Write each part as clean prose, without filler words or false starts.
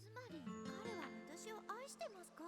つまり彼は私を愛してますか？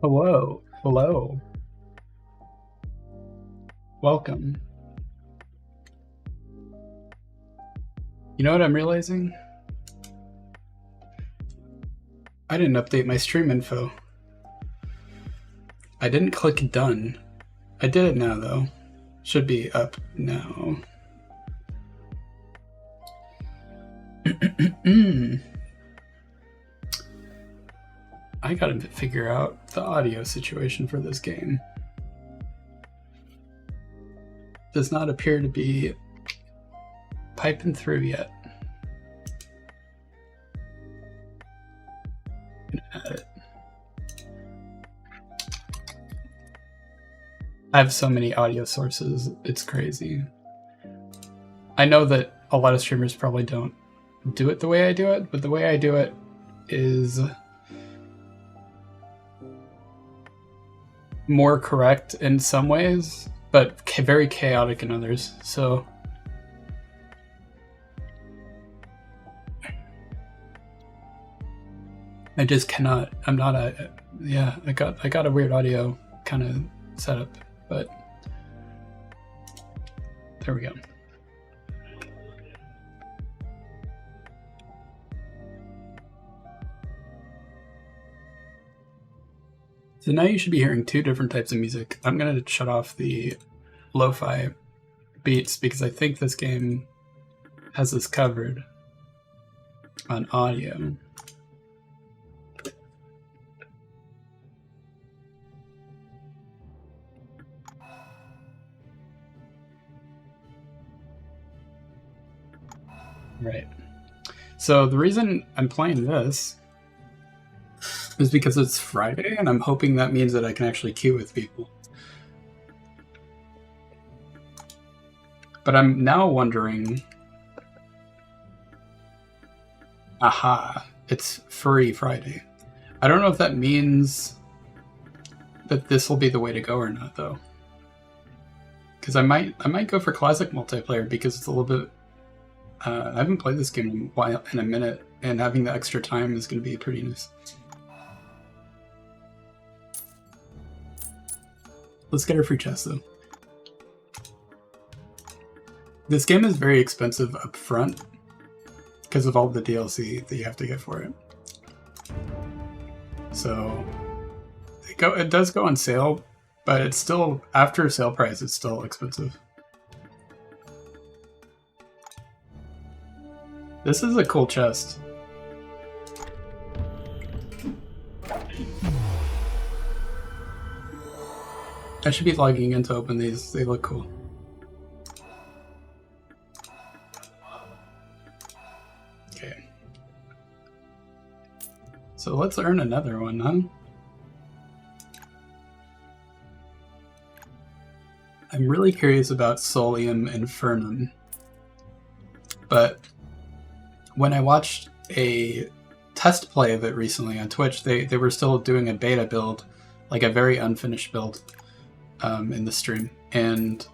Hello. Hello. Welcome. You know what I'm realizing? I didn't update my stream info. I didn't click done. I did it now though. Should be up now. I gotta figure out the audio situation for this game. Does not appear to be piping through yet. Add it. I have so many audio sources, it's crazy. I know that a lot of streamers probably don't do it the way I do it, but the way I do it is more correct in some ways, but very chaotic in others. So I just cannot. I'm not a. Yeah, I got a weird audio kind of setup, but there we go. So now you should be hearing two different types of music. I'm going to shut off the lo-fi beats because I think this game has this covered on audio. Right. So the reason I'm playing this is because it's Friday, and I'm hoping that means that I can actually queue with people. But I'm now wondering... Aha, it's Free Friday. I don't know if that means that this will be the way to go or not, though. Because I might go for classic multiplayer because it's a little bit... I haven't played this game in a minute, and having the extra time is going to be pretty nice. Let's get our free chest, though. This game is very expensive up front because of all the DLC that you have to get for it. So it does go on sale, but it's still, after sale price, it's still expensive. This is a cool chest. I should be logging in to open these. They look cool. Okay. So let's earn another one, huh? I'm really curious about Solium Infernum. But when I watched a test play of it recently on Twitch, they were still doing a beta build, like a very unfinished build. In the stream, and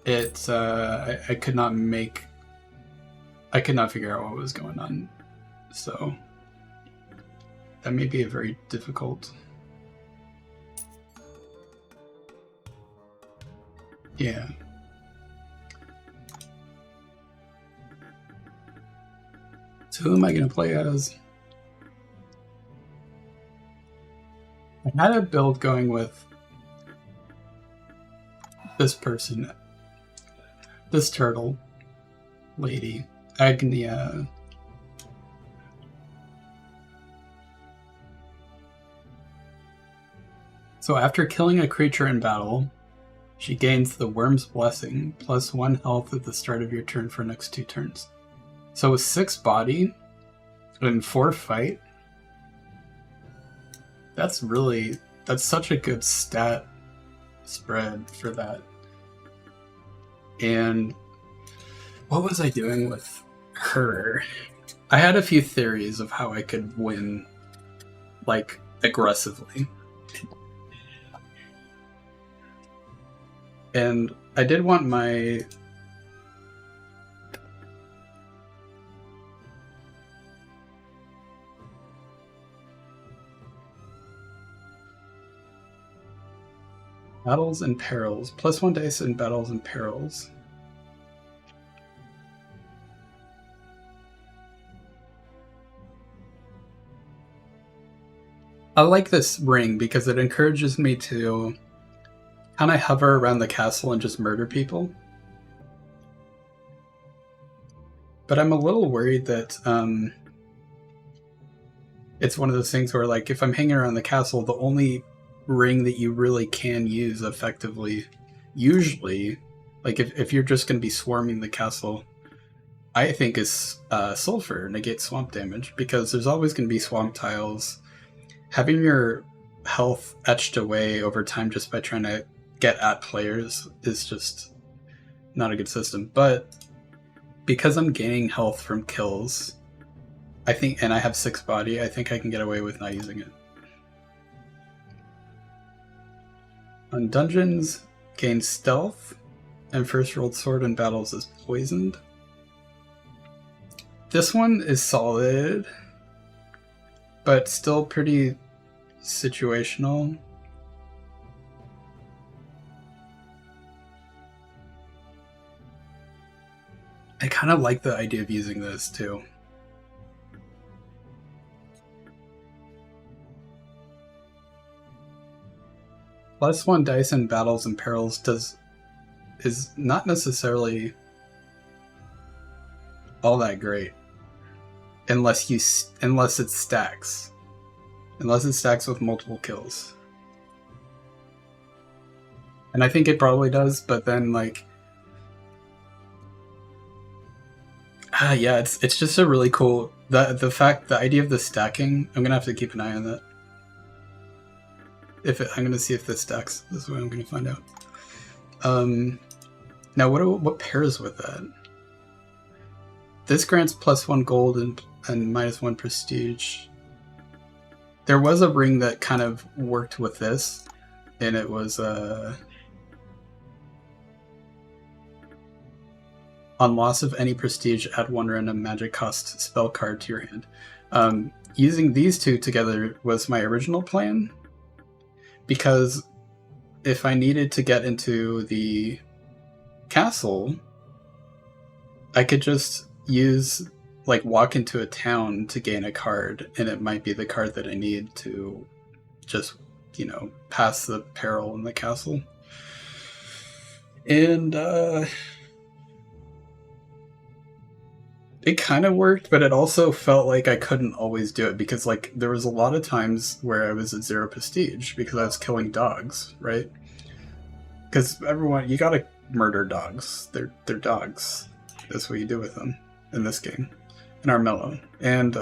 it's I could not figure out what was going on, so that may be a very difficult. Yeah. So who am I going to play as? I had a build going with this person, this turtle lady, Agnia. So after killing a creature in battle, she gains the Worm's Blessing, plus 1 health at the start of your turn for next 2 turns. So with 6 body and 4 fight, that's such a good stat spread for that. And what was I doing with her? I had a few theories of how I could win, like, aggressively. And I did want my... Battles and perils. +1 dice in battles and perils. I like this ring because it encourages me to kind of hover around the castle and just murder people. But I'm a little worried that it's one of those things where, like, if I'm hanging around the castle, the only ring that you really can use effectively, usually, like if you're just going to be swarming the castle, I think is sulfur, negate swamp damage, because there's always going to be swamp tiles. Having your health etched away over time just by trying to get at players is just not a good system. But because I'm gaining health from kills, I think, and I have 6 body, I think I can get away with not using it. On dungeons, gain stealth, and first rolled sword in battles is poisoned. This one is solid, but still pretty situational. I kind of like the idea of using this too. +1 dice in battles and perils is not necessarily all that great, unless it stacks. Unless it stacks with multiple kills. And I think it probably does, but then, like, yeah, it's just a really cool, the idea of the stacking. I'm gonna have to keep an eye on that. I'm gonna see if this stacks. This is what I'm gonna find out. Now what pairs with that? This grants +1 gold and -1 prestige. There was a ring that kind of worked with this, and it was on loss of any prestige, add 1 random magic cost spell card to your hand. Using these two together was my original plan, because if I needed to get into the castle, I could just use, like, walk into a town to gain a card, and it might be the card that I need to just, pass the peril in the castle. And it kind of worked, but it also felt like I couldn't always do it, because, like, there was a lot of times where I was at 0 prestige because I was killing dogs, right? Because you gotta murder dogs. They're dogs. That's what you do with them in this game. In Rawrmello. And,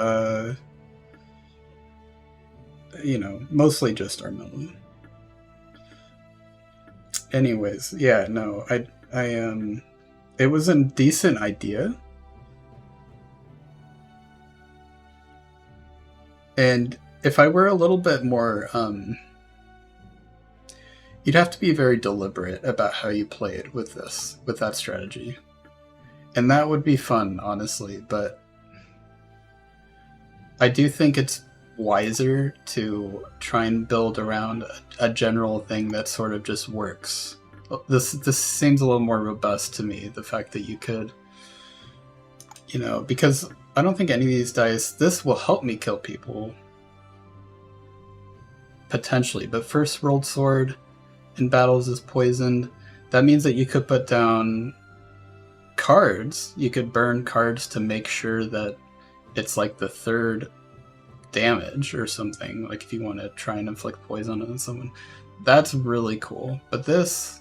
mostly just Rawrmello. Anyways, yeah, no, it was a decent idea. And if I were a little bit more, you'd have to be very deliberate about how you play it with that strategy. And that would be fun, honestly, but I do think it's wiser to try and build around a general thing that sort of just works. This seems a little more robust to me, the fact that you could, because I don't think any of these dice, this will help me kill people, potentially, but first rolled sword in battles is poisoned. That means that you could put down cards. You could burn cards to make sure that it's like the 3rd damage or something, like if you want to try and inflict poison on someone. That's really cool. But this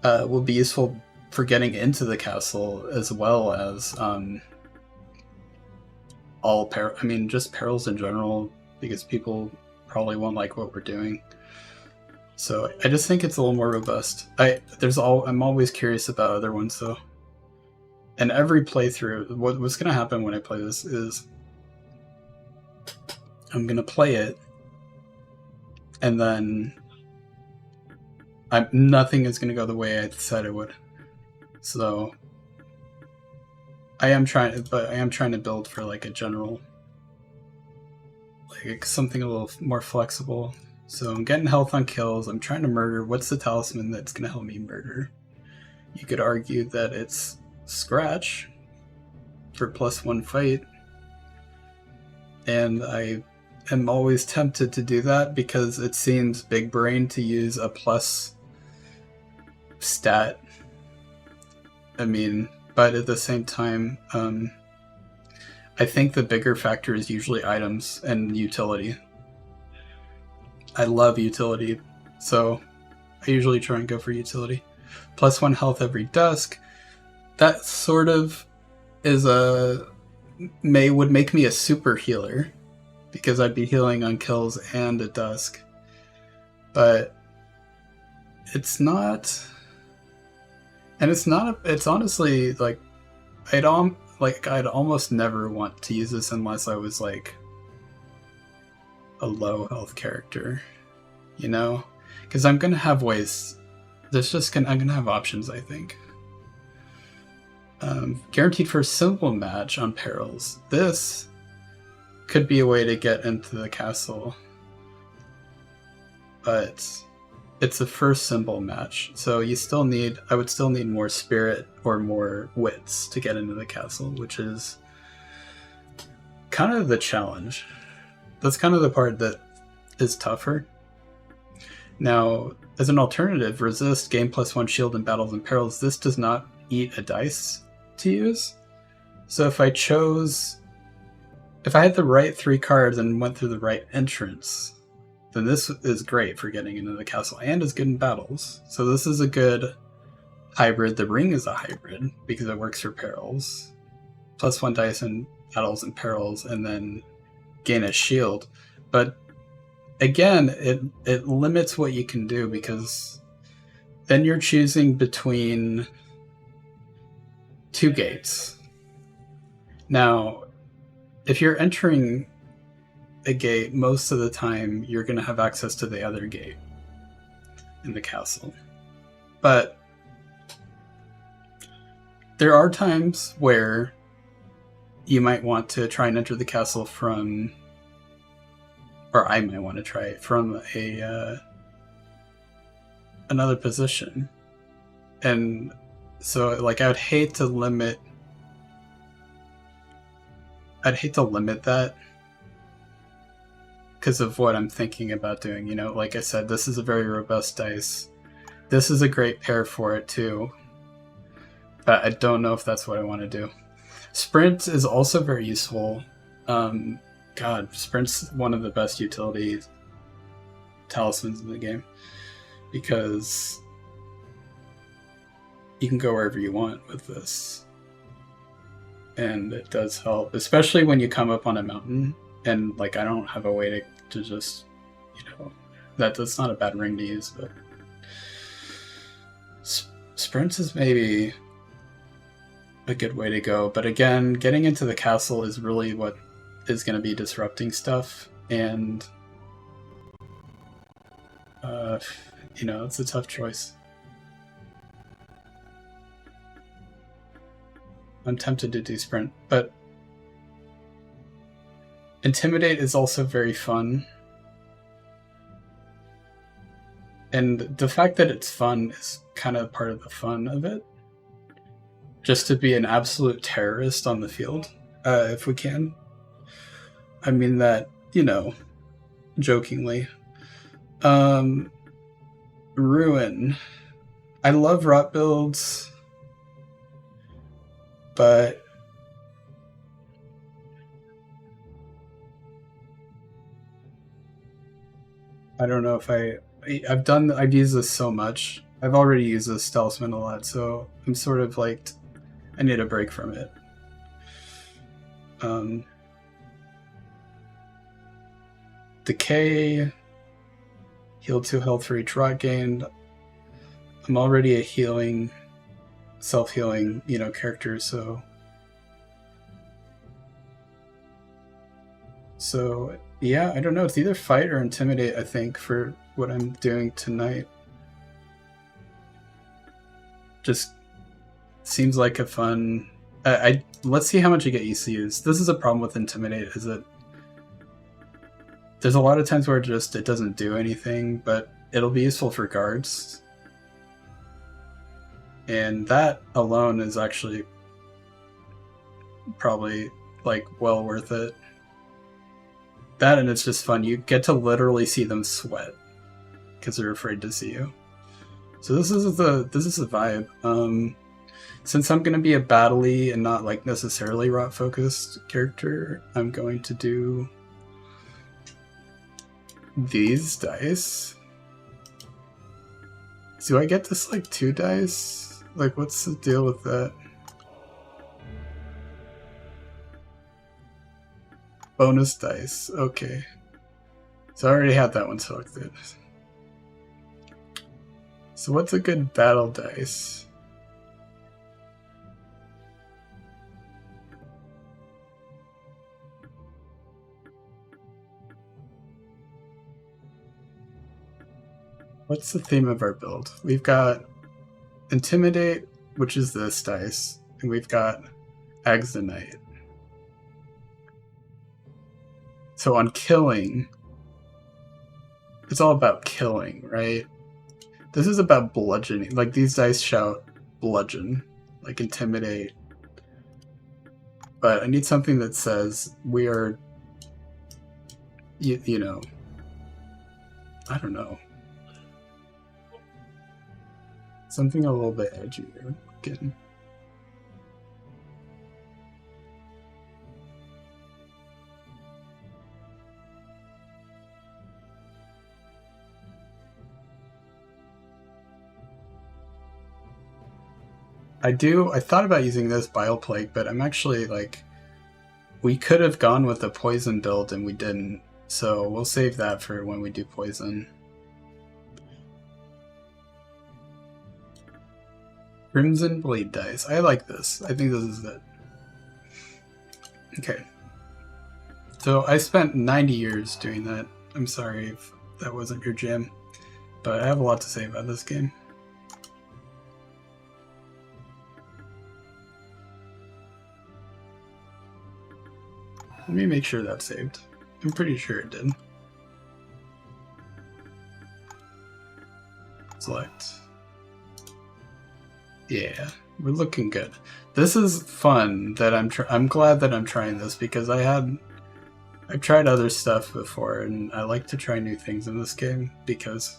will be useful for getting into the castle, as well as just perils in general, because people probably won't like what we're doing. So I just think it's a little more robust. I'm always curious about other ones, though. And every playthrough, what's going to happen when I play this is I'm going to play it, and then nothing is going to go the way I said it would. So I am trying to build for, like, a general, like, something a little more flexible. So I'm getting health on kills. I'm trying to murder. What's the talisman that's going to help me murder? You could argue that it's Scratch for +1 fight. And I am always tempted to do that because it seems big brain to use a plus stat. I mean, but at the same time, I think the bigger factor is usually items and utility. I love utility, so I usually try and go for utility. +1 health every dusk. That sort of is would make me a super healer because I'd be healing on kills and at dusk. But it's not, and it's honestly like I'd almost never want to use this unless I was like a low health character, you know, because I'm gonna have ways. I'm gonna have options, I think. Guaranteed for a simple match on perils. This could be a way to get into the castle, but it's the first simple match, so I would still need more spirit or more wits to get into the castle, which is kind of the challenge. That's kind of the part that is tougher. Now, as an alternative, resist, gain +1 shield in battles and perils. This does not eat a dice to use. So if I had the right 3 cards and went through the right entrance, then this is great for getting into the castle and is good in battles. So this is a good hybrid. The ring is a hybrid because it works for perils. +1 dice in battles and perils, and then gain a shield. But again, it limits what you can do because then you're choosing between 2 gates. Now, if you're entering a gate, most of the time you're going to have access to the other gate in the castle. But there are times where you might want to try and enter the castle from, or I might want to try it from another position. And so like I would hate to limit that because of what I'm thinking about doing. You know, like I said, this is a very robust dice. This is a great pair for it too. But I don't know if that's what I want to do. Sprint is also very useful. God, Sprint's one of the best utility talismans in the game because you can go wherever you want with this. And it does help, especially when you come up on a mountain and like I don't have a way to just, you know, that's not a bad ring to use, but Sprint is maybe a good way to go. But again, getting into the castle is really what is going to be disrupting stuff, and you know, it's a tough choice. I'm tempted to do Sprint, but Intimidate is also very fun. And the fact that it's fun is kind of part of the fun of it. Just to be an absolute terrorist on the field, if we can. I mean that, you know, jokingly. Ruin. I love rot builds, but I don't know if I've used this so much. I've already used this talisman a lot, so I'm sort of like, I need a break from it. Decay, heal 2 health for each rot gained. I'm already a healing, self-healing, you know, character, so yeah, I don't know. It's either fight or intimidate, I think, for what I'm doing tonight. Just seems like a fun. Let's see how much you get used to use. This is a problem with intimidate, is that There's a lot of times where it doesn't do anything, but it'll be useful for guards. And that alone is actually probably like well worth it. That, and it's just fun. You get to literally see them sweat because they're afraid to see you. So this is the vibe. Since I'm gonna be a battle-y and not like necessarily rot focused character, I'm going to do these dice. Do I get this like 2 dice? Like, what's the deal with that? Bonus dice. Okay. So I already had that one selected. So what's a good battle dice? What's the theme of our build? We've got Intimidate, which is this dice, and we've got Axonite. So on killing, it's all about killing, right? This is about bludgeoning. Like, these dice shout bludgeon, like Intimidate. But I need something that says we are, you know, I don't know. Something a little bit edgier. Again. I thought about using this Bile Plague, but I'm actually like, we could have gone with the poison build and we didn't, so we'll save that for when we do poison. Crimson Blade dice. I like this. I think this is it. Okay. So I spent 90 years doing that. I'm sorry if that wasn't your jam, but I have a lot to say about this game. Let me make sure that's saved. I'm pretty sure it did. Select. Yeah, we're looking good. This is fun. That I'm glad that I'm trying this because I've tried other stuff before, and I like to try new things in this game because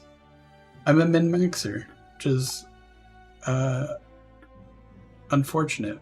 I'm a min-maxer, which is unfortunate.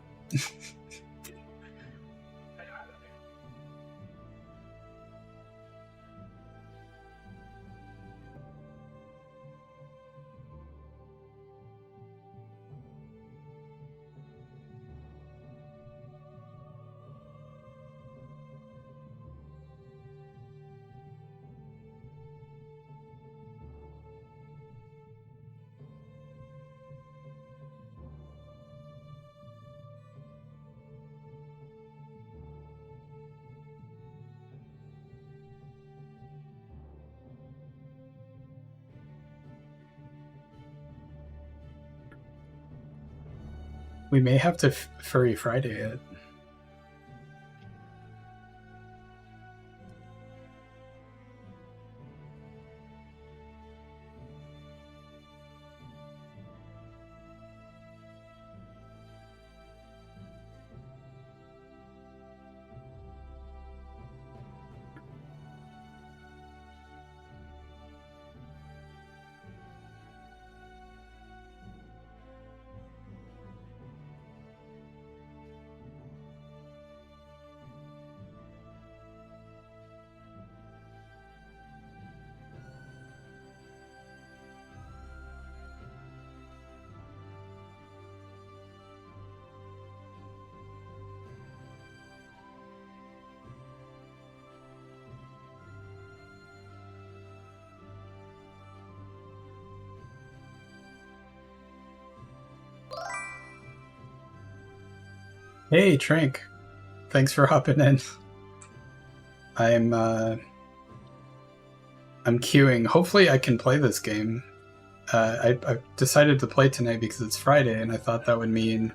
We may have to Furry Friday it. Hey, Trank. Thanks for hopping in. I'm queuing. Hopefully I can play this game. I decided to play tonight because it's Friday, and I thought that would mean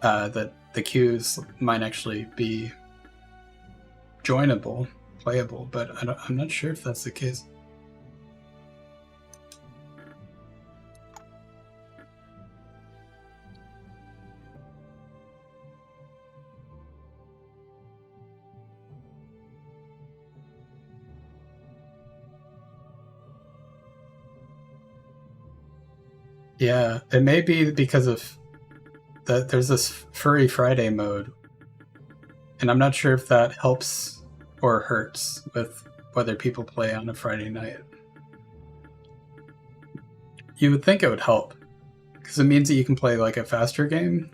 that the queues might actually be joinable. playable, but I'm not sure if that's the case. Yeah, it may be because of that. There's this Furry Friday mode, and I'm not sure if that helps or hurts with whether people play on a Friday night. You would think it would help, because it means that you can play like a faster game.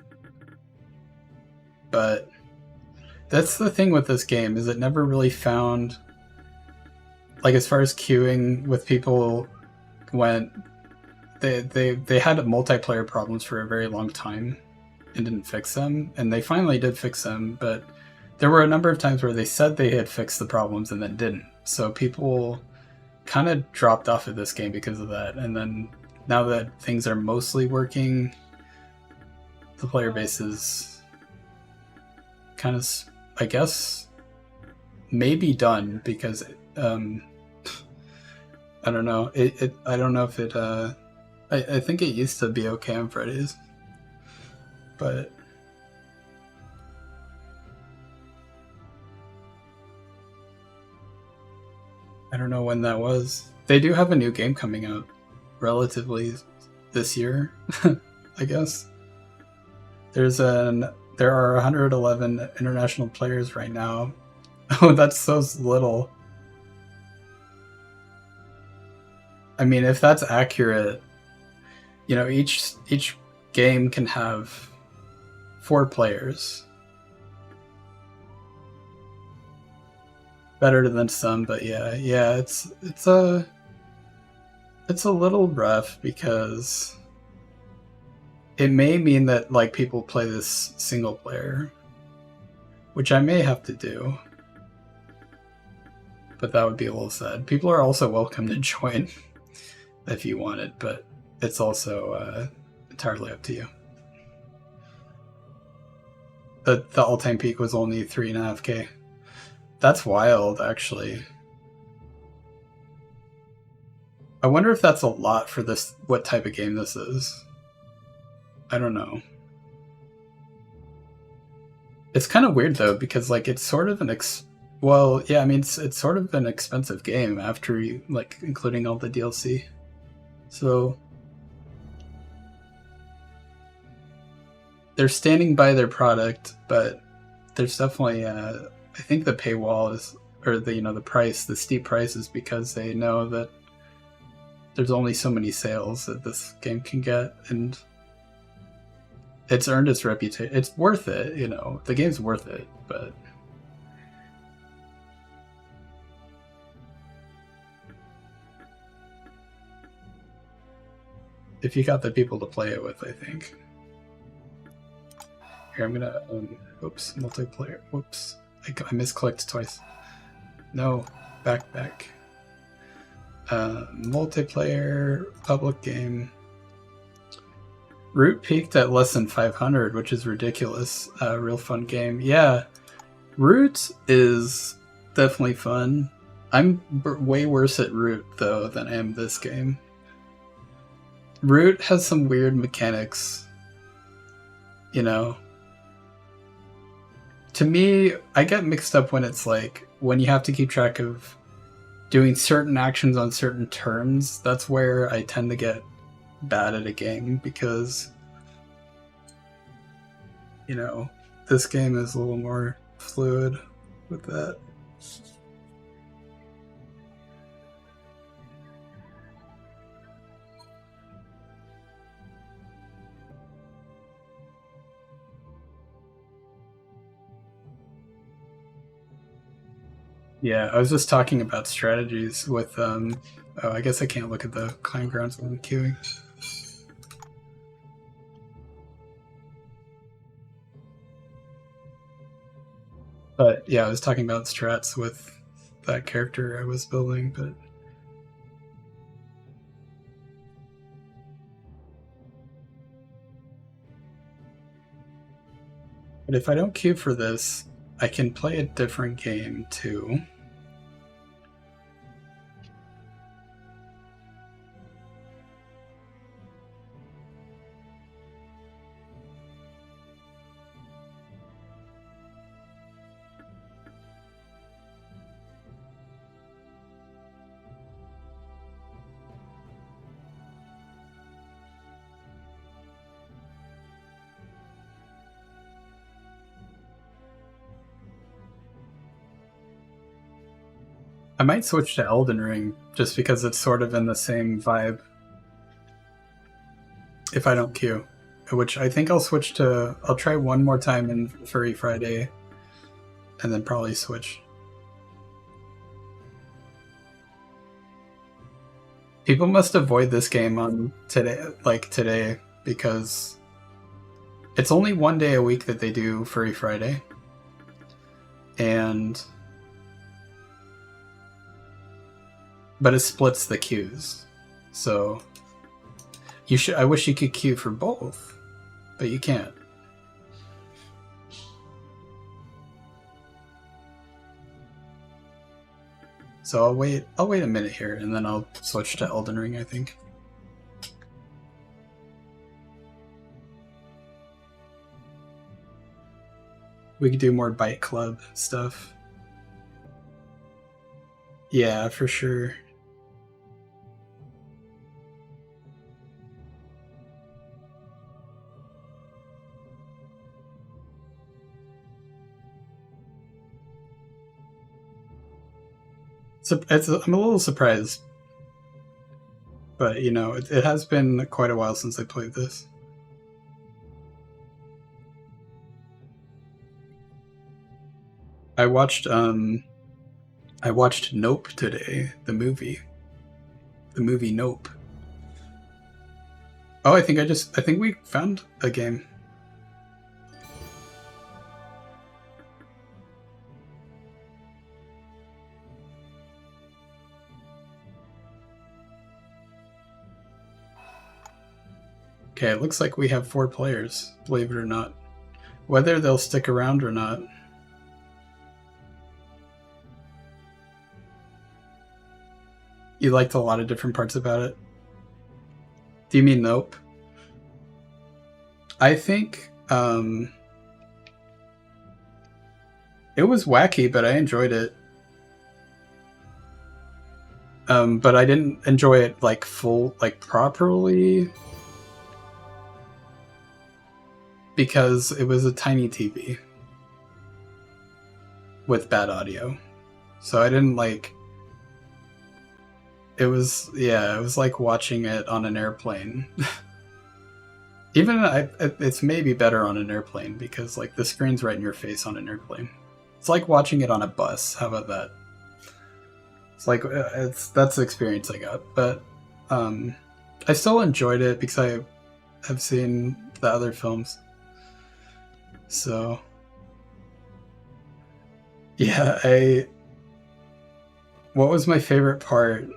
But that's the thing with this game, is it never really found, like, as far as queuing with people went, they had multiplayer problems for a very long time and didn't fix them, and they finally did fix them, but there were a number of times where they said they had fixed the problems and then didn't. So people kind of dropped off of this game because of that, and then now that things are mostly working, the player base is kind of, I guess, maybe done, because I don't know. I don't know if it. I think it used to be okay on Fridays, but I don't know when that was. They do have a new game coming out relatively this year, I guess. There are 111 international players right now. Oh, that's so little. I mean, if that's accurate, you know, each game can have 4 players. Better than some, but yeah, it's a little rough, because it may mean that like people play this single player, which I may have to do, but that would be a little sad. People are also welcome to join if you want it, but it's also entirely up to you. The all-time peak was only 3.5K. That's wild, actually. I wonder if that's a lot for this, what type of game this is. I don't know. It's kind of weird though, because like it's sort of an well, yeah, I mean it's sort of an expensive game after you like including all the DLC. So they're standing by their product, but there's definitely I think the paywall is, or the, you know, the price, the steep price, is because they know that there's only so many sales that this game can get, and it's earned its reputation. It's worth it, you know. The game's worth it, but if you got the people to play it with, I think. Here, I'm gonna oops, multiplayer. Whoops. I misclicked twice. No, back. Multiplayer, public game. Root peaked at less than 500, which is ridiculous. Real fun game. Yeah, Root is definitely fun. I'm way worse at Root, though, than I am this game. Root has some weird mechanics, you know. To me, I get mixed up when it's like, when you have to keep track of doing certain actions on certain turns. That's where I tend to get bad at a game, because, you know, this game is a little more fluid with that. Yeah, I was just talking about strategies with oh, I guess I can't look at the climb grounds when I'm queuing. But yeah, I was talking about strats with that character I was building, but if I don't queue for this, I can play a different game too. I might switch to Elden Ring just because it's sort of in the same vibe. If I don't queue, which I think I'll switch to. I'll try one more time in Furry Friday, and then probably switch. People must avoid this game on today, because it's only one day a week that they do Furry Friday, but it splits the queues, so you should. I wish you could queue for both, but you can't. So I'll wait a minute here, and then I'll switch to Elden Ring, I think. We could do more Bite Club stuff. Yeah, for sure. So I'm a little surprised, but it has been quite a while since I played this. I watched Nope today, the movie Nope. Oh, I think we found a game. Okay, it looks like we have 4 players, believe it or not. Whether they'll stick around or not. You liked a lot of different parts about it? Do you mean Nope? I think it was wacky, but I enjoyed it. But I didn't enjoy it properly, because it was a tiny TV with bad audio. So I didn't like. It was like watching it on an airplane. It's maybe better on an airplane, because the screen's right in your face on an airplane. It's like watching it on a bus. How about that? It's that's the experience I got. But I still enjoyed it because I have seen the other films. So yeah, what was my favorite part?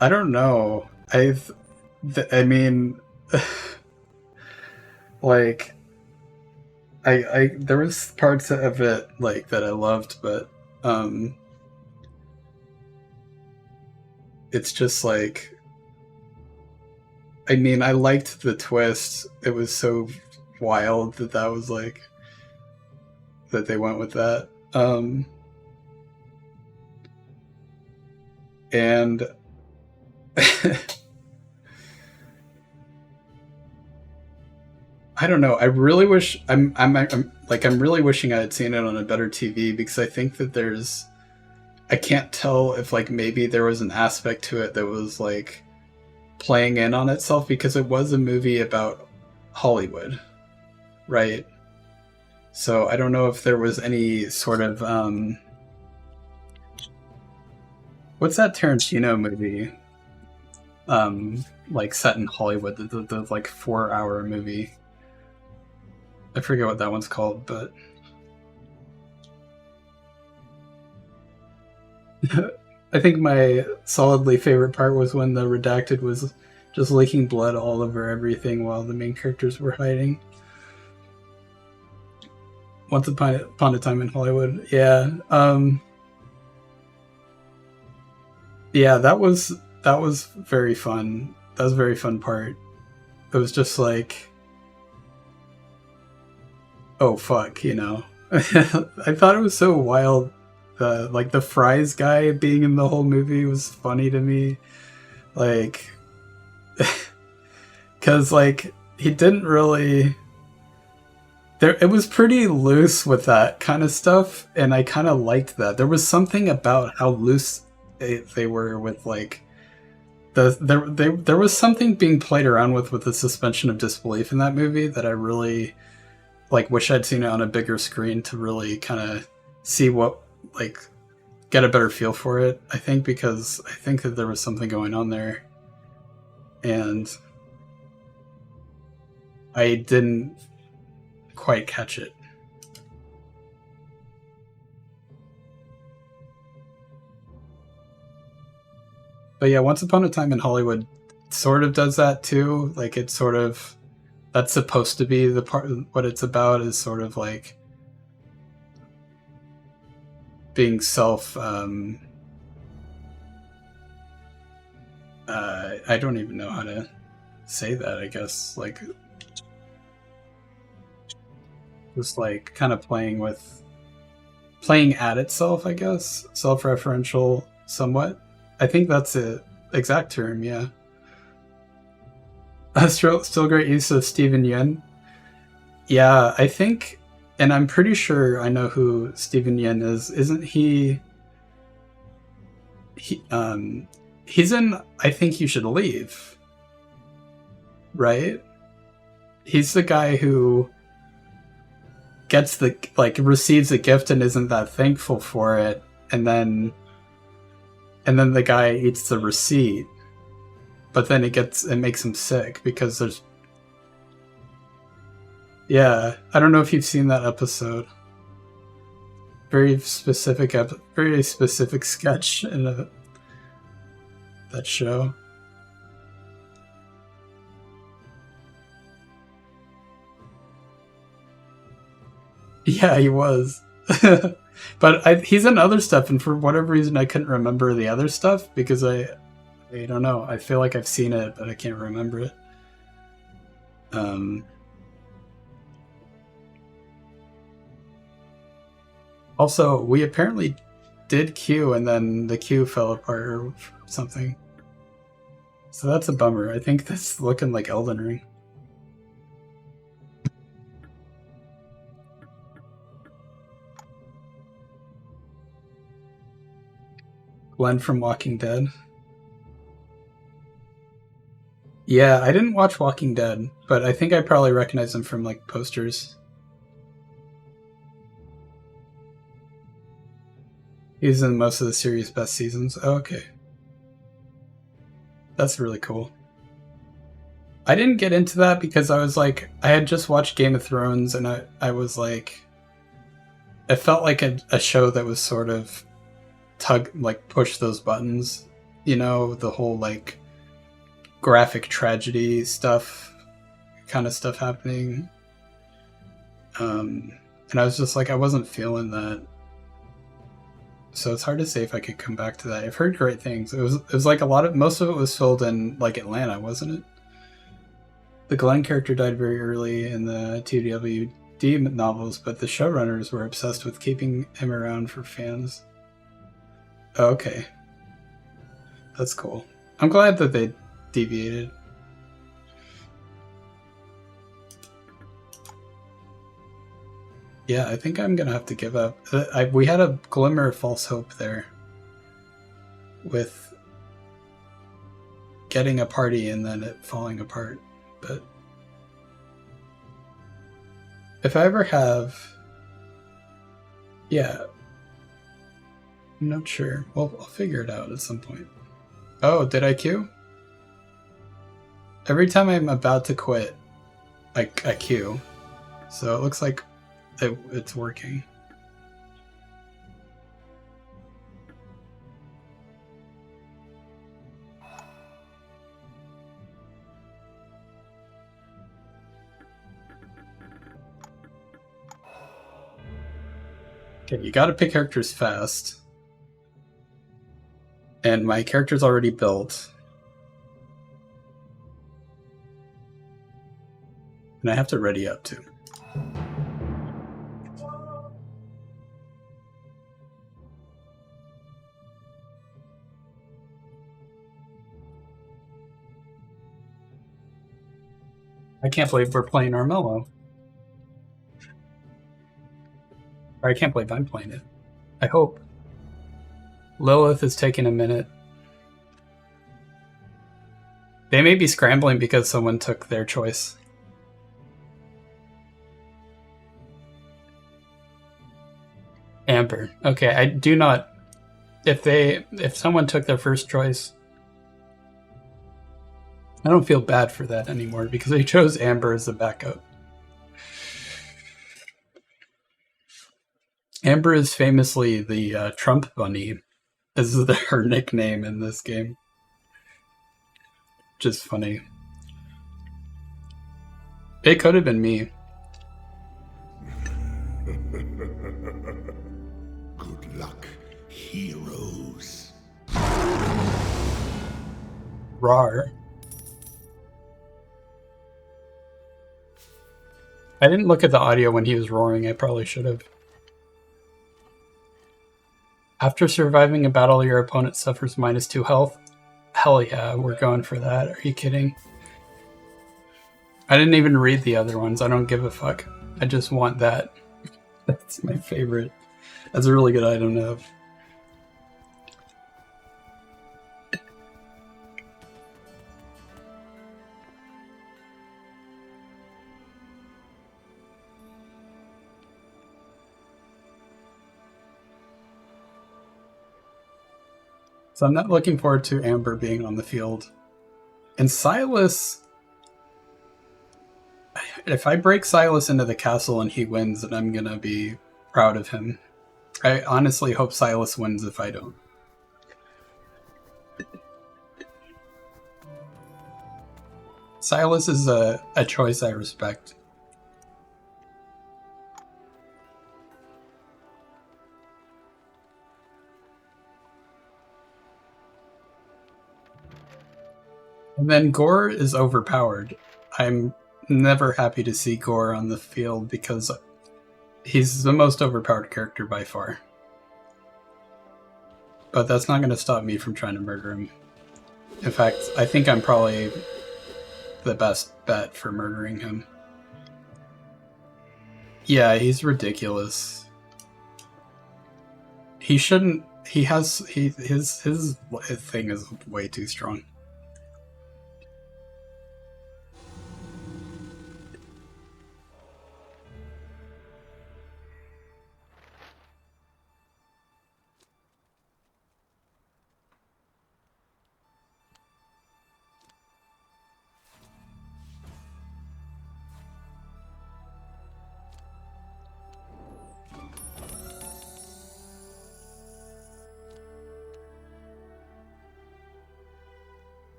I don't know. I mean, there was parts of it that I loved, but it's just I mean, I liked the twist. It was so wild that was that they went with that. And I don't know. I really wish I'm really wishing I had seen it on a better TV, because I think that I can't tell if maybe there was an aspect to it that was playing in on itself, because it was a movie about Hollywood, right? So I don't know if there was any sort of what's that Tarantino movie set in Hollywood, the 4-hour movie. I forget what that one's called, but I think my solidly favorite part was when the redacted was just leaking blood all over everything while the main characters were hiding. Once upon a time in Hollywood. Yeah. Yeah, that was very fun. That was a very fun part. It was just oh fuck, I thought it was so wild. The fries guy being in the whole movie was funny to me. Cause he didn't really. it was pretty loose with that kind of stuff, and I kind of liked that. There was something about how loose they were with like there was something being played around with the suspension of disbelief in that movie that I really like wish I'd seen it on a bigger screen to really kind of see what like get a better feel for it. I think because I think that there was something going on there, and I didn't quite catch it. But yeah, Once Upon a Time in Hollywood sort of does that too. Like it's sort of that's supposed to be the part what it's about is sort of like being self I don't even know how to say that, I guess. Like just like kind of playing at itself, I guess. Self-referential somewhat. I think that's the exact term, yeah. Still great use of Steven Yeun. Yeah, I think, and I'm pretty sure I know who Steven Yeun is. Isn't he? He's in I Think You Should Leave, right? He's the guy who gets the receives a gift and isn't that thankful for it, and then the guy eats the receipt, but then it makes him sick because there's yeah, I don't know if you've seen that episode. Very specific sketch in that show. Yeah, he was. But he's in other stuff, and for whatever reason, I couldn't remember the other stuff because I don't know. I feel like I've seen it, but I can't remember it. Also, we apparently did queue, and then the queue fell apart or something. So that's a bummer. I think that's looking like Elden Ring. Glenn from Walking Dead. Yeah, I didn't watch Walking Dead, but I think I probably recognize him from like posters. He's in most of the series' best seasons. Oh, okay. That's really cool. I didn't get into that because I was like, I had just watched Game of Thrones, and I was like, it felt like a show that was sort of push those buttons, you know, the whole like graphic tragedy stuff, kind of stuff happening. And I was just like, I wasn't feeling that. So it's hard to say if I could come back to that. I've heard great things. It was like most of it was filmed in like Atlanta, wasn't it? The Glenn character died very early in the TWD novels, but the showrunners were obsessed with keeping him around for fans. Oh, okay. That's cool. I'm glad that they deviated. Yeah, I think I'm gonna have to give up. We had a glimmer of false hope there with getting a party and then it falling apart. But if I ever have, yeah, I'm not sure. Well, I'll figure it out at some point. Oh, did I queue? Every time I'm about to quit, I queue. So it looks like it's working. Okay, you gotta pick characters fast. And my character's already built. And I have to ready up too. I can't believe we're playing Rawrmello. Or I can't believe I'm playing it. I hope. Lilith is taking a minute. They may be scrambling because someone took their choice. Amber. Okay, I do not... If someone took their first choice, I don't feel bad for that anymore because they chose Amber as the backup. Amber is famously the Trump bunny, is her nickname in this game. Which is funny. It could have been me. Good luck, heroes. Rawr. I didn't look at the audio when he was roaring. I probably should have. After surviving a battle, your opponent suffers -2 health. Hell yeah, we're going for that. Are you kidding? I didn't even read the other ones. I don't give a fuck. I just want that. That's my favorite. That's a really good item to have. So I'm not looking forward to Amber being on the field. And Silas... If I break Silas into the castle and he wins, then I'm gonna be proud of him. I honestly hope Silas wins if I don't. Silas is a choice I respect. And then Gore is overpowered. I'm never happy to see Gore on the field because he's the most overpowered character by far. But that's not going to stop me from trying to murder him. In fact, I think I'm probably the best bet for murdering him. Yeah, he's ridiculous. He shouldn't... His thing is way too strong.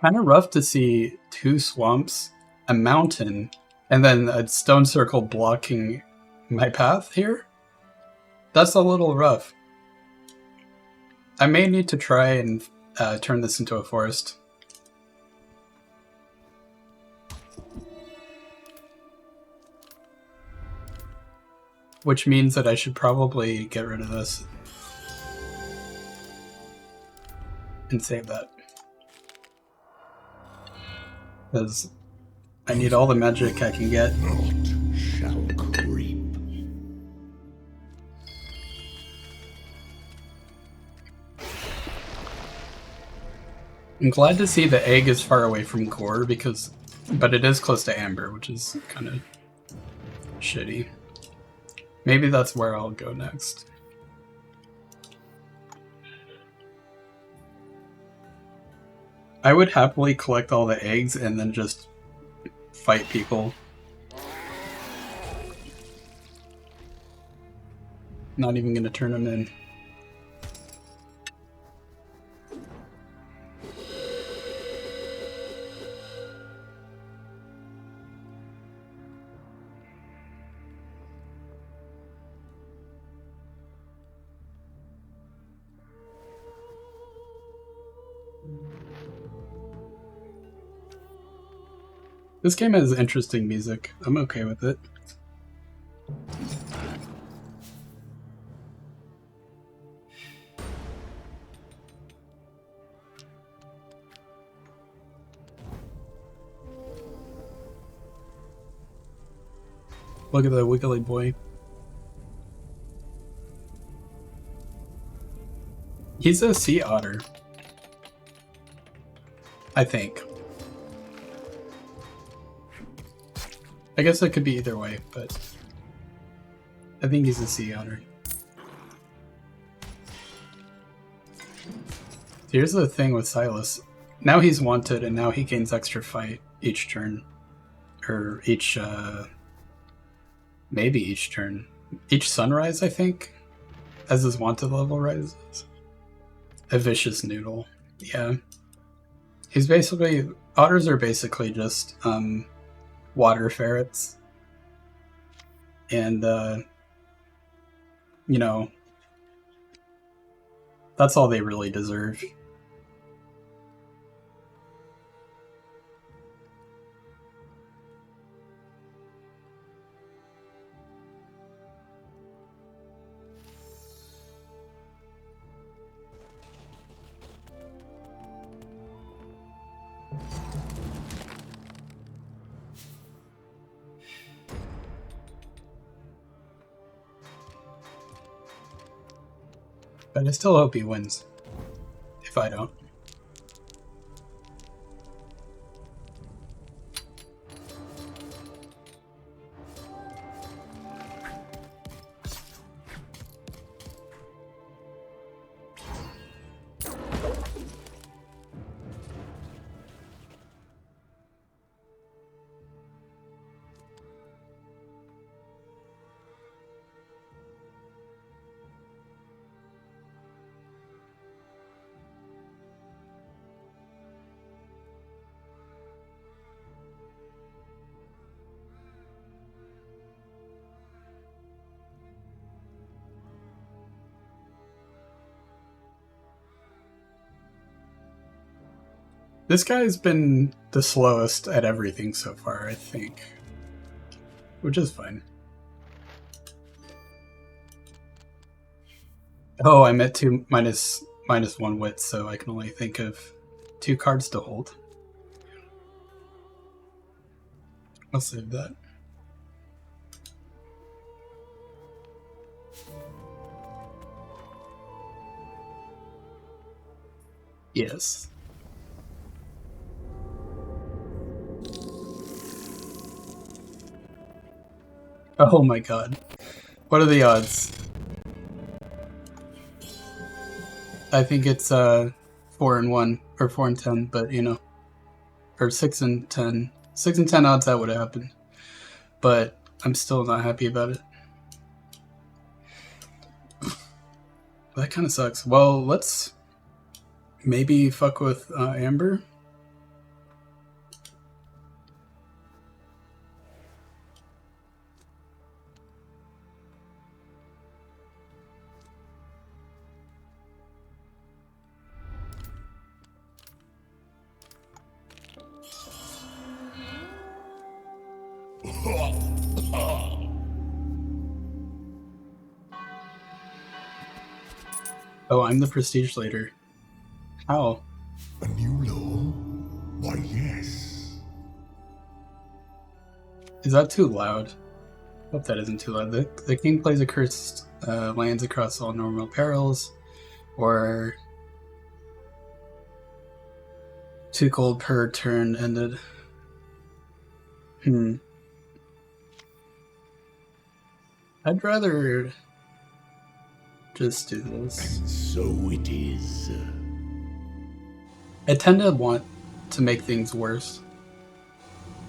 Kind of rough to see 2 swamps, a mountain, and then a stone circle blocking my path here. That's a little rough. I may need to try and turn this into a forest. Which means that I should probably get rid of this. And save that. Because I need all the magic I can get. Naught shall creep. I'm glad to see the egg is far away from Gore, but it is close to Amber, which is kind of shitty. Maybe that's where I'll go next. I would happily collect all the eggs and then just fight people. Not even gonna turn them in. This game has interesting music. I'm okay with it. Look at the wiggly boy. He's a sea otter. I think. I guess it could be either way, but I think he's a sea otter. Here's the thing with Silas. Now he's wanted, and now he gains extra fight each turn. Or each, maybe each turn. Each sunrise, I think, as his wanted level rises. A vicious noodle. Yeah. He's basically... Otters are basically just, water ferrets. And, you know, that's all they really deserve. But I still hope he wins. If I don't. This guy's been the slowest at everything so far, I think. Which is fine. Oh, I'm at 2 minus 1 wit, so I can only think of 2 cards to hold. I'll save that. Yes. Oh my god. What are the odds? I think it's 4 and 1 or 4 and 10, but you know, or 6 and 10. 6 and 10 odds that would happen, but I'm still not happy about it. That kind of sucks. Well, let's maybe fuck with Amber. Oh, I'm the prestige leader. How? A new law? Why, yes. Is that too loud? Hope that isn't too loud. The king plays a cursed lands across all normal perils, or 2 gold per turn ended. I'd rather just do this. And so it is. I tend to want to make things worse,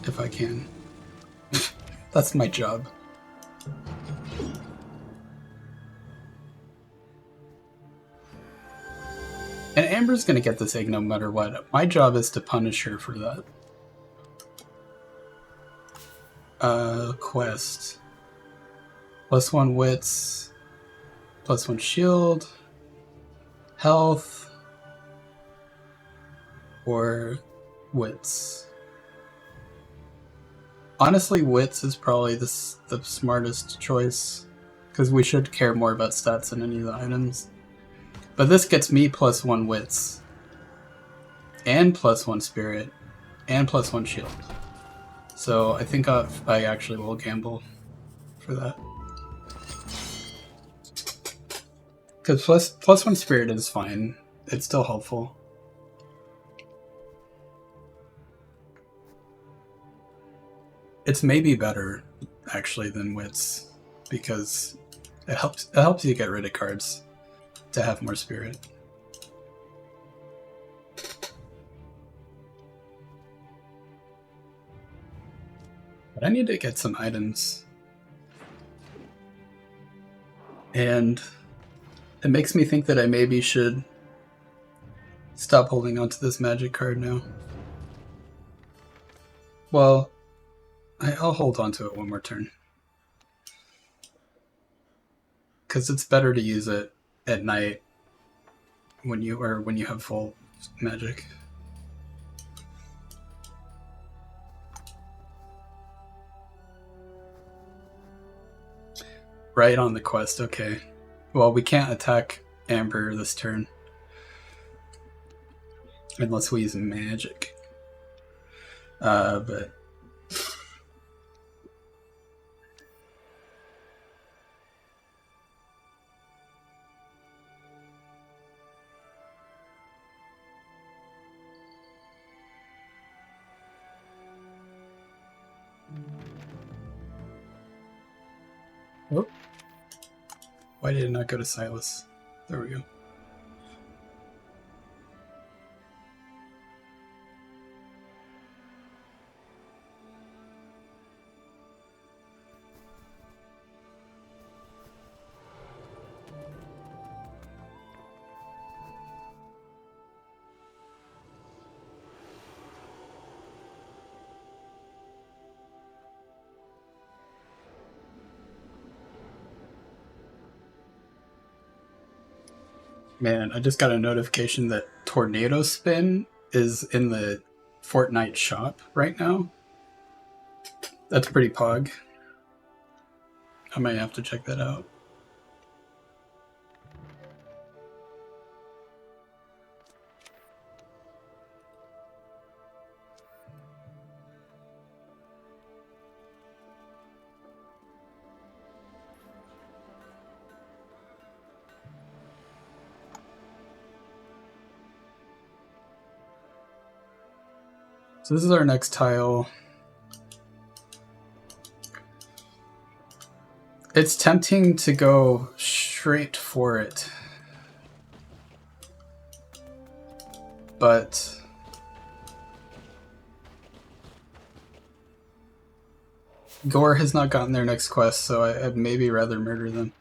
if I can. That's my job. And Amber's gonna get this egg no matter what. My job is to punish her for that. Quest. +1 wits. +1 shield. Health. Or wits. Honestly, Wits is probably the smartest choice, because we should care more about stats than any of the items. But this gets me +1 Wits, and +1 Spirit, and +1 Shield. So I think I actually will gamble for that. Because +1 Spirit is fine. It's still helpful. It's maybe better, actually, than Wits, because it helps you get rid of cards to have more Spirit. But I need to get some items. And it makes me think that I maybe should stop holding on to this magic card now. Well, I'll hold on to it one more turn. Because it's better to use it at night when you have full magic. Right on the quest, okay. Well, we can't attack Amber this turn. Unless we use magic. But... Oh. Why did it not go to Silas? There we go. Man, I just got a notification that Tornado Spin is in the Fortnite shop right now. That's pretty pog. I might have to check that out. So this is our next tile. It's tempting to go straight for it. But Gore has not gotten their next quest, so I'd maybe rather murder them.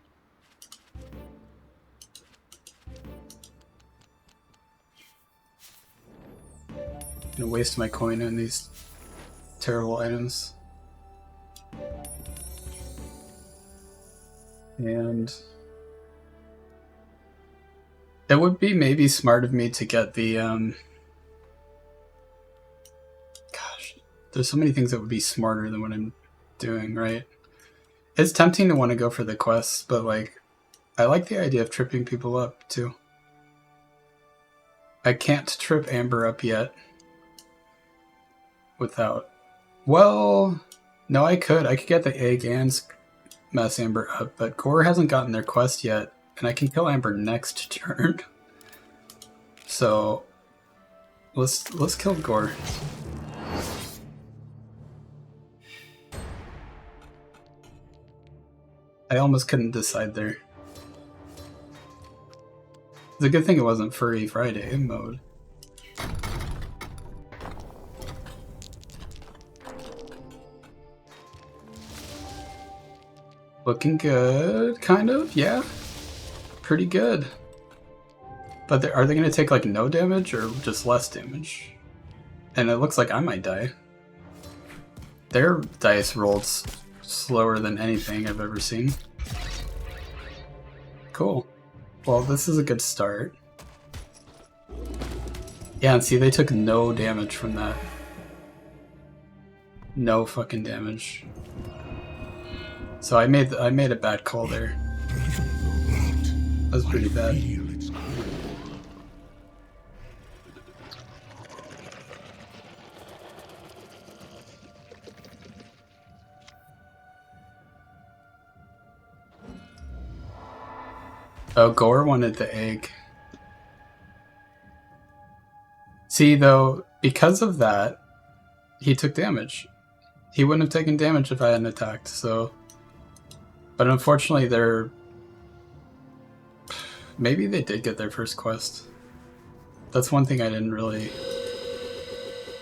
I'm gonna waste my coin on these terrible items. And it would be maybe smart of me to get the gosh, there's so many things that would be smarter than what I'm doing, right? It's tempting to want to go for the quests, but like I like the idea of tripping people up too. I can't trip Amber up yet without... Well, no, I could get the egg and mess Amber up, but Gore hasn't gotten their quest yet, and I can kill Amber next turn. So let's kill Gore. I almost couldn't decide there. It's a good thing it wasn't Furry Friday mode. Looking good, kind of, yeah. Pretty good. But are they going to take like no damage or just less damage? And it looks like I might die. Their dice rolled slower than anything I've ever seen. Cool. Well, this is a good start. Yeah, and see, they took no damage from that. No fucking damage. So I made a bad call there. That was pretty bad. Feel its core. Oh, Gore wanted the egg. See, though, because of that, he took damage. He wouldn't have taken damage if I hadn't attacked, so... But unfortunately, they're... Maybe they did get their first quest. That's one thing I didn't really...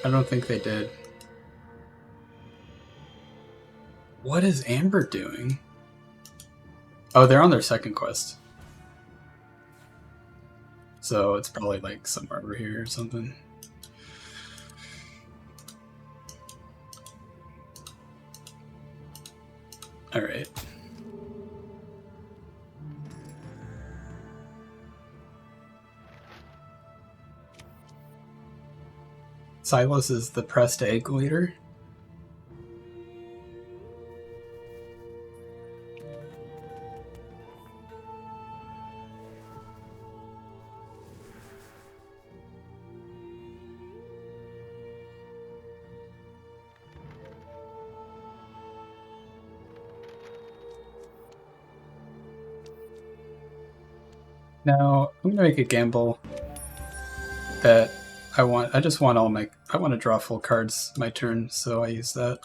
I don't think they did. What is Amber doing? Oh, they're on their second quest. So it's probably like somewhere over here or something. Alright. Silas is the pressed egg leader. Now, I'm gonna make a gamble that I just want I want to draw full cards my turn, so I use that.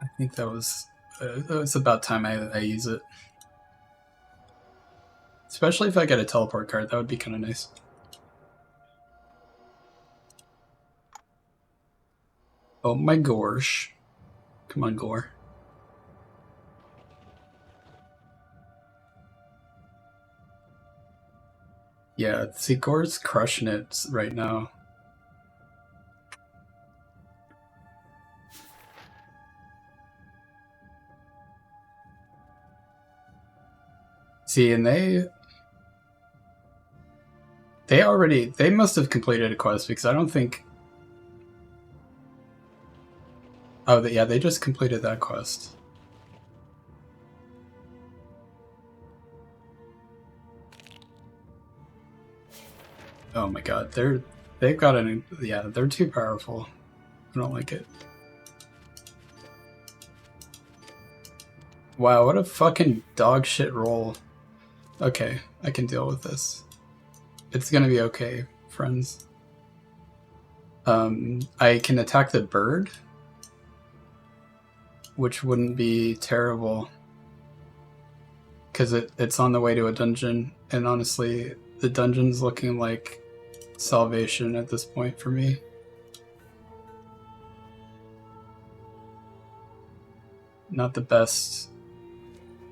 I think that was about time I use it. Especially if I get a teleport card, that would be kind of nice. Oh my gosh. Come on, Gore. Yeah, see, Gore's crushing it right now. See, and they must have completed a quest, because I don't think... Oh, yeah, they just completed that quest. Oh my god, they've got an... Yeah, they're too powerful. I don't like it. Wow, what a fucking dog shit roll. Okay, I can deal with this. It's gonna be okay, friends. I can attack the bird, which wouldn't be terrible, because it's on the way to a dungeon, and honestly, the dungeon's looking like salvation at this point for me. Not the best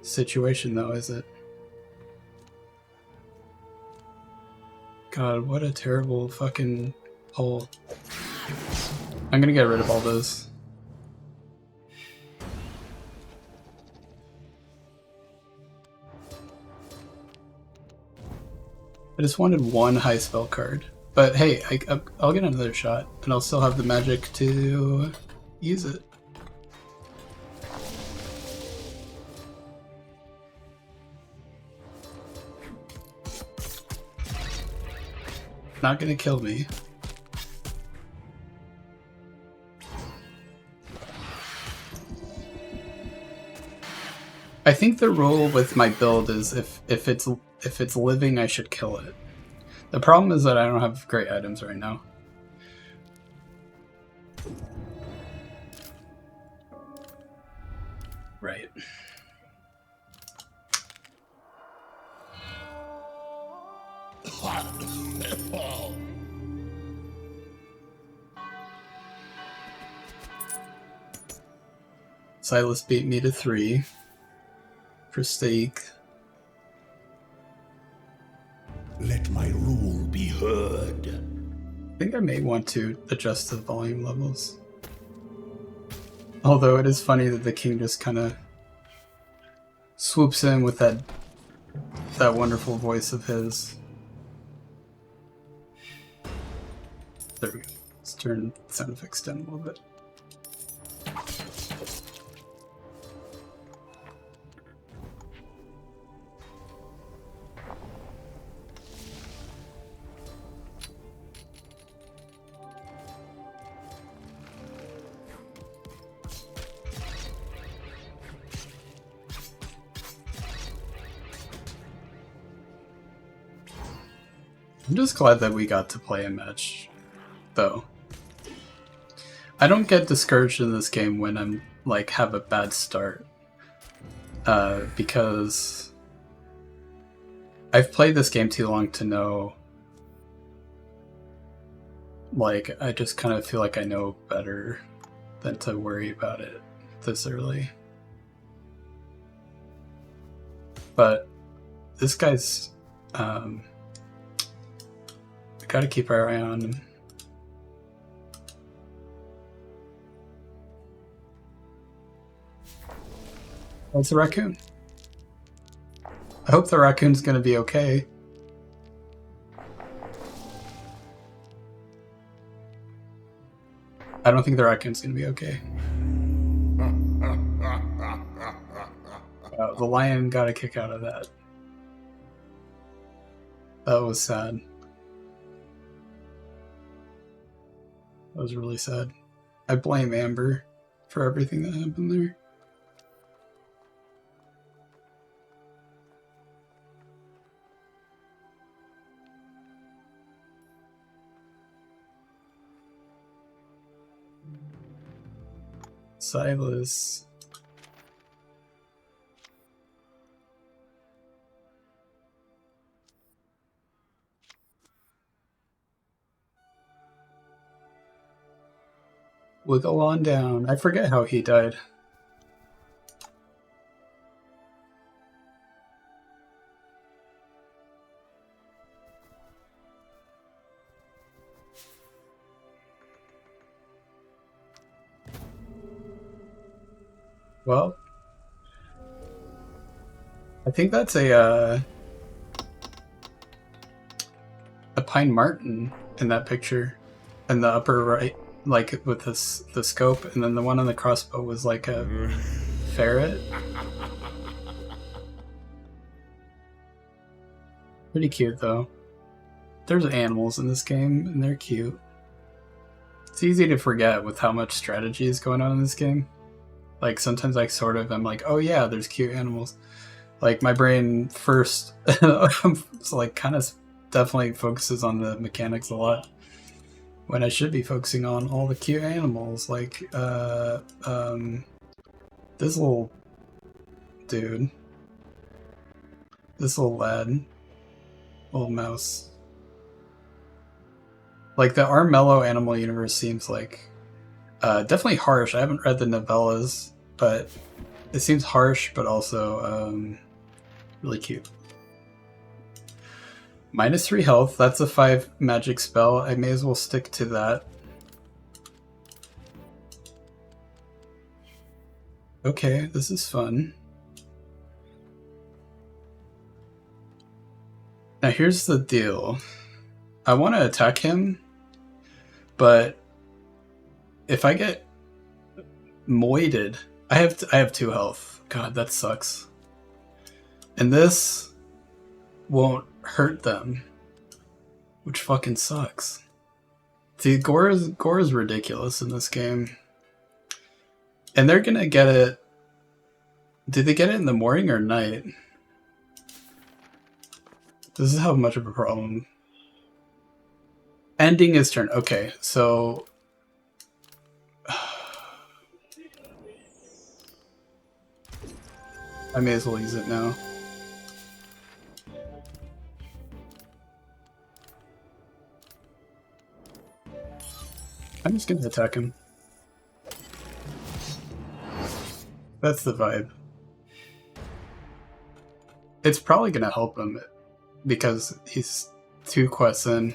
situation though, is it? God, what a terrible fucking hole. I'm gonna get rid of all those. I just wanted one high spell card. But hey, I'll get another shot, and I'll still have the magic to use it. Not gonna kill me. I think the rule with my build is if it's living, I should kill it. The problem is that I don't have great items right now. Right. Silas beat me to 3 for stake. Let my rule be heard. I think I may want to adjust the volume levels. Although it is funny that the king just kind of swoops in with that wonderful voice of his. There we go. Let's turn the sound effects down a little bit. I'm just glad that we got to play a match, though. I don't get discouraged in this game when I'm like have a bad start, because I've played this game too long to know. Like, I just kind of feel like I know better than to worry about it this early. But this guy's, we gotta keep our eye on him. Oh, it's a raccoon. I hope the raccoon's gonna be okay. I don't think the raccoon's gonna be okay. The lion got a kick out of that. That was sad. That was really sad. I blame Amber for everything that happened there. Silas. Wiggle on down. I forget how he died. Well, I think that's a pine marten in that picture, in the upper right, like with the scope, and then the one on the crossbow was like a ferret. Pretty cute though. There's animals in this game, and they're cute. It's easy to forget with how much strategy is going on in this game. Like, sometimes I sort of am like, oh yeah, there's cute animals. Like, my brain first, like, kind of definitely focuses on the mechanics a lot, when I should be focusing on all the cute animals, like, this little dude. This little lad. Little mouse. Like, the Rawrmello animal universe seems like definitely harsh. I haven't read the novellas, but it seems harsh, but also really cute. -3 health. That's a 5 magic spell. I may as well stick to that. Okay, this is fun. Now here's the deal. I want to attack him, but if I get moited, I have 2 health. God, that sucks. And this won't hurt them, which fucking sucks. See, gore is ridiculous in this game, and they're gonna get it. Did they get it in the morning or night? This is how much of a problem. Ending his turn. Okay, so I may as well use it now. I'm just gonna attack him. That's the vibe. It's probably gonna help him because he's 2 quests in.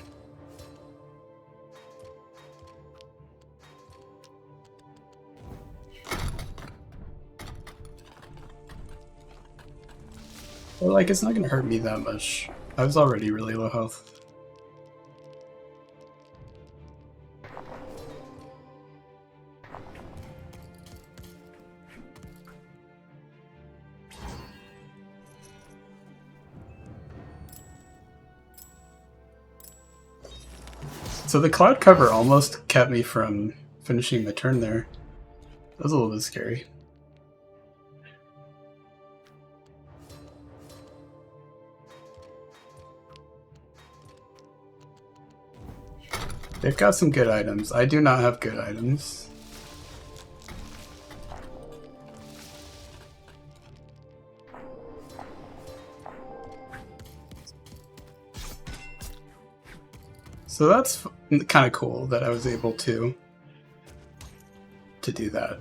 But like, it's not gonna hurt me that much. I was already really low health. So the cloud cover almost kept me from finishing my turn there. That was a little bit scary. They've got some good items. I do not have good items. So that's kind of cool that I was able to do that.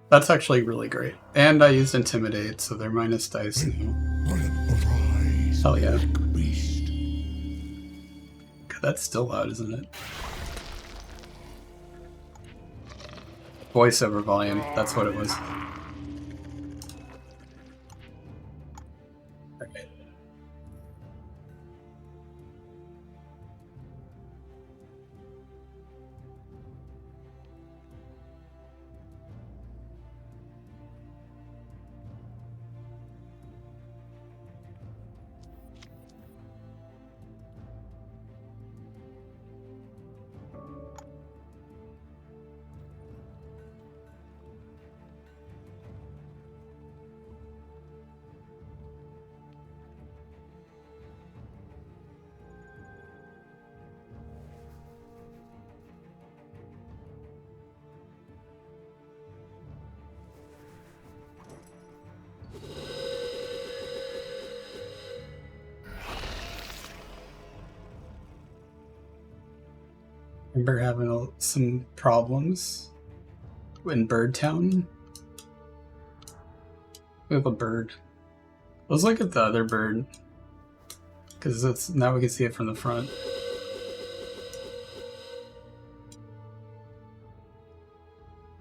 That's actually really great. And I used Intimidate, so they're minus dice now. Hell yeah. God, that's still loud, isn't it? Voiceover volume, that's what it was. Okay. Remember having some problems in Bird Town? We have a bird. Let's look at the other bird, because now we can see it from the front.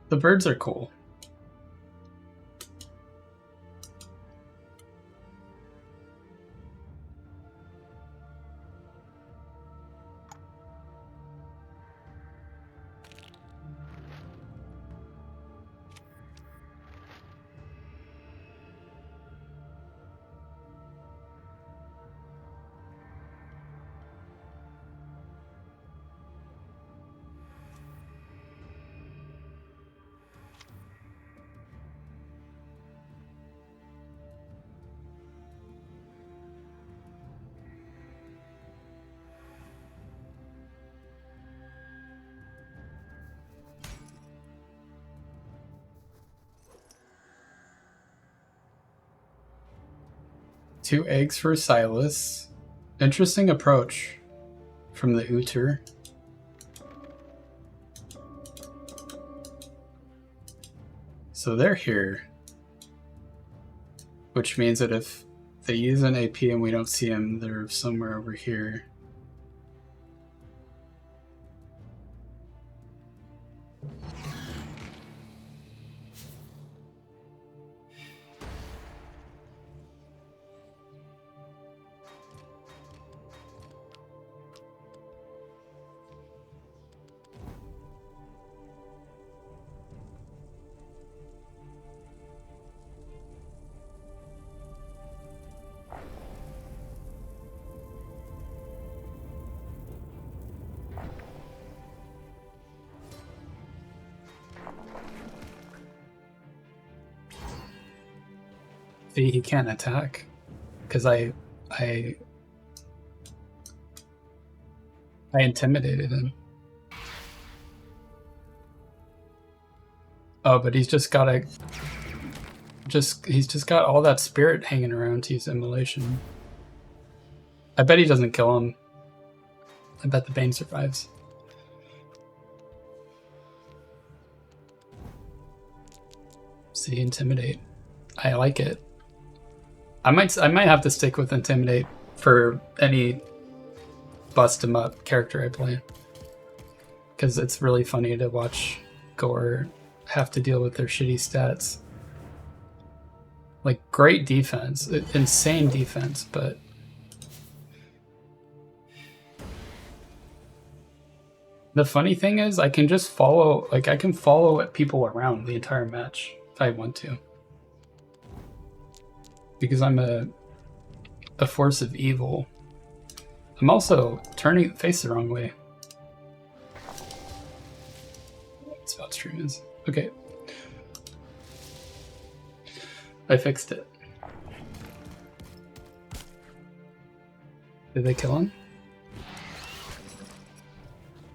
The birds are cool. Two eggs for Silas. Interesting approach from the Uter. So they're here, which means that if they use an AP and we don't see them, they're somewhere over here. See, he can't attack because I intimidated him. Oh, but he's just got all that spirit hanging around to use immolation. I bet he doesn't kill him. I bet the Bane survives. See, intimidate. I like it. I might have to stick with Intimidate for any bust him up character I play, because it's really funny to watch Gore have to deal with their shitty stats. Like, great defense, insane defense, but the funny thing is I can just follow, like I can follow people around the entire match if I want to. Because I'm a force of evil. I'm also turning the face the wrong way. Spout stream is. Okay. I fixed it. Did they kill him?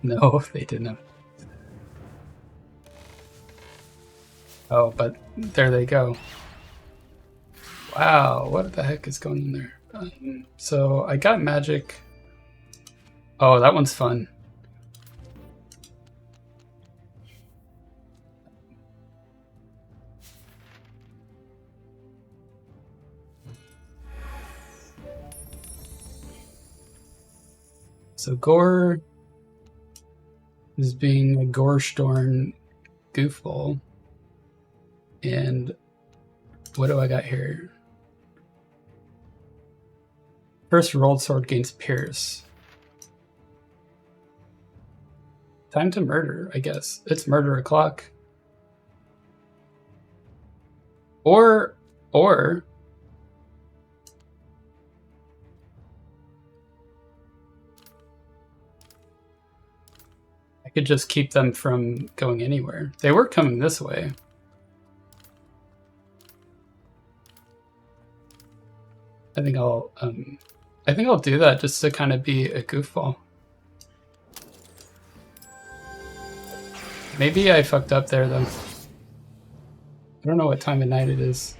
No, they didn't. Oh, but there they go. Wow, what the heck is going on there? So I got magic. Oh, that one's fun. So Gore is being a Gorestorn goofball. And what do I got here? First rolled sword gains Pierce. Time to murder, I guess. It's murder o'clock. Or I could just keep them from going anywhere. They were coming this way. I think I'll do that just to kind of be a goofball. Maybe I fucked up there though. I don't know what time of night it is.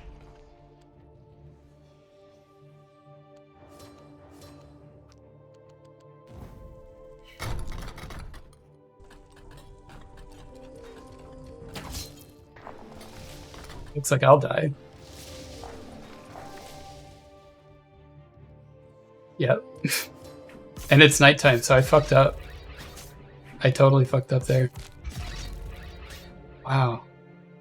Looks like I'll die. Yep. And it's nighttime, so I fucked up. I totally fucked up there. Wow.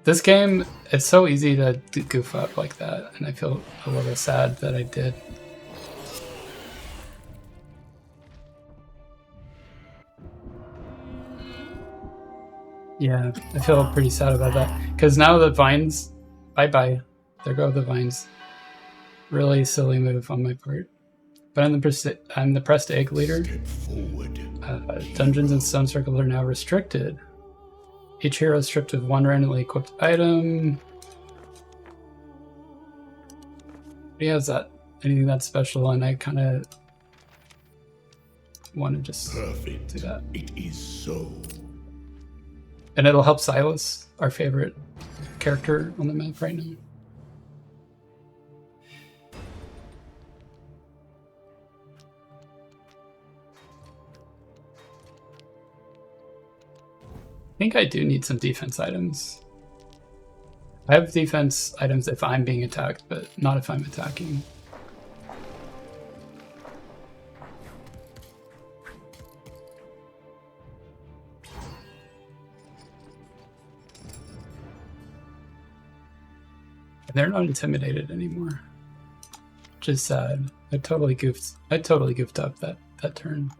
This game, it's so easy to goof up like that, and I feel a little sad that I did. Yeah, I feel pretty sad about that. Because now the vines... Bye-bye. There go the vines. Really silly move on my part. But I'm the pressed egg leader. Dungeons and Stone Circle are now restricted. Each hero is stripped with one randomly equipped item. He has that anything that's special, and I kind of want to just do that. It is so. And it'll help Silas, our favorite character on the map right now. I think I do need some defense items. I have defense items if I'm being attacked, but not if I'm attacking. And they're not intimidated anymore. Which is sad. I totally goofed up that turn.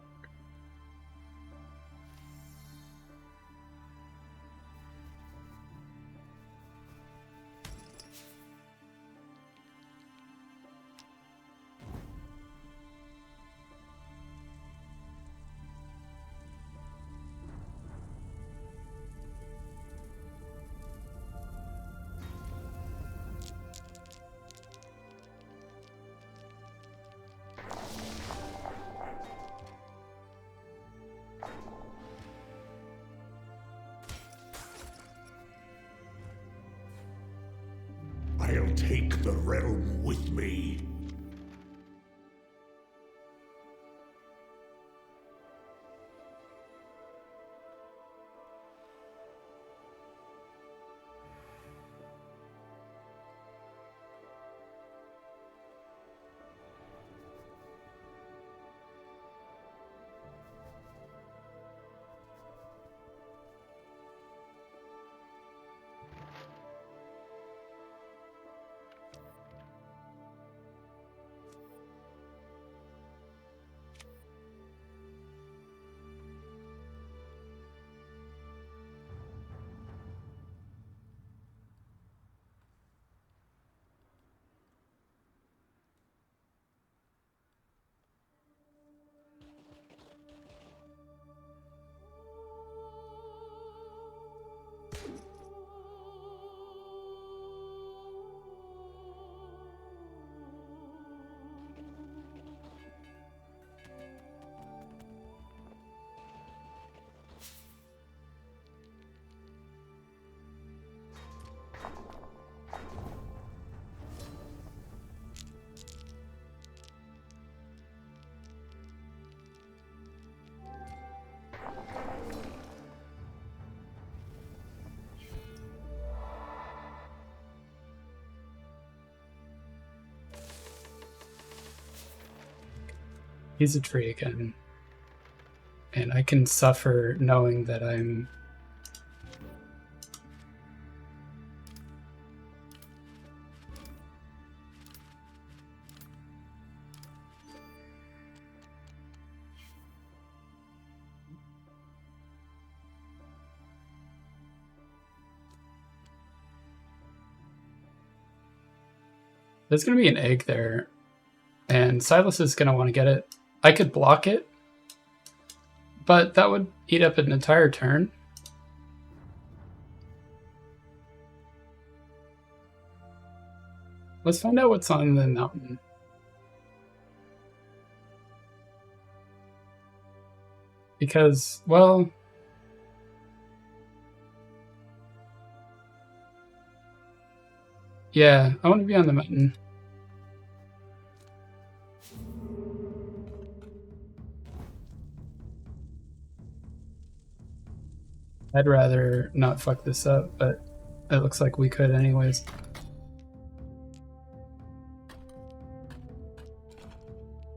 I'll take the realm with me. He's a tree again. And I can suffer knowing that I'm... There's going to be an egg there, and Silas is going to want to get it. I could block it, but that would eat up an entire turn. Let's find out what's on the mountain. Because, well... yeah, I want to be on the mountain. I'd rather not fuck this up, but it looks like we could anyways.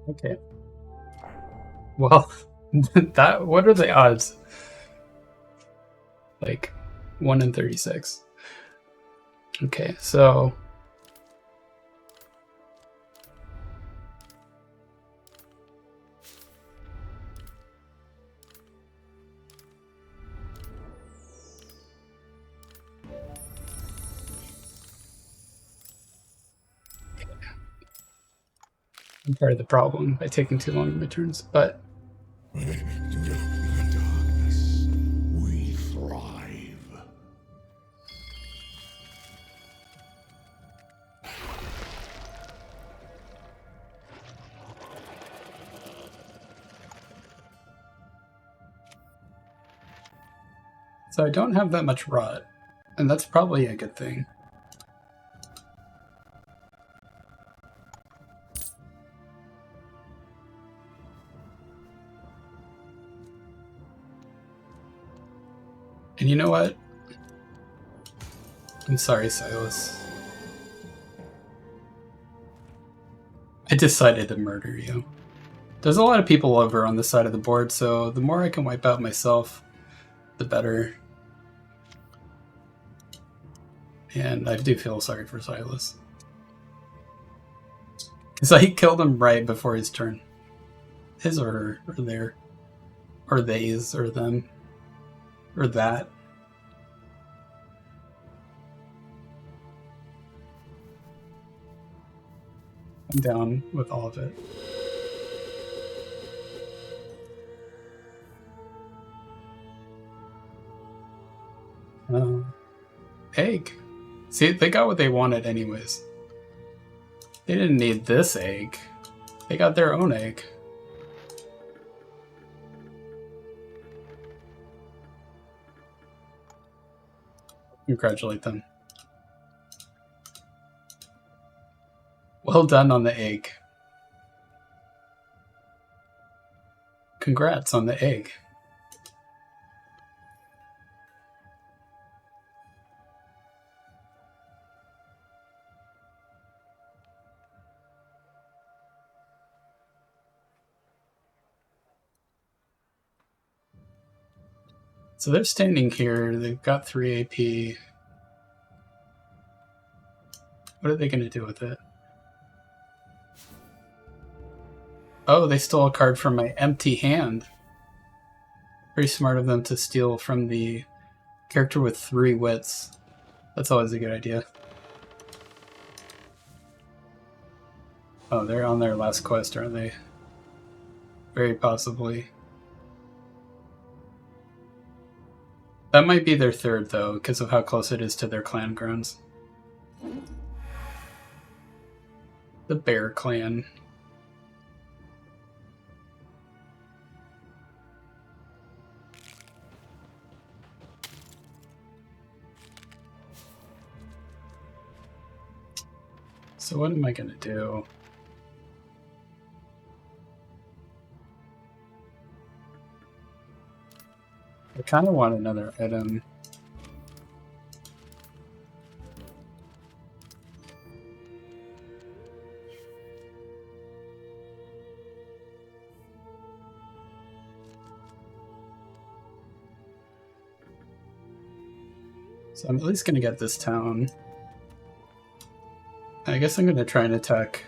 Okay. Well, that, what are the odds? Like 1 in 36. Okay, so I'm part of the problem by taking too long in my turns, but In the darkness, we thrive. so I don't have that much rot, and that's probably a good thing. And you know what? I'm sorry, Silas. I decided to murder you. There's a lot of people over on this side of the board, so the more I can wipe out myself, the better. And I do feel sorry for Silas. Because I killed him right before his turn. His or her, or their. Or they's, or them. Or that. I'm down with all of it. Egg. See, they got what they wanted anyways. They didn't need this egg. They got their own egg. Congratulate them. Well done on the egg. Congrats on the egg. So they're standing here, they've got 3 AP. What are they going to do with it? Oh, they stole a card from my empty hand. Very smart of them to steal from the character with 3 wits. That's always a good idea. Oh, they're on their last quest, aren't they? Very possibly. That might be their 3rd, though, because of how close it is to their clan grounds. The Bear Clan. So what am I going to do? I kind of want another item. So I'm at least gonna get this town. I guess I'm gonna try and attack.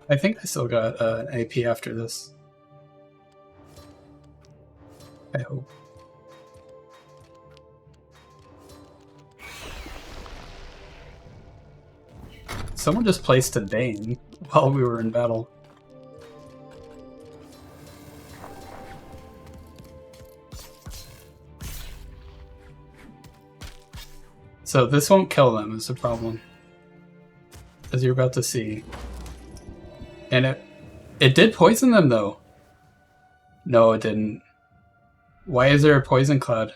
I think I still got an AP after this. I hope. Someone just placed a Bane while we were in battle. So this won't kill them is the problem, as you're about to see. And it did poison them though. No, it didn't. Why is there a poison cloud?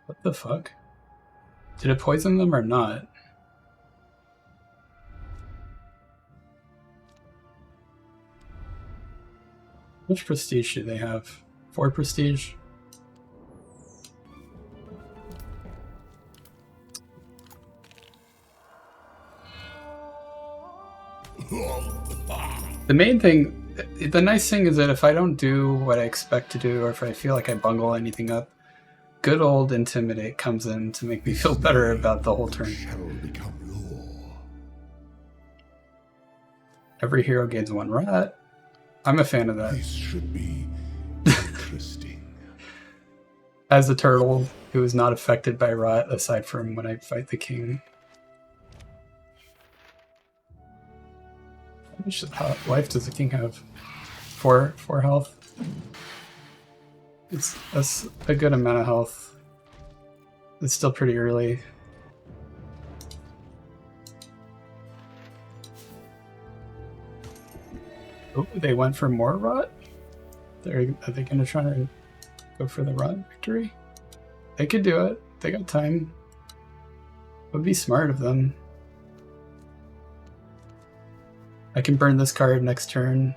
What the fuck? Did it poison them or not? Which prestige do they have? 4 prestige? The main thing, the nice thing is that if I don't do what I expect to do, or if I feel like I bungle anything up, good old Intimidate comes in to make me feel better about the whole turn. Every hero gains 1 rot. I'm a fan of that. This should be interesting. As a turtle who is not affected by rot, aside from when I fight the king. How much life does the king have? 4 health. That's a good amount of health. It's still pretty early. Oh, they went for more rot? Are they gonna try to go for the rot victory? They could do it. They got time. It would be smart of them. I can burn this card next turn.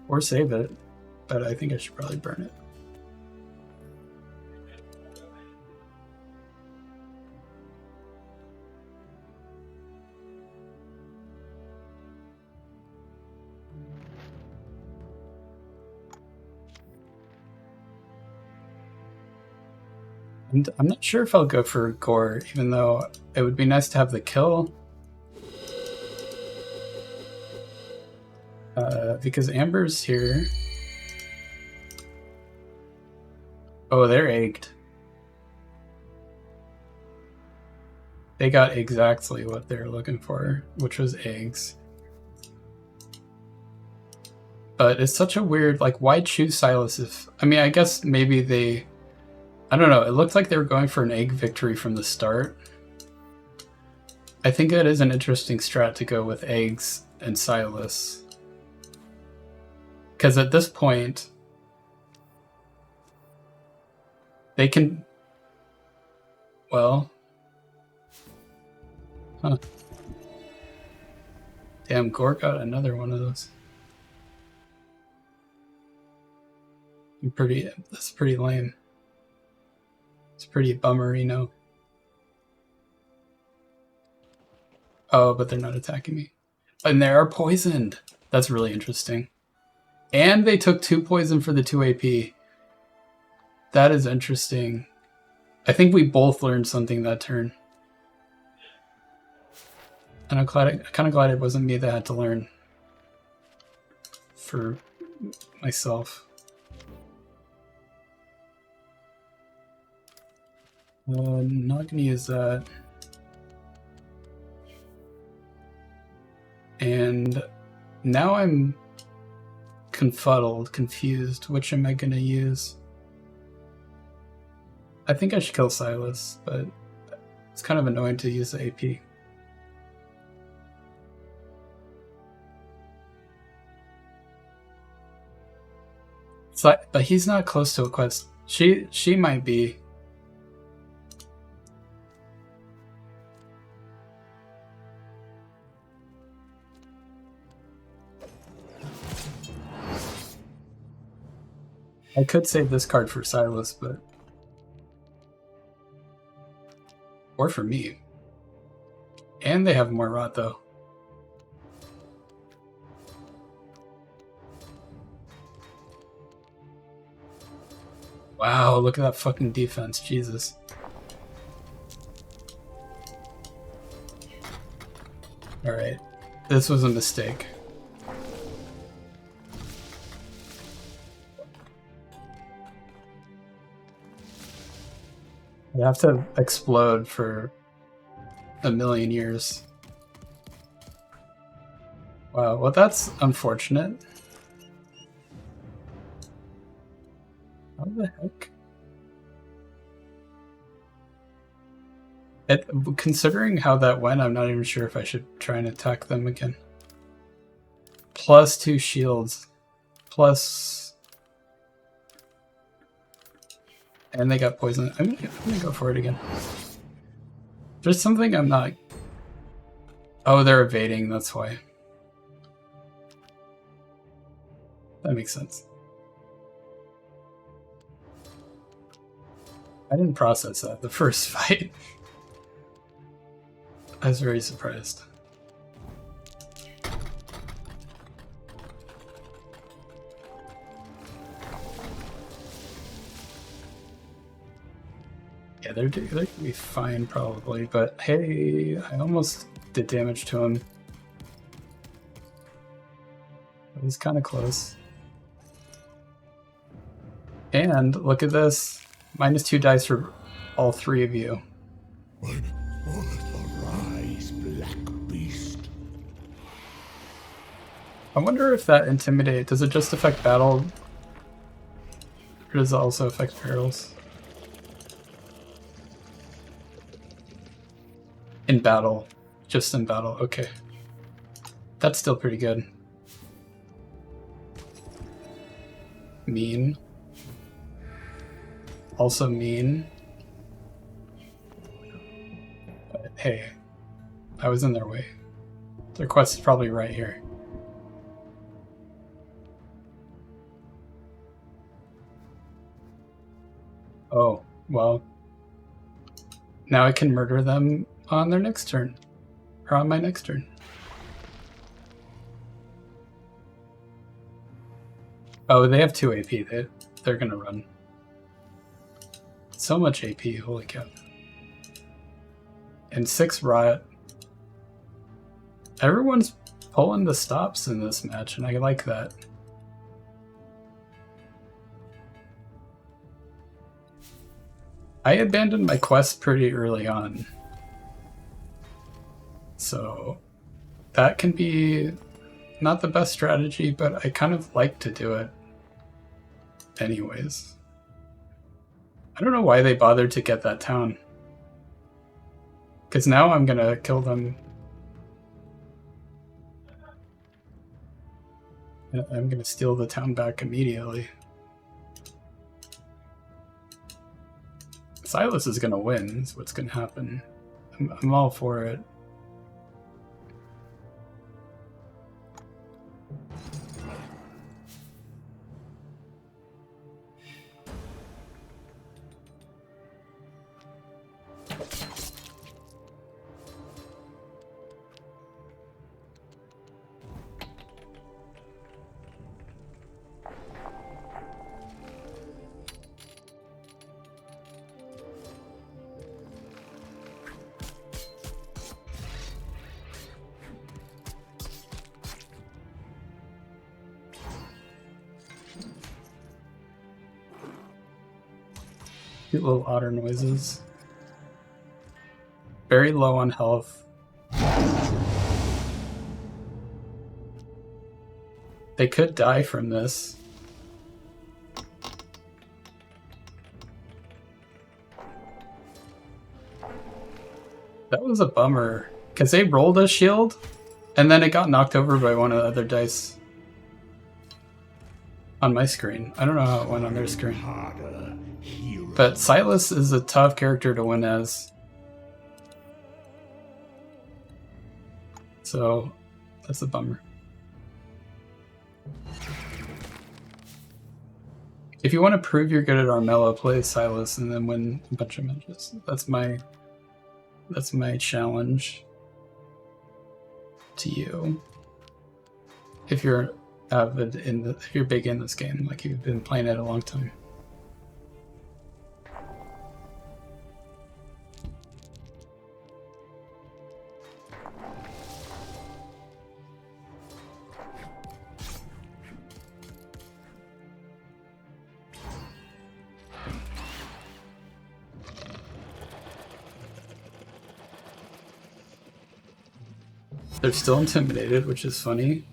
Or save it. But I think I should probably burn it. And I'm not sure if I'll go for Gore, even though it would be nice to have the kill. Because Amber's here. Oh, they're egged. They got exactly what they're looking for, which was eggs. But it's such a weird, like, why choose Silas if... I mean, I guess maybe they... I don't know, it looked like they were going for an egg victory from the start. I think that is an interesting strat to go with eggs and Silas. Because at this point... they can... well... huh. Damn, Gore got another one of those. That's pretty lame. It's pretty bummerino. Oh, but they're not attacking me. And they are poisoned. That's really interesting. And they took 2 poison for the 2 AP. That is interesting. I think we both learned something that turn. And I'm kind of glad it wasn't me that had to learn for myself. I'm not going to use that. And now I'm confuddled, confused. Which am I going to use? I think I should kill Silas, but it's kind of annoying to use the AP. But he's not close to a quest. She might be. I could save this card for Silas, but... or for me. And they have more rot though. Wow, look at that fucking defense, Jesus. Alright, this was a mistake. I have to explode for a million years. Wow, well that's unfortunate. How the heck? Considering how that went, I'm not even sure if I should try and attack them again. Plus 2 shields. Plus... And they got poison. I'm gonna go for it again. There's something I'm not... Oh, they're evading, that's why. That makes sense. I didn't process that the first fight. I was very surprised. Yeah, they're gonna be fine probably, but hey, I almost did damage to him. It was kind of close. And look at this. -2 dice for all 3 of you. Arise, black beast. I wonder if that intimidate, does it just affect battle? Or does it also affect perils? In battle. Just in battle, okay. That's still pretty good. Mean. Also mean. But hey, I was in their way. Their quest is probably right here. Oh, well. Now I can murder them on their next turn. Or on my next turn. Oh, they have 2 AP. They're gonna run. So much AP, holy cow. And 6 riot. Everyone's pulling the stops in this match, and I like that. I abandoned my quest pretty early on. So that can be not the best strategy, but I kind of like to do it anyways. I don't know why they bothered to get that town. Because now I'm gonna kill them. I'm gonna steal the town back immediately. Silas is gonna win, is what's gonna happen. I'm all for it. Cute little otter noises. Very low on health. They could die from this. That was a bummer, because they rolled a shield, and then it got knocked over by one of the other dice on my screen. I don't know how it went on their screen. But Silas is a tough character to win as. So, that's a bummer. If you want to prove you're good at Rawrmello, play Silas and then win a bunch of matches. That's my challenge. to you. If you're avid if you're big in this game, like you've been playing it a long time. They're still intimidated, which is funny.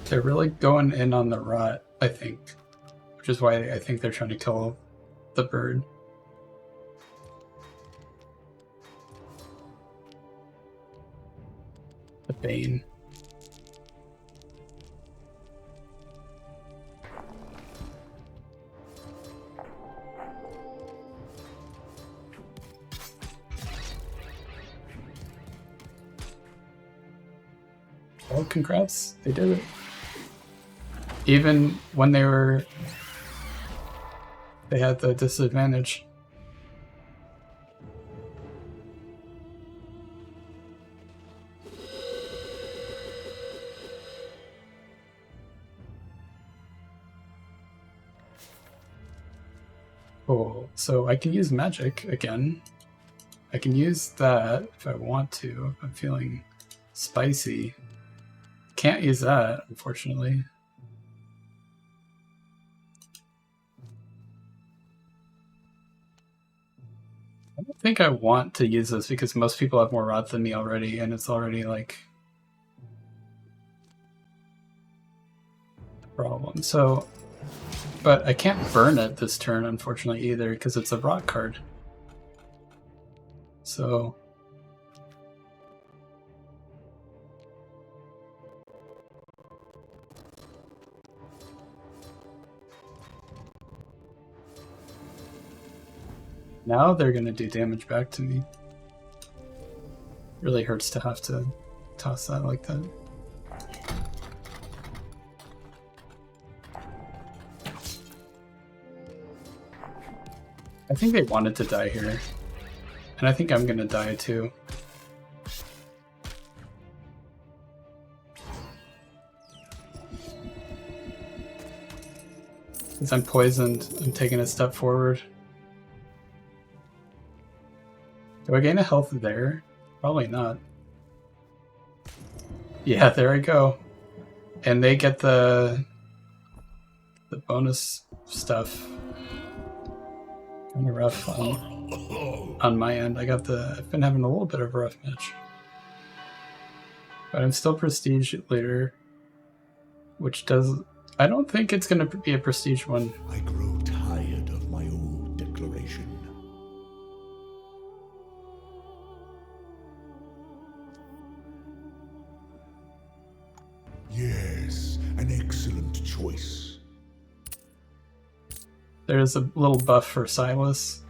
They're really going in on the rot, I think. Which is why I think they're trying to kill the bird. The Bane. Oh, congrats. They did it. Even when they had the disadvantage. Cool. So I can use magic again. I can use that if I want to, if I'm feeling spicy. Can't use that, unfortunately. I don't think I want to use this because most people have more rot than me already, and it's already like a problem. So, but I can't burn it this turn, unfortunately, either, because it's a rot card. So now they're going to do damage back to me. Really hurts to have to toss that like that. I think they wanted to die here. And I think I'm going to die too. Since I'm poisoned, I'm taking a step forward. Do I gain a health there? Probably not. Yeah, there I go. And they get the bonus stuff. Kind of rough on my end. I've been having a little bit of a rough match. But I'm still prestige later. Which I don't think it's gonna be a prestige one. I grow tired of my old declaration. Yes, an excellent choice. There's a little buff for Silas.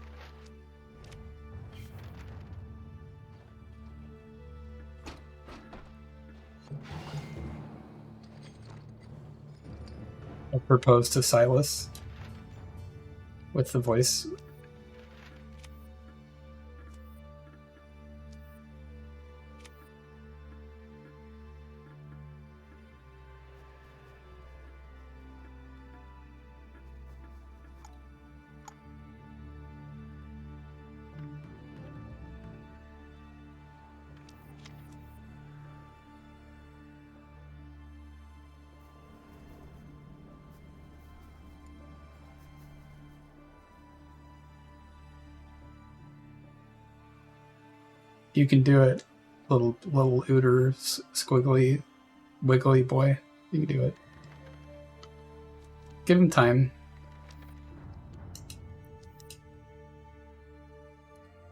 I propose to Silas with the voice. You can do it, little ooter, squiggly, wiggly boy. You can do it. Give him time.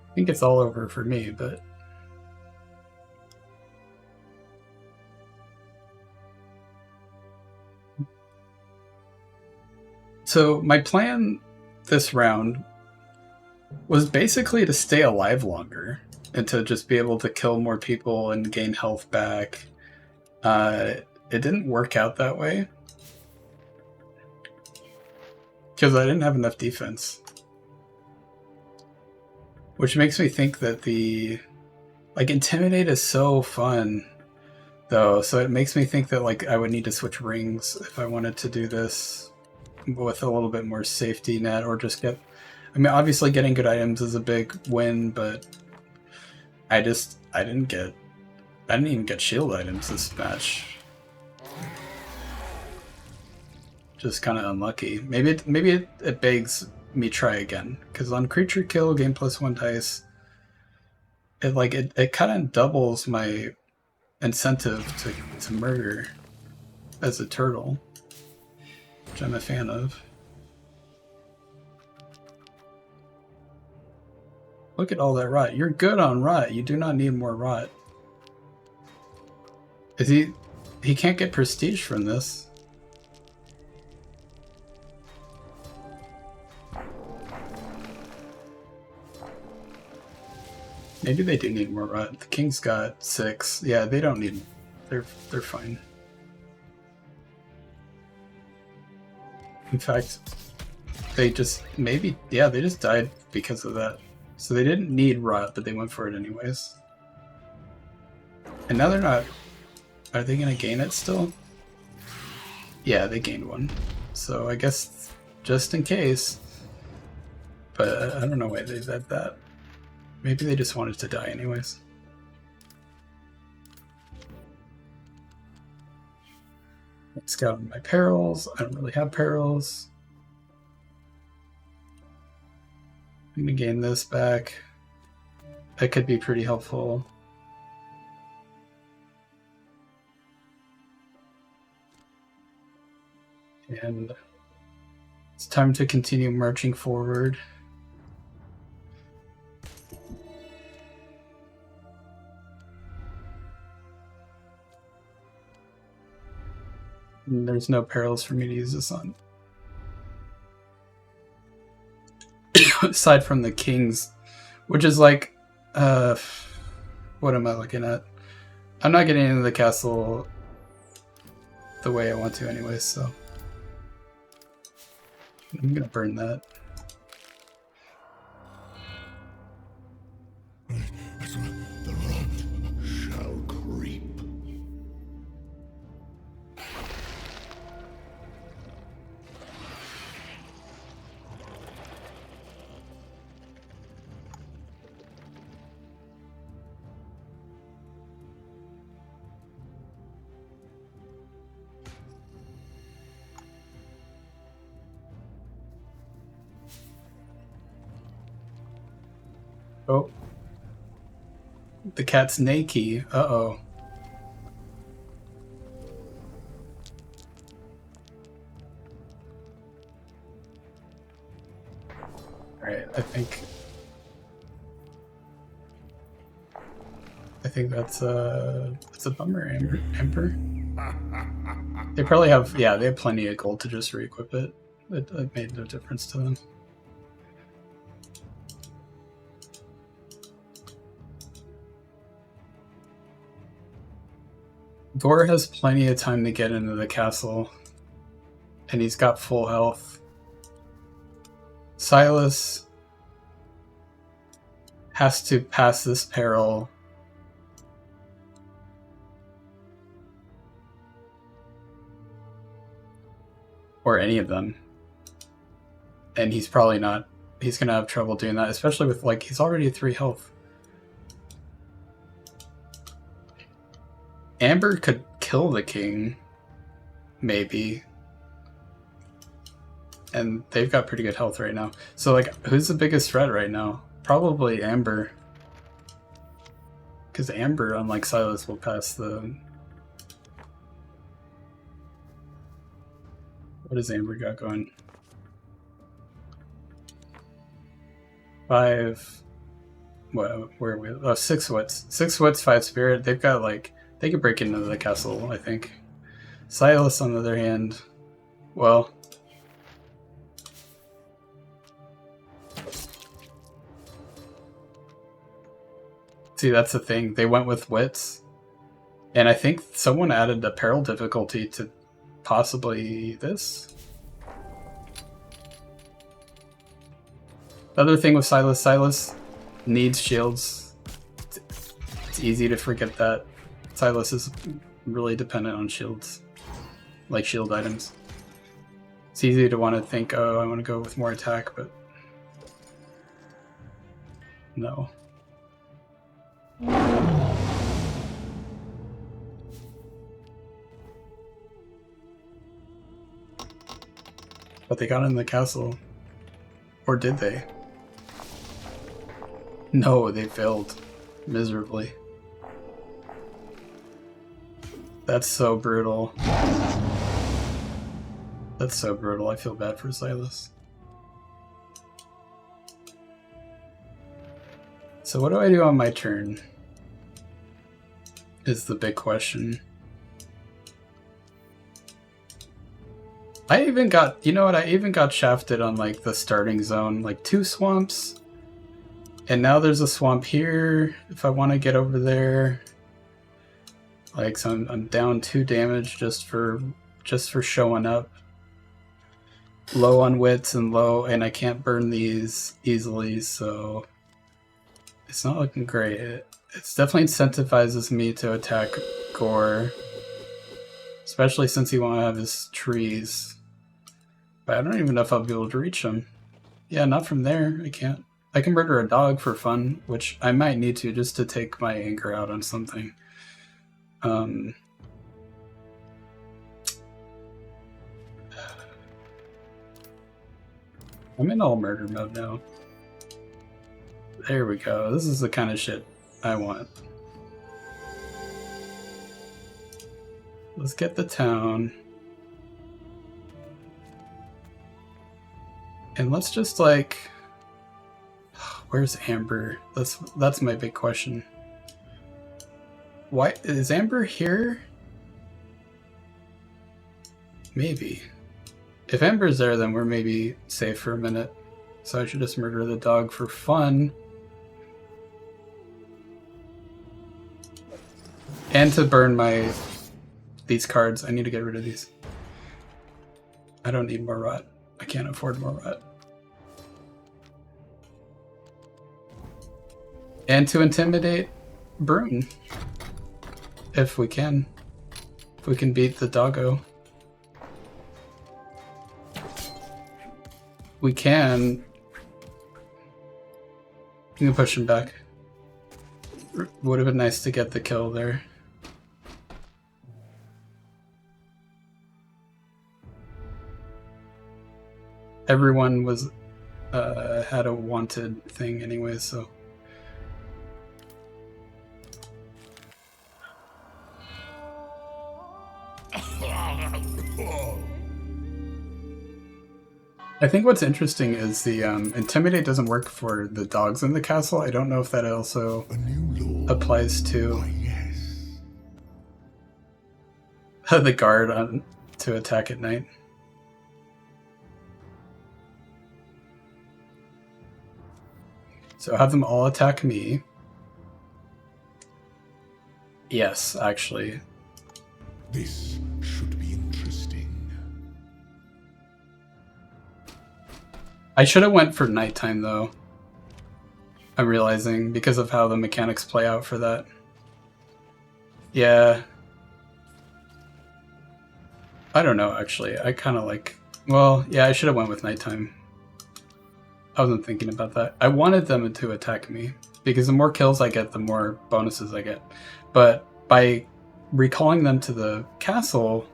I think it's all over for me, but so my plan this round was basically to stay alive longer and to just be able to kill more people and gain health back. It didn't work out that way because I didn't have enough defense, which makes me think that the Like, Intimidate is so fun, though, so it makes me think that, like, I would need to switch rings if I wanted to do this with a little bit more safety net, or just get... I mean, obviously getting good items is a big win, but I didn't even get shield items this match. Just kind of unlucky. Maybe it begs me try again, because on creature kill, gain +1 dice, it kind of doubles my incentive to murder as a turtle, which I'm a fan of. Look at all that rot. You're good on rot. You do not need more rot. Is he can't get prestige from this. Maybe they do need more rot. The king's got 6. Yeah, they don't need... They're fine. In fact, they just... Maybe... Yeah, they just died because of that. So they didn't need rot, but they went for it anyways. And now they're not... Are they going to gain it still? Yeah, they gained 1. So I guess just in case. But I don't know why they did that. Maybe they just wanted to die anyways. Scout my perils. I don't really have perils. I'm going to gain this back. That could be pretty helpful. And it's time to continue marching forward. And there's no perils for me to use this on. Aside from the kings, which is like, what am I looking at? I'm not getting into the castle the way I want to anyways, so I'm gonna burn that. The rot shall creep. Oh. The cat's naked. Uh-oh. Alright, I think that's a bummer, Emperor. They probably have, yeah, they have plenty of gold to just re-equip it. It made no difference to them. Gore has plenty of time to get into the castle, and he's got full health. Silas has to pass this peril. Or any of them. And he's probably not... He's going to have trouble doing that, especially with, like, he's already at 3 health. Amber could kill the king, maybe. And they've got pretty good health right now. So, like, who's the biggest threat right now? Probably Amber. Because Amber, unlike Silas, will pass the... What has Amber got going? 5... What, where are we? Oh, 6 wits. 6 wits, 5 spirit. They've got, like... They could break into the castle, I think. Silas, on the other hand... Well... See, that's the thing. They went with wits. And I think someone added a peril difficulty to possibly this. The other thing with Silas needs shields it's easy to forget that Silas is really dependent on shields, like shield items. It's easy to want to think, oh, I want to go with more attack, but no. But they got in the castle. Or did they? No, they failed miserably. That's so brutal. That's so brutal. I feel bad for Silas. So what do I do on my turn? Is the big question. I even got, you know what, I even got shafted on like the starting zone, like 2 swamps. And now there's a swamp here if I want to get over there. Like, so I'm down 2 damage just for showing up. Low on wits and I can't burn these easily, so it's not looking great. It's definitely incentivizes me to attack Gore, especially since he won't have his trees. But I don't even know if I'll be able to reach him. Yeah, not from there. I can't. I can murder a dog for fun, which I might need to just to take my anger out on something. I'm in all murder mode now. There we go. This is the kind of shit I want. Let's get the town. And let's just like... Where's Amber? That's my big question. Why is Amber here? Maybe. If Amber's there, then we're maybe safe for a minute. So I should just murder the dog for fun. And to burn these cards. I need to get rid of these. I don't need more rot. I can't afford more rot. And to intimidate Brune. If we can. If we can beat the doggo. We can. You can push him back. Would have been nice to get the kill there. Everyone was had a wanted thing anyway, so. I think what's interesting is the Intimidate doesn't work for the dogs in the castle. I don't know if that also applies to the guard on to attack at night. So have them all attack me. Yes, actually. This should be interesting. I should have went for nighttime though. I'm realizing because of how the mechanics play out for that. Yeah. I don't know actually. I kind of like, well, yeah, I should have went with nighttime. I wasn't thinking about that. I wanted them to attack me because the more kills I get, the more bonuses I get. But by recalling them to the castle,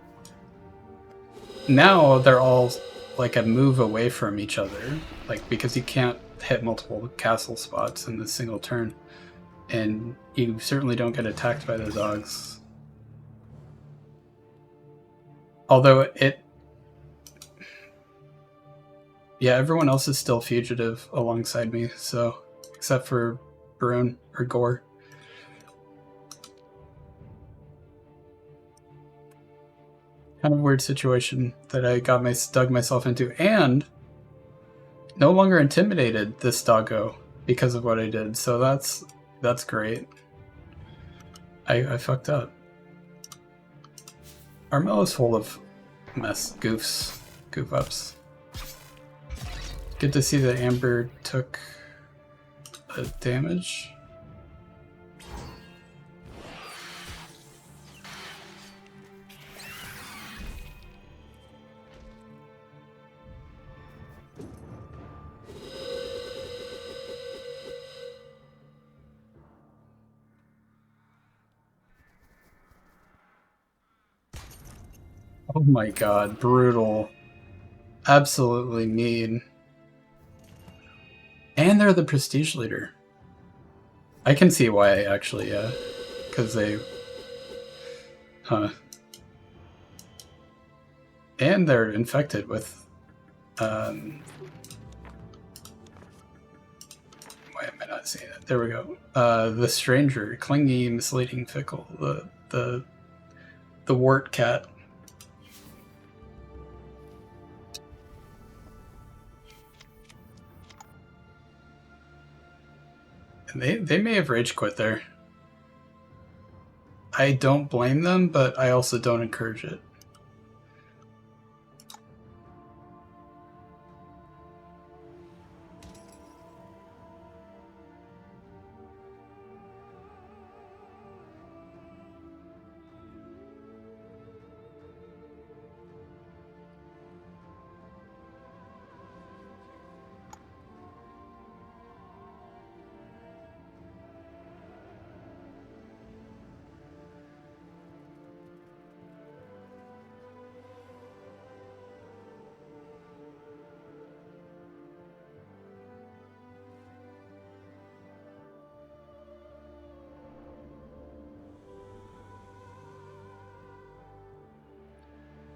now they're all like a move away from each other, like because you can't hit multiple castle spots in a single turn, and you certainly don't get attacked by the dogs. Although yeah, everyone else is still fugitive alongside me, so except for Brune or Gore. Kind of weird situation that I dug myself into, and no longer intimidated this doggo because of what I did. So that's great. I fucked up. Rawrmello's full of goof ups. Good to see that Amber took a damage. Oh my god, brutal. Absolutely mean. And they're the prestige leader. I can see why, actually, yeah. Because they... Huh. And they're infected with... Why am I not seeing it? There we go. The stranger, clingy, misleading, fickle. The wart cat. And they may have rage quit there. I don't blame them, but I also don't encourage it.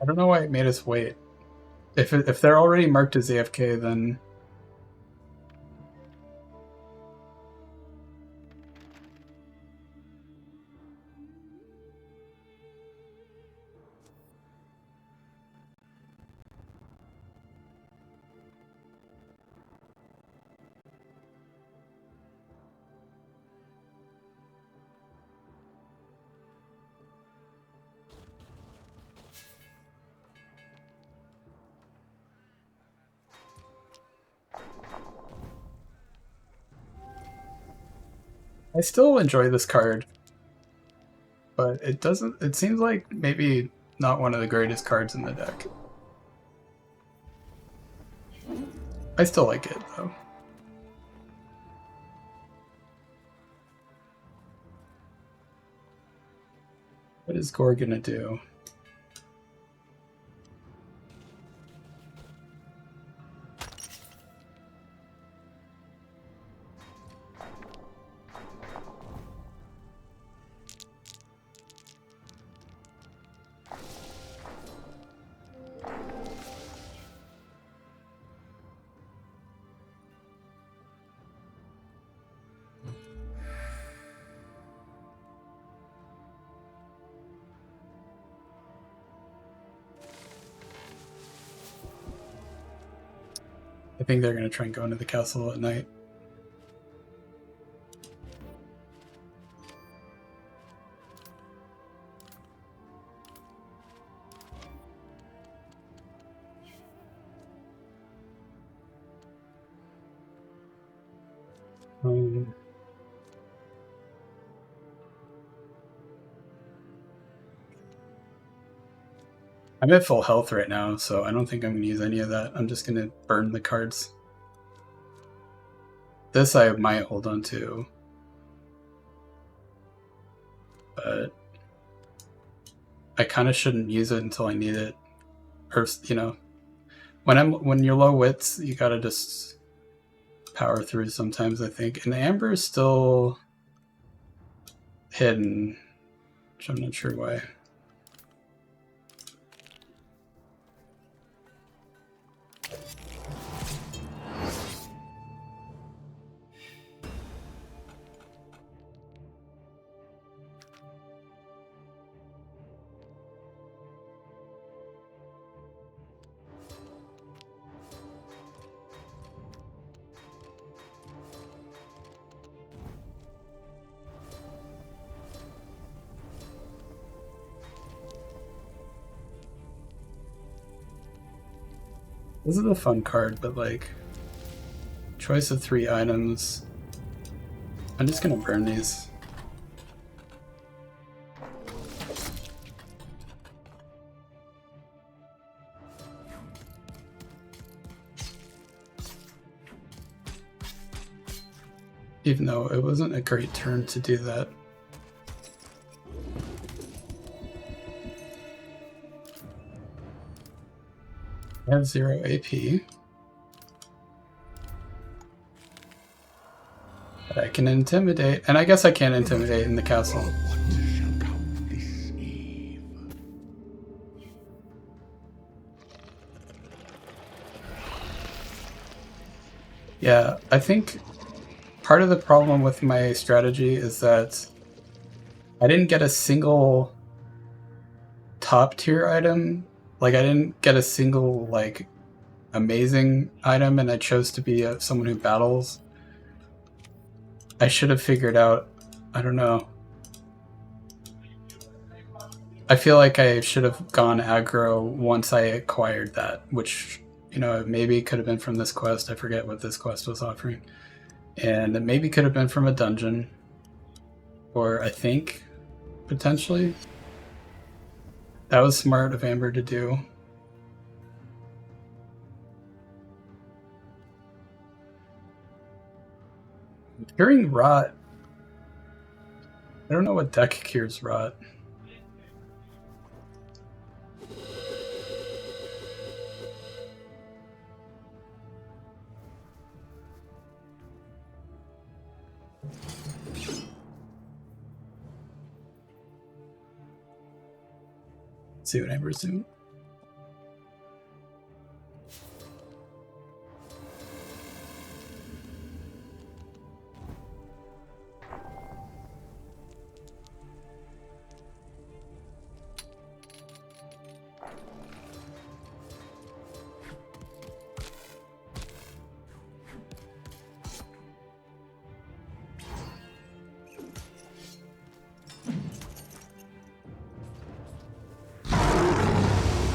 I don't know why it made us wait. If they're already marked as AFK, then... I still enjoy this card, but it doesn't... It seems like maybe not one of the greatest cards in the deck. I still like it, though. What is Gore gonna do? I think they're going to try and go into the castle at night. I'm at full health right now, so I don't think I'm going to use any of that. I'm just going to burn the cards. This I might hold on to, but I kind of shouldn't use it until I need it. Or, you know, when you're low wits, you gotta just power through sometimes, I think. And Amber is still hidden, which I'm not sure why. This is a fun card, but like, choice of 3 items. I'm just gonna burn these. Even though it wasn't a great turn to do that. I have 0 AP. But I can intimidate, and I guess I can't intimidate in the castle. What shall come this eve? Yeah, I think part of the problem with my strategy is that I didn't get a single top tier item. Like, I didn't get a single, like, amazing item, and I chose to be someone who battles. I should have figured out, I don't know. I feel like I should have gone aggro once I acquired that, which, you know, maybe could have been from this quest. I forget what this quest was offering. And it maybe could have been from a dungeon. Or I think, potentially. That was smart of Amber to do. Curing Rot. I don't know what deck cures Rot. Let's see what Amber's doing.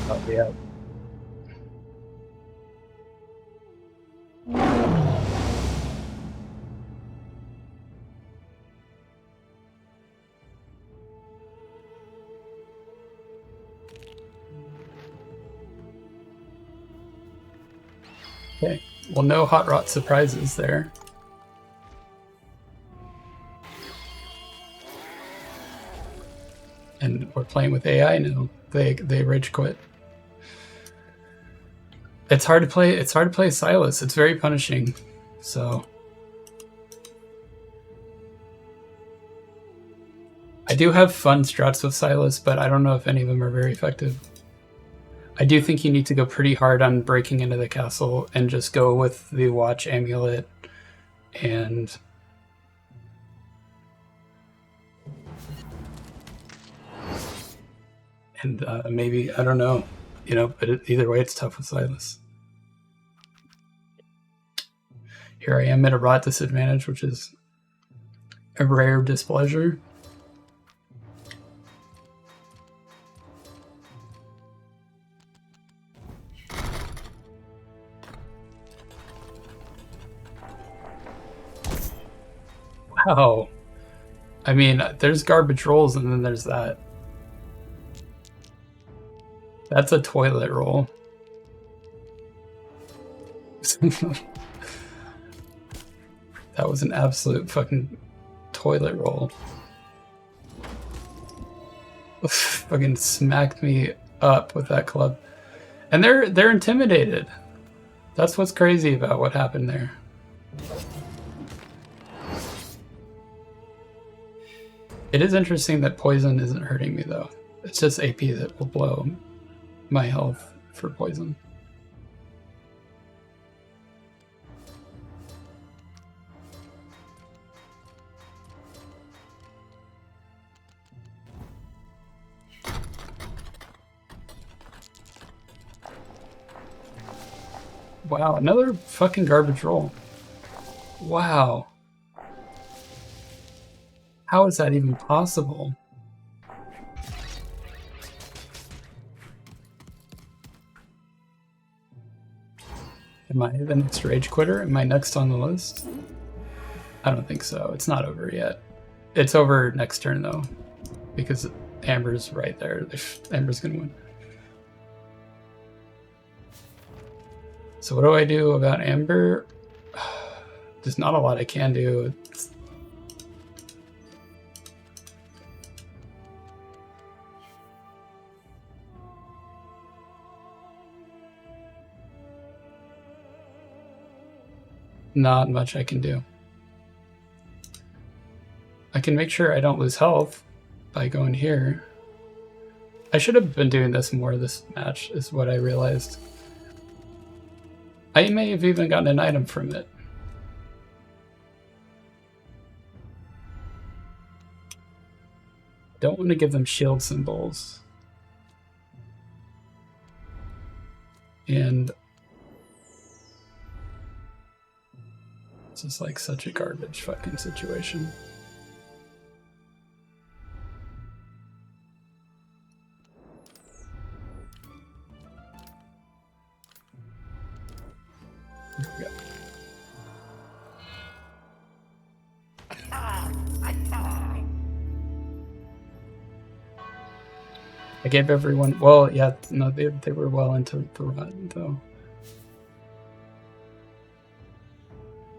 Oh, yeah. Okay. Well, no hot rot surprises there. And we're playing with AI now. They rage quit. It's hard to play Silas. It's very punishing. So I do have fun strats with Silas, but I don't know if any of them are very effective. I do think you need to go pretty hard on breaking into the castle and just go with the watch amulet and maybe, I don't know, you know, but either way, it's tough with Silas. Here I am at a rot disadvantage, which is a rare displeasure. Wow. I mean, there's garbage rolls and then there's that. That's a toilet roll. That was an absolute fucking toilet roll. Fucking smacked me up with that club. And they're intimidated. That's what's crazy about what happened there. It is interesting that poison isn't hurting me though. It's just AP that will blow my health for poison. Wow, another fucking garbage roll. Wow. How is that even possible? Am I the next rage quitter? Am I next on the list? I don't think so. It's not over yet. It's over next turn though, because Amber's right there. Amber's gonna win. So what do I do about Amber? There's not a lot I can do. not much I can do. I can make sure I don't lose health by going here. I should have been doing this more this match, is what I realized. I may have even gotten an item from it. Don't want to give them shield symbols. And this is like such a garbage fucking situation. There we go. I gave everyone, well, yeah, no, they were well into the run, though.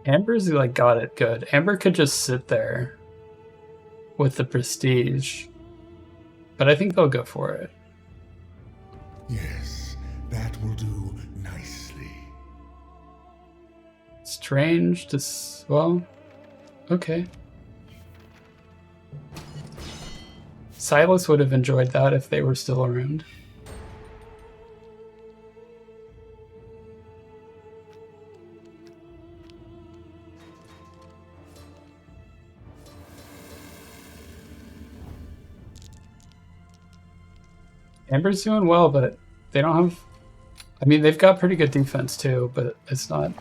Amber's like got it good. Amber could just sit there with the prestige, but I think they'll go for it. Yes, that will do nicely. Strange to, well, okay. Silas would have enjoyed that if they were still around. Amber's doing well, but they don't have... I mean, they've got pretty good defense too, but it's not...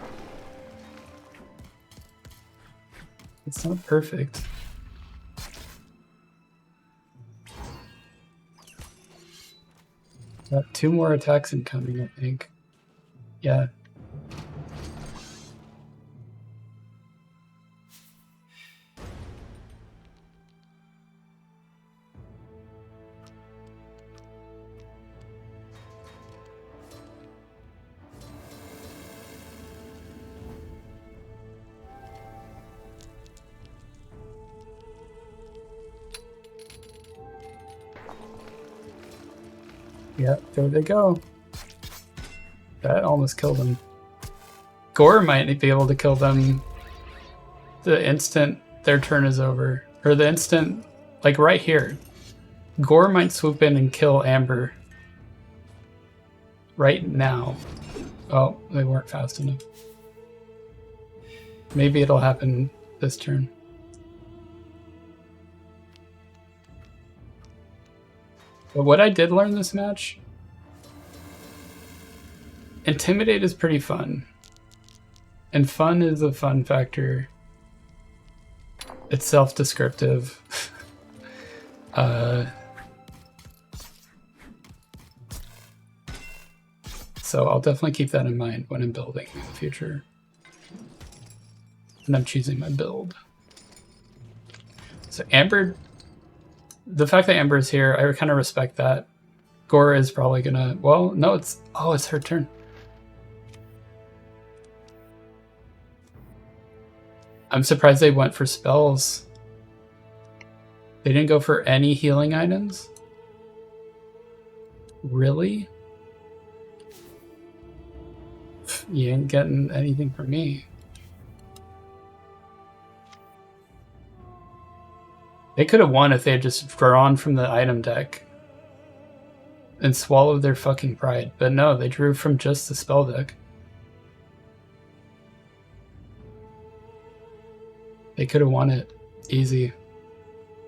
It's not perfect. Got 2 more attacks incoming, I think. Yeah. Yeah, there they go. That almost killed them. Gore might be able to kill them the instant their turn is over. Or the instant, like right here. Gore might swoop in and kill Amber. Right now. Oh, they weren't fast enough. Maybe it'll happen this turn. But what I did learn this match, Intimidate is pretty fun. And fun is a fun factor. It's self-descriptive. So I'll definitely keep that in mind when I'm building in the future. And I'm choosing my build. So Amber... The fact that Amber is here, I kind of respect that. Gore is probably gonna... Well, no, it's... Oh, it's her turn. I'm surprised they went for spells. They didn't go for any healing items? Really? You ain't getting anything from me. They could have won if they had just drawn from the item deck and swallowed their fucking pride. But no, they drew from just the spell deck. They could have won it. Easy.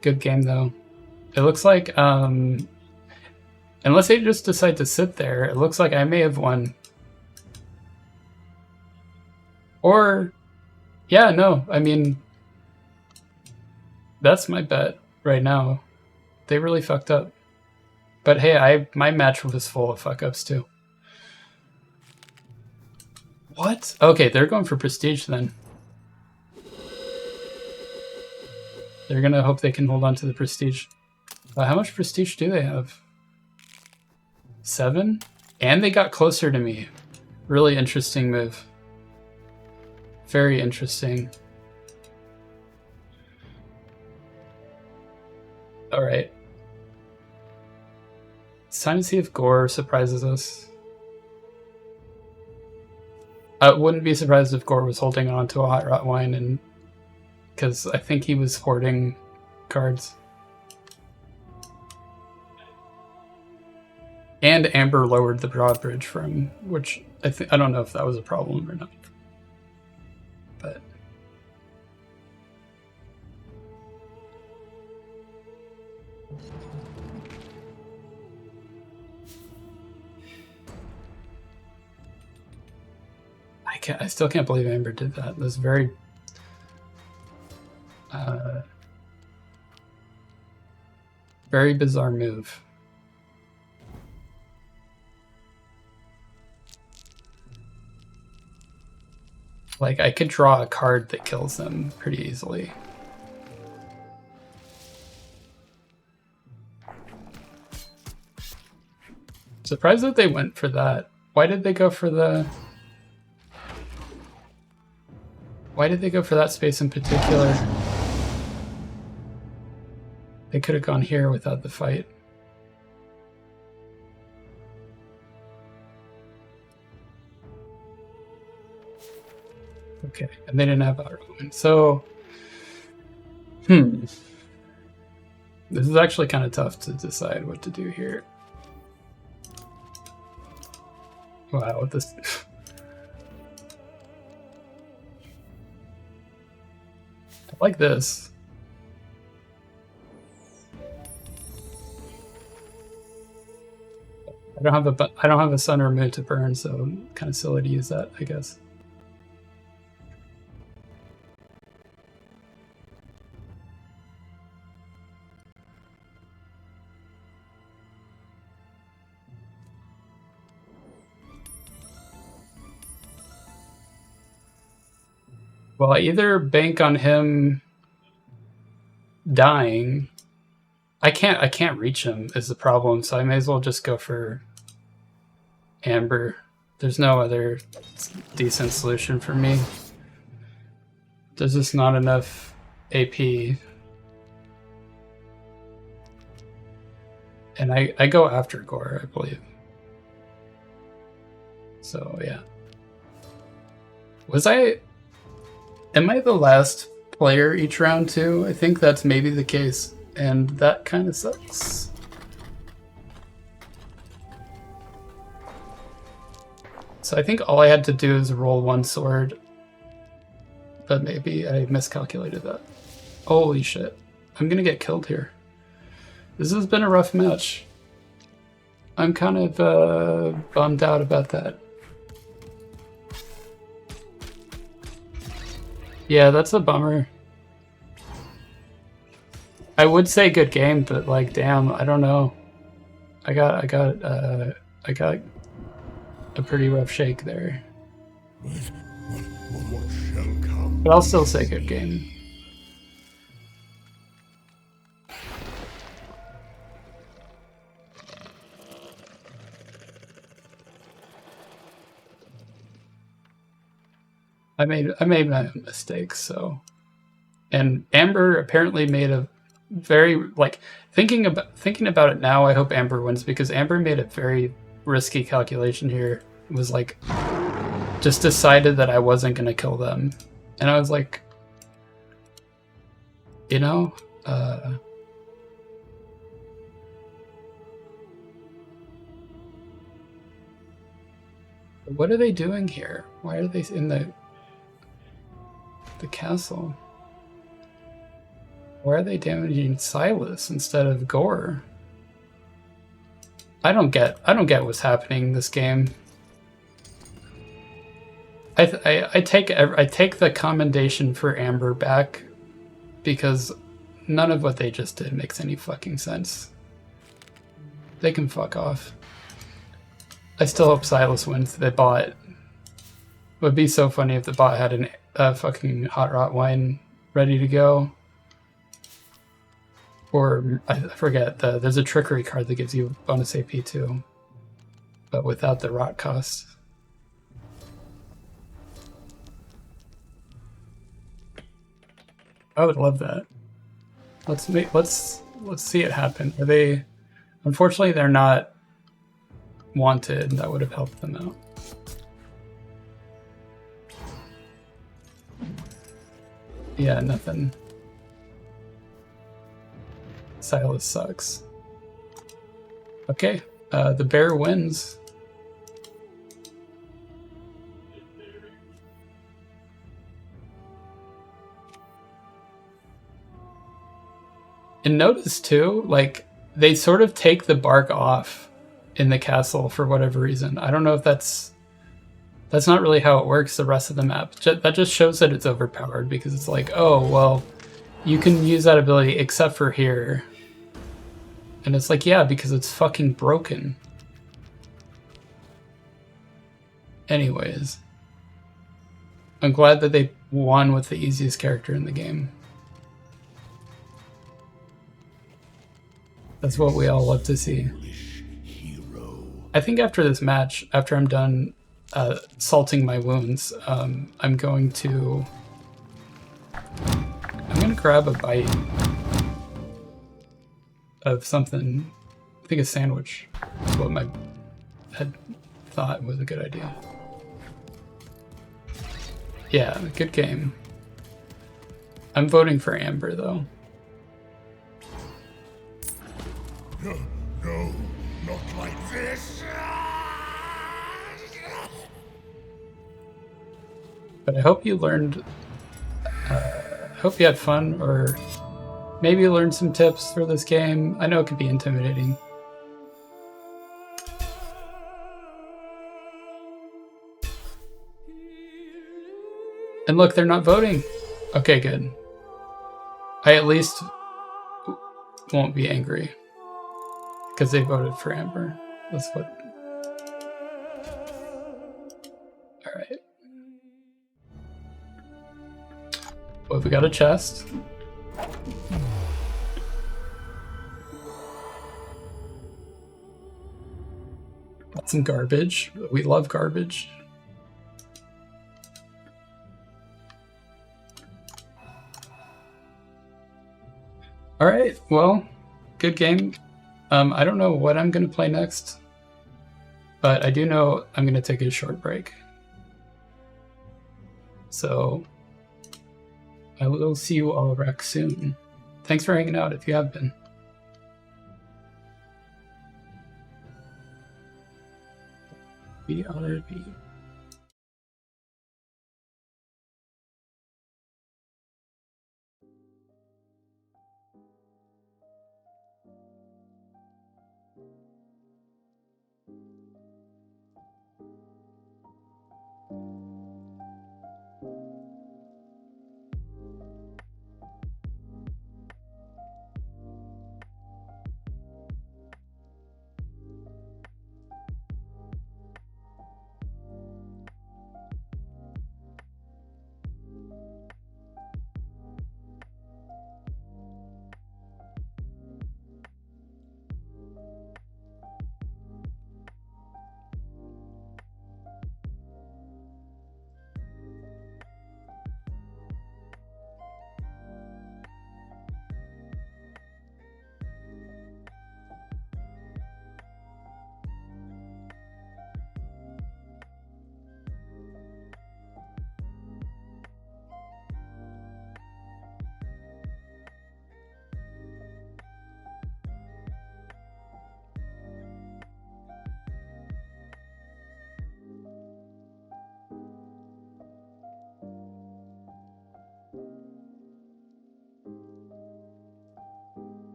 Good game, though. It looks like, unless they just decide to sit there, it looks like I may have won. Or, yeah, no, I mean... That's my bet right now. They really fucked up. But hey, my match was full of fuck-ups too. What? Okay, they're going for prestige then. They're gonna hope they can hold on to the prestige. How much prestige do they have? 7? And they got closer to me. Really interesting move. Very interesting. Alright. It's time to see if Gore surprises us. I wouldn't be surprised if Gore was holding on to a hot rot wine, and because I think he was hoarding cards. And Amber lowered the drawbridge for him, which I don't know if that was a problem or not. But I still can't believe Amber did that. It was very very bizarre move. Like, I could draw a card that kills them pretty easily. Surprised that they went for that. Why did they go for the... Why did they go for that space in particular? They could have gone here without the fight. Okay, and they didn't have Rawrmello. So, this is actually kind of tough to decide what to do here. Wow, this... I like this. I don't have a sun or moon to burn, so kind of silly to use that, I guess. Well, I either bank on him dying. I can't reach him is the problem, so I may as well just go for Amber. There's no other decent solution for me. There's just not enough AP. And I go after Gore, I believe. So yeah. Am I the last player each round too? I think that's maybe the case, and that kind of sucks. So I think all I had to do is roll one sword, but maybe I miscalculated that. Holy shit. I'm gonna get killed here. This has been a rough match. I'm kind of bummed out about that. Yeah, that's a bummer. I would say good game, but like, damn, I don't know. I got a pretty rough shake there. What shall come? But I'll still say good game. I made my own mistakes, so. And Amber apparently made a very, like, thinking about it now, I hope Amber wins, because Amber made a very risky calculation here. It was like, just decided that I wasn't gonna kill them. And I was like, you know, what are they doing here? Why are they in the castle? Why are they damaging Silas instead of Gore? I don't get what's happening in this game. I take the commendation for Amber back, because none of what they just did makes any fucking sense. They can fuck off. I still hope Silas wins. The bot. It would be so funny if the bot had a fucking hot rot wine ready to go. Or, I forget, there's a trickery card that gives you bonus AP too, but without the rot cost. I would love that. Let's see it happen. Are they? Unfortunately, they're not wanted. That would have helped them out. Yeah, nothing. Silas sucks. Okay, the bear wins. And notice too, like, they sort of take the bark off in the castle for whatever reason. I don't know if that's not really how it works the rest of the map. That just shows that it's overpowered, because it's like, oh, well, you can use that ability except for here. And it's like, yeah, because it's fucking broken. Anyways. I'm glad that they won with the easiest character in the game. That's what we all love to see. I think after this match, after I'm done salting my wounds, I'm going to grab a bite of something. I think a sandwich is what my head thought was a good idea. Yeah, good game. I'm voting for Amber, though. No, no, not like this. But I hope you learned, hope you had fun, or maybe you learned some tips for this game. I know it can be intimidating. And look, they're not voting. Okay, good. I at least won't be angry because they voted for Amber. That's what. All right. Well, we got a chest. Got some garbage. We love garbage. All right. Well, good game. I don't know what I'm going to play next, but I do know I'm going to take a short break. So I will see you all back soon. Thanks for hanging out if you have been. BRB.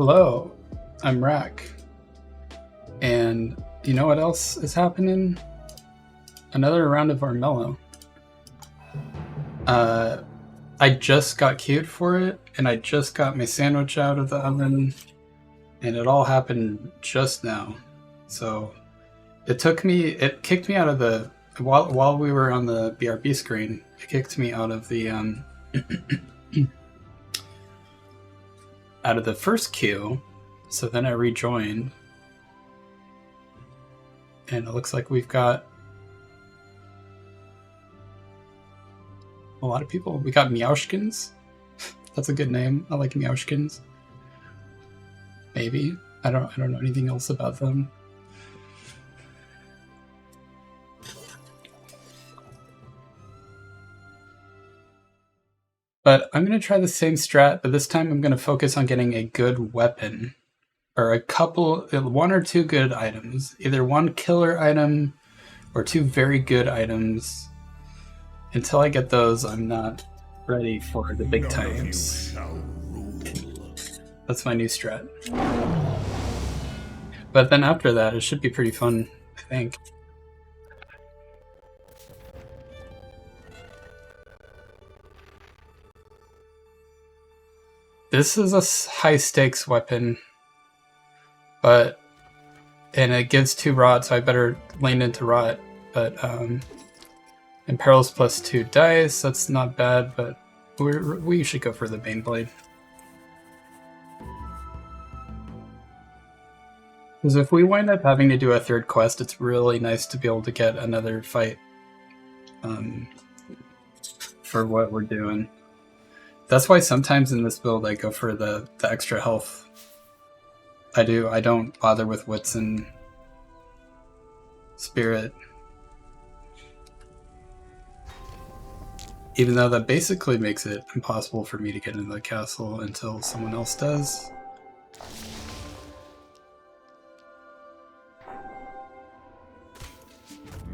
Hello, I'm Rack. And you know what else is happening? Another round of Rawrmello. I just got queued for it, and I just got my sandwich out of the oven, and it all happened just now. So it kicked me out of the, while we were on the BRB screen, it kicked me out of the, out of the first queue. So then I rejoined, and it looks like we've got a lot of people. We got Meowshkins. That's a good name. I like Meowshkins. Maybe. I don't know anything else about them. But I'm going to try the same strat, but this time I'm going to focus on getting a good weapon. Or one or two good items. Either one killer item or two very good items. Until I get those, I'm not ready for the big times. That's my new strat. But then after that, it should be pretty fun, I think. This is a high stakes weapon, and it gives 2 rot, so I better lean into rot. But Imperils plus 2 dice, that's not bad, but we should go for the Baneblade. Because if we wind up having to do a 3rd quest, it's really nice to be able to get another fight for what we're doing. That's why sometimes in this build I go for the extra health. I don't bother with wits and spirit. Even though that basically makes it impossible for me to get into the castle until someone else does.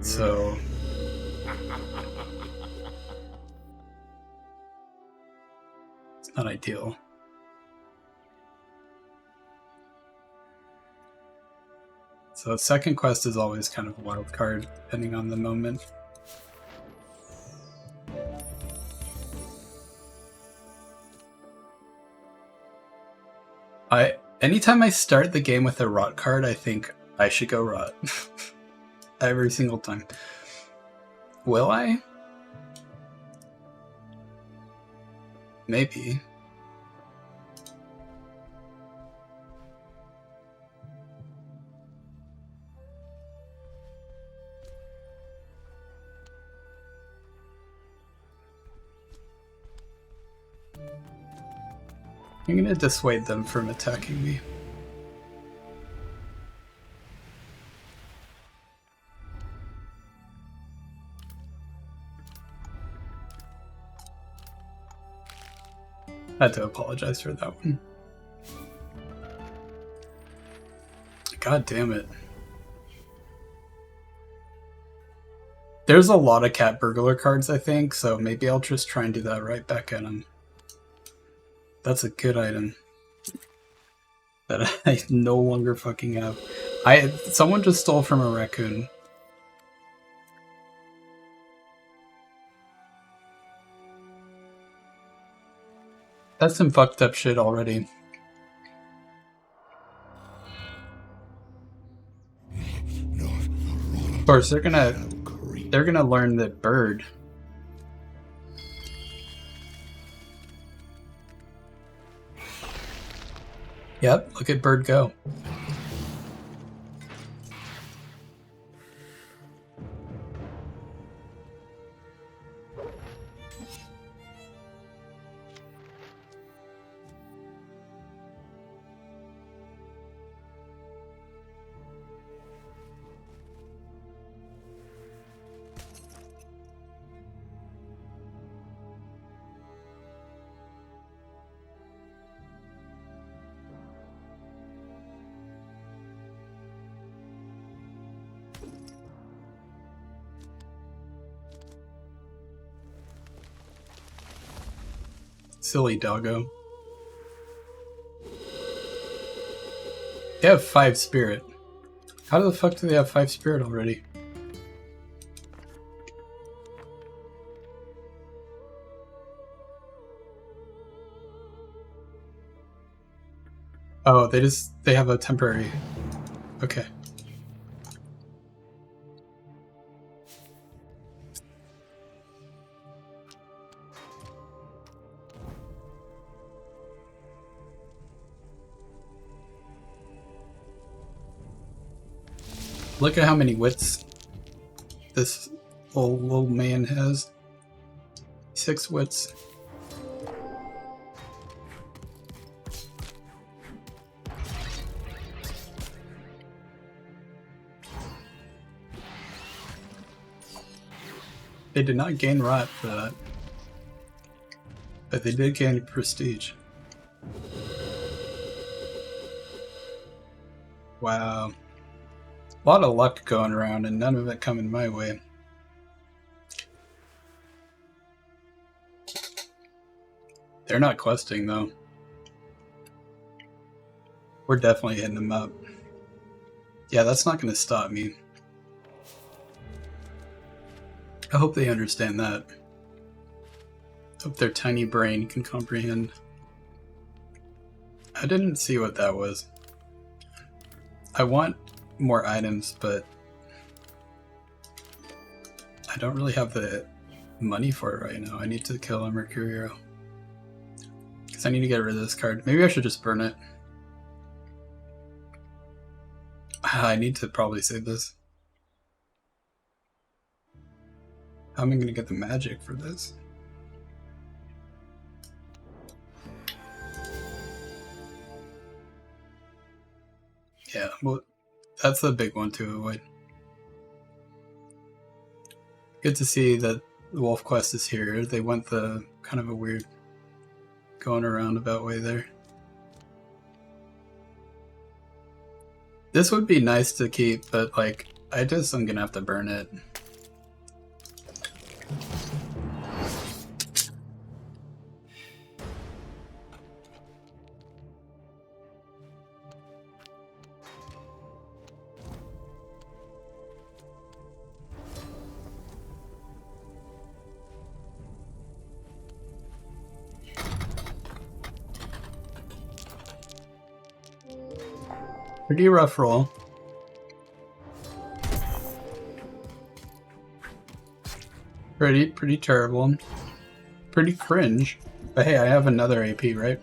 So it's not ideal. So 2nd quest is always kind of a wild card, depending on the moment. Anytime I start the game with a rot card, I think I should go rot. Every single time. Will I? Maybe. I'm gonna dissuade them from attacking me. I had to apologize for that one. God damn it. There's a lot of cat burglar cards, I think, so maybe I'll just try and do that right back at him. That's a good item that I no longer fucking have. Someone just stole from a raccoon. That's some fucked up shit already. Of course, they're gonna learn that bird. Yep, look at bird go. Silly doggo. They have 5 spirit. How the fuck do they have 5 spirit already? Oh, they have a temporary. Okay. Look at how many wits this old man has. 6 wits. They did not gain rot for that. But they did gain prestige. Wow. A lot of luck going around and none of it coming my way. They're not questing though. We're definitely hitting them up. Yeah, that's not going to stop me. I hope they understand that. Hope their tiny brain can comprehend. I didn't see what that was. I want more items, but I don't really have the money for it right now. I need to kill a Mercurio. Because I need to get rid of this card. Maybe I should just burn it. I need to probably save this. How am I going to get the magic for this? Yeah, well, that's the big one to avoid. Good to see that the Wolf Quest is here. They went the kind of a weird going a roundabout way there. This would be nice to keep, but like, I'm gonna have to burn it. Pretty rough roll. Pretty terrible. Pretty cringe. But hey, I have another AP, right?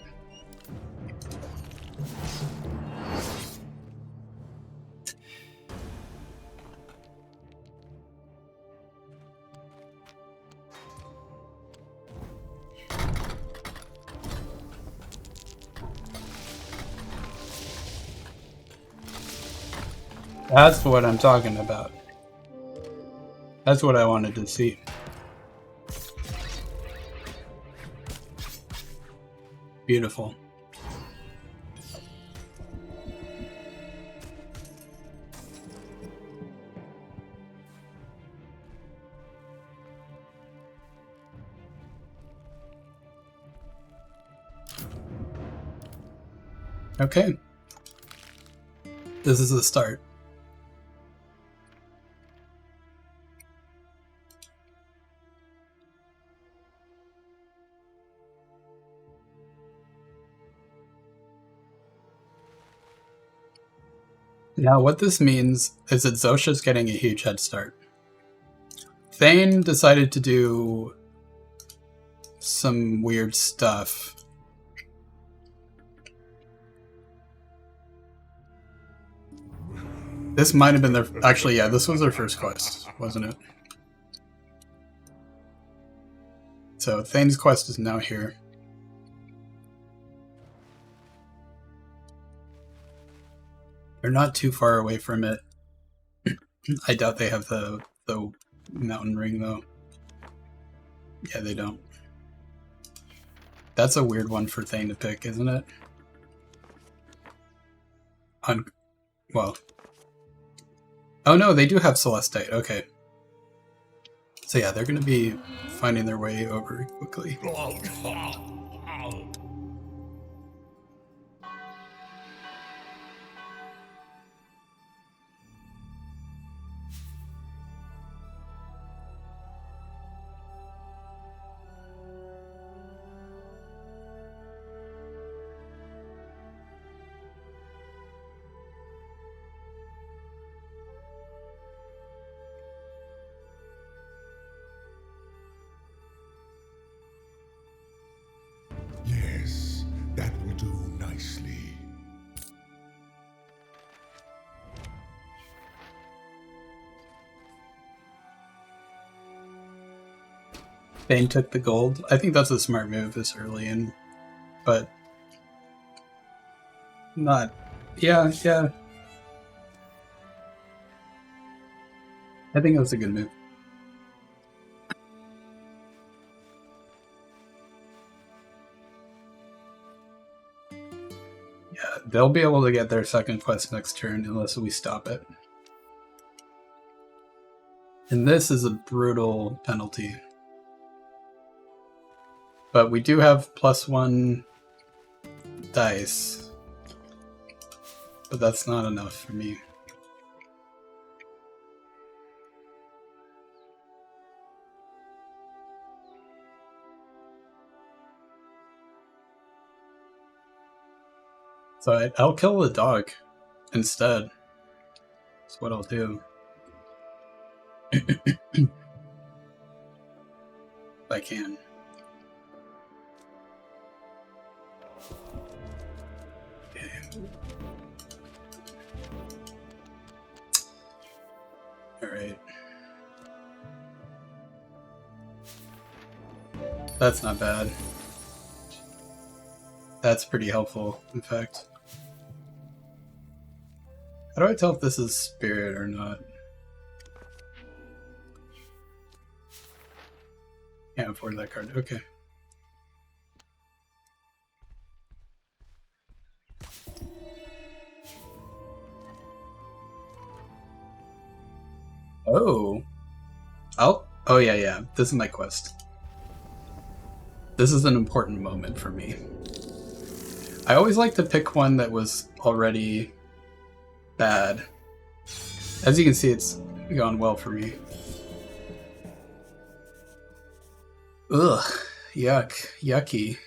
That's what I'm talking about. That's what I wanted to see. Beautiful. Okay. This is the start. Now, what this means is that Zosha's getting a huge head start. Thane decided to do some weird stuff. This might have been their... Actually, yeah, this was their first quest, wasn't it? So, Thane's quest is now here. They're not too far away from it. I doubt they have the mountain ring, though. Yeah, they don't. That's a weird one for Thane to pick, isn't it? Well... Oh no, they do have Celestite, okay. So yeah, they're gonna be finding their way over quickly. Bane took the gold. I think that's a smart move this early, but not. Yeah. I think it was a good move. Yeah, they'll be able to get their second quest next turn unless we stop it. And this is a brutal penalty. But we do have +1 dice. But that's not enough for me. So I'll kill the dog instead. That's what I'll do. If I can. Okay. Alright. That's not bad. That's pretty helpful, in fact. How do I tell if this is spirit or not? Can't afford that card. Okay. Oh. Oh yeah. This is my quest. This is an important moment for me. I always like to pick one that was already bad. As you can see, it's gone well for me. Ugh, yucky.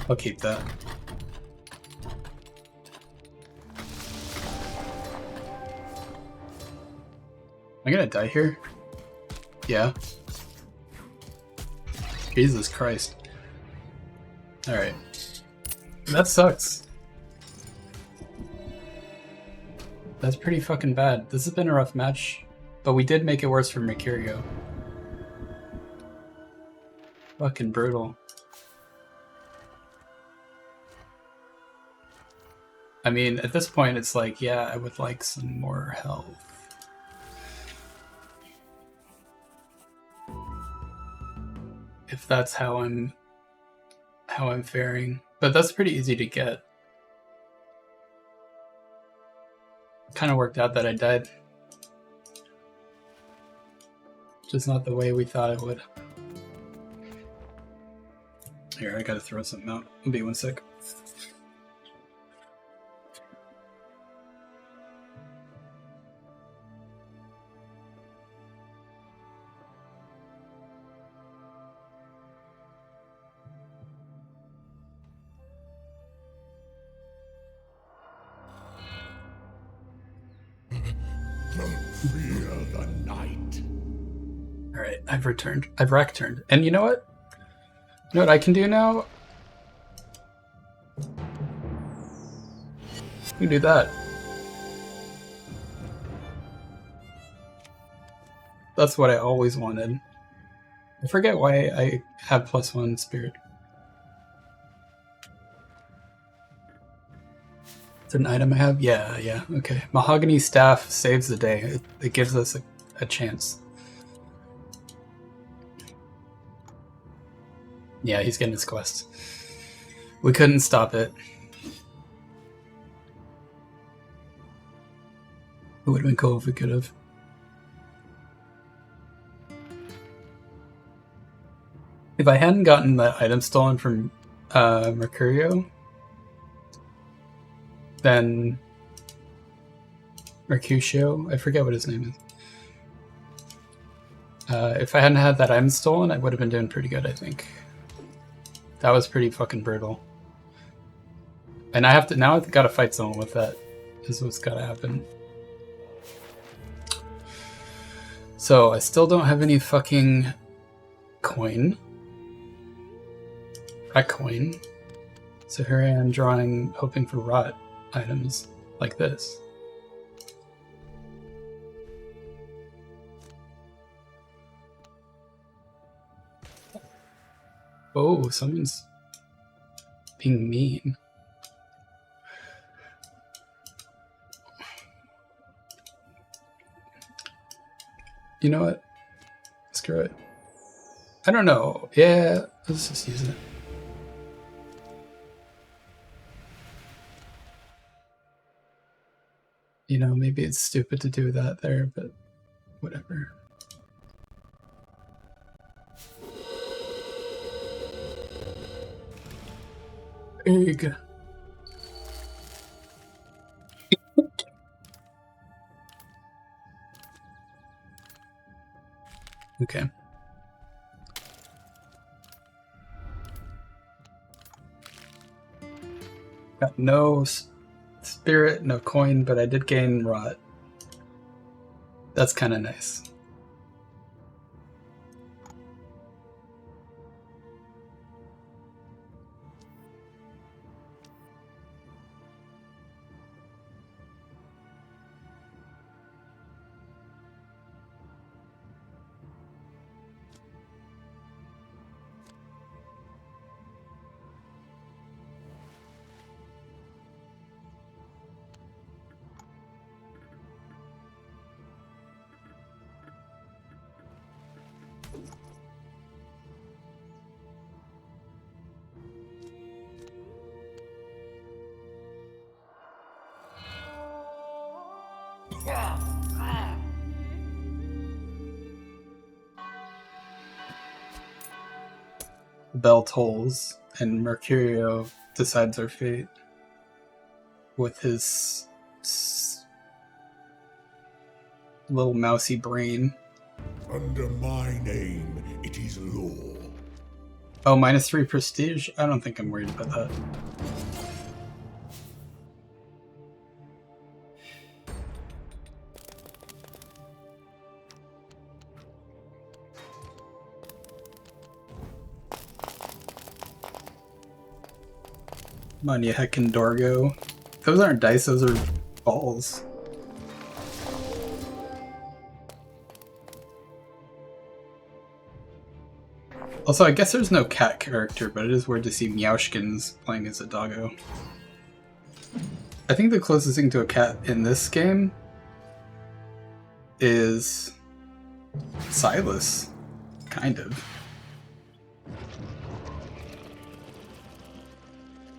I'll keep that. Am I gonna die here? Yeah. Jesus Christ. Alright. That sucks. That's pretty fucking bad. This has been a rough match, but we did make it worse for Mercurio. Fucking brutal. I mean, at this point, it's like, yeah, I would like some more health. If that's how I'm faring. But that's pretty easy to get. Kind of worked out that I died. Just not the way we thought it would. Here, I gotta throw something out. It'll be 1 sec. Fear the night. Alright, I've returned. I've rack-turned. And you know what? You know what I can do now? I can do that. That's what I always wanted. I forget why I have +1 spirit. Is it an item I have? Yeah, okay. Mahogany Staff saves the day. It gives us a chance. Yeah, he's getting his quest. We couldn't stop it. It would have been cool if we could have. If I hadn't gotten that item stolen from Mercurio, then Mercutio, I forget what his name is. If I hadn't had that item stolen, I would have been doing pretty good, I think. That was pretty fucking brutal. And I have to, now I've got to fight someone with that. This is what's got to happen. So I still don't have any fucking coin. Rot coin. So here I am drawing, hoping for rot items like this. Oh, someone's being mean. You know what? Screw it. I don't know. Yeah, let's just use it. You know, maybe it's stupid to do that there, but whatever. Egg. Okay. Got no spirit, no coin, but I did gain rot. That's kind of nice. The bell tolls, and Mercurio decides our fate with his little mousy brain. Under my name, it is law. Oh, -3 prestige? I don't think I'm worried about that. Come on, you heckin' Dorgo. Those aren't dice, those are balls. Also, I guess there's no cat character, but it is weird to see Meowshkins playing as a doggo. I think the closest thing to a cat in this game is Silas, kind of.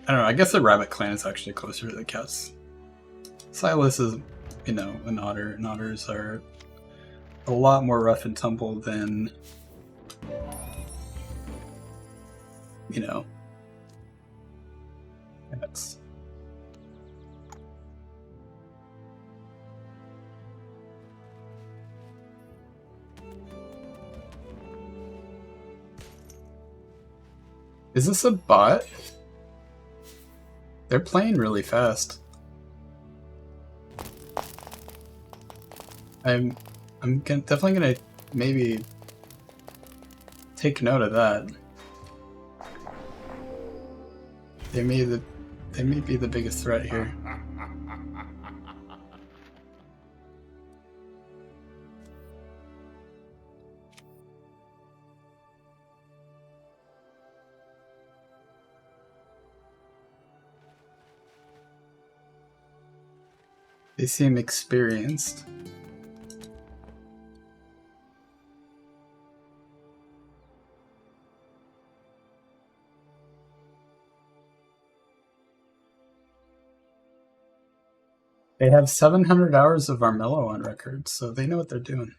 I don't know, I guess the Rabbit Clan is actually closer to the cats. Silas is, you know, an otter, and otters are a lot more rough and tumble than, you know, cats. Is this a bot? They're playing really fast. I'm definitely gonna maybe take note of that. They may be the biggest threat here. They seem experienced. They have 700 hours of Rawrmello on record, so they know what they're doing.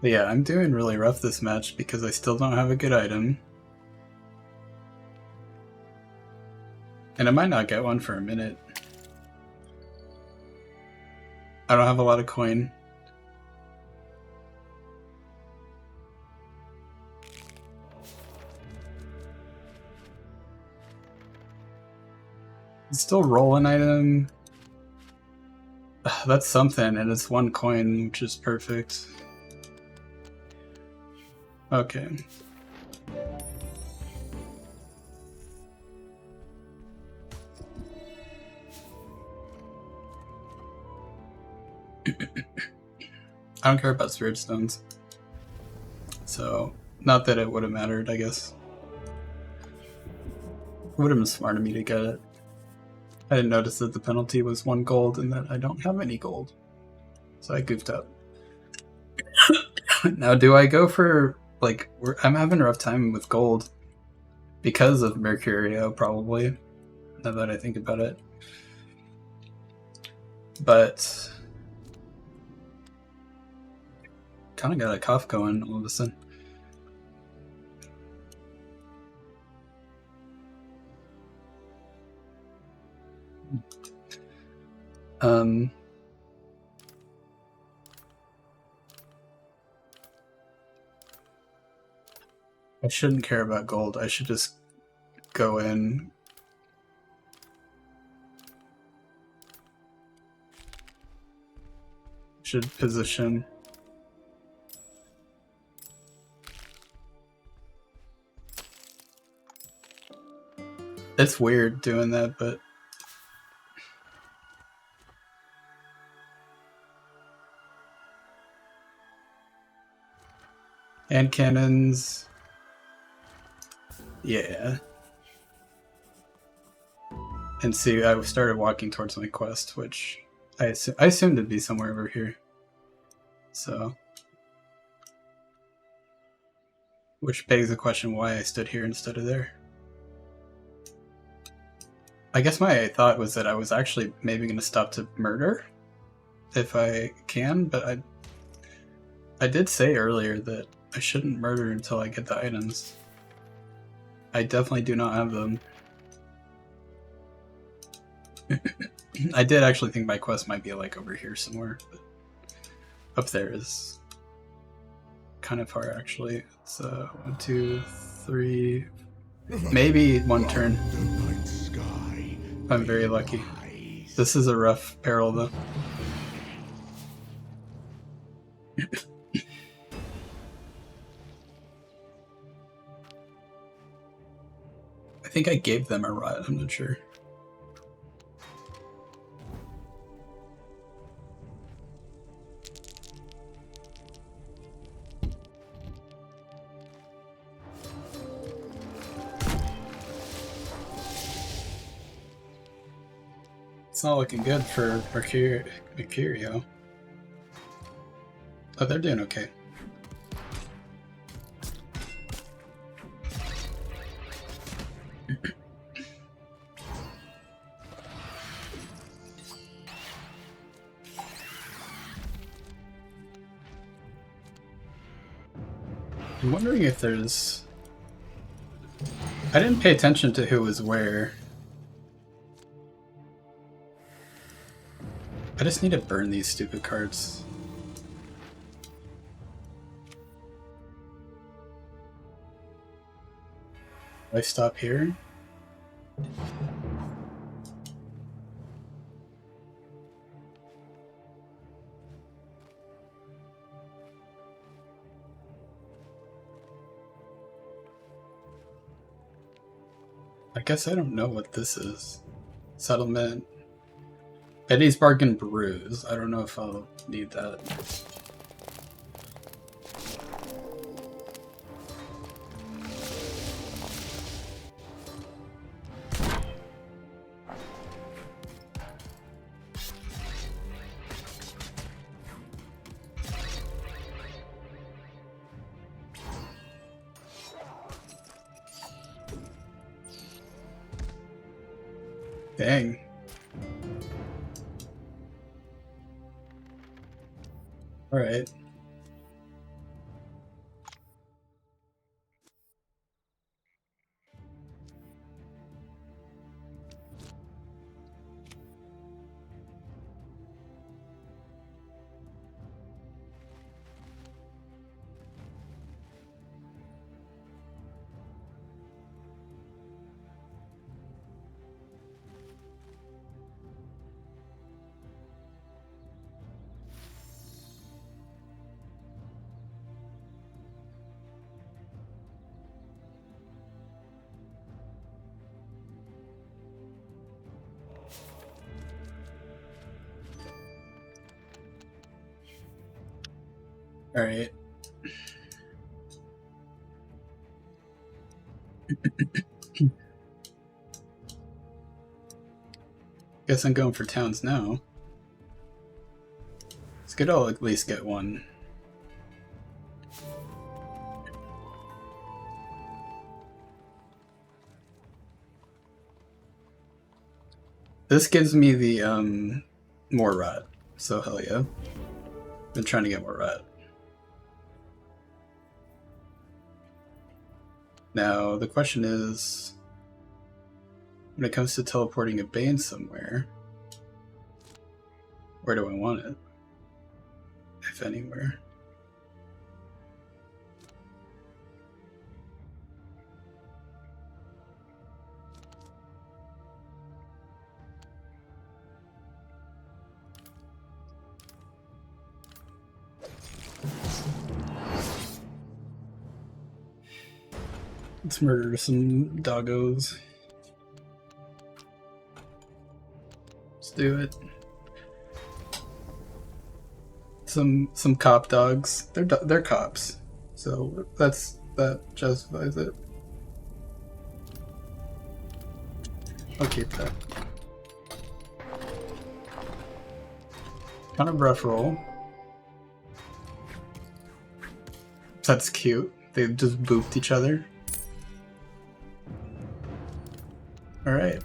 But yeah, I'm doing really rough this match because I still don't have a good item. And I might not get one for a minute. I don't have a lot of coin. Still roll an item. That's something, and it's 1 coin, which is perfect. Okay. I don't care about spirit stones. So, not that it would have mattered, I guess. It would have been smart of me to get it. I didn't notice that the penalty was 1 gold and that I don't have any gold. So I goofed up. Now, do I go for, like, I'm having a rough time with gold because of Mercurio, probably, now that I think about it. But kind of got a cough going all of a sudden. I shouldn't care about gold. I should just go in. Should position. It's weird doing that, but hand cannons. Yeah. And see, I started walking towards my quest, which I assumed it'd be somewhere over here. So, which begs the question why I stood here instead of there. I guess my thought was that I was actually maybe going to stop to murder if I can, but I did say earlier that I shouldn't murder until I get the items. I definitely do not have them. I did actually think my quest might be like over here somewhere, but up there is kind of far actually. It's 1, 2, 3, maybe 1 turn. I'm very lucky. This is a rough peril though. I think I gave them a rod, I'm not sure. It's not looking good for Mercurio. Oh, they're doing okay. I'm wondering if there's... I didn't pay attention to who was where. I just need to burn these stupid cards. Do I stop here? I guess I don't know what this is. Settlement. Eddie's Bargain Brews. I don't know if I'll need that. Dang. Alright. Alright. Guess I'm going for towns now. It's good I'll at least get one. This gives me the more rot, so hell yeah. Been trying to get more rot. Now the question is, when it comes to teleporting a Bane somewhere, where do I want it? If anywhere. Let's murder some doggos. Let's do it. Some cop dogs. They're cops, so that justifies it. I'll keep that. Kind of rough roll. That's cute. They just booped each other. Alright,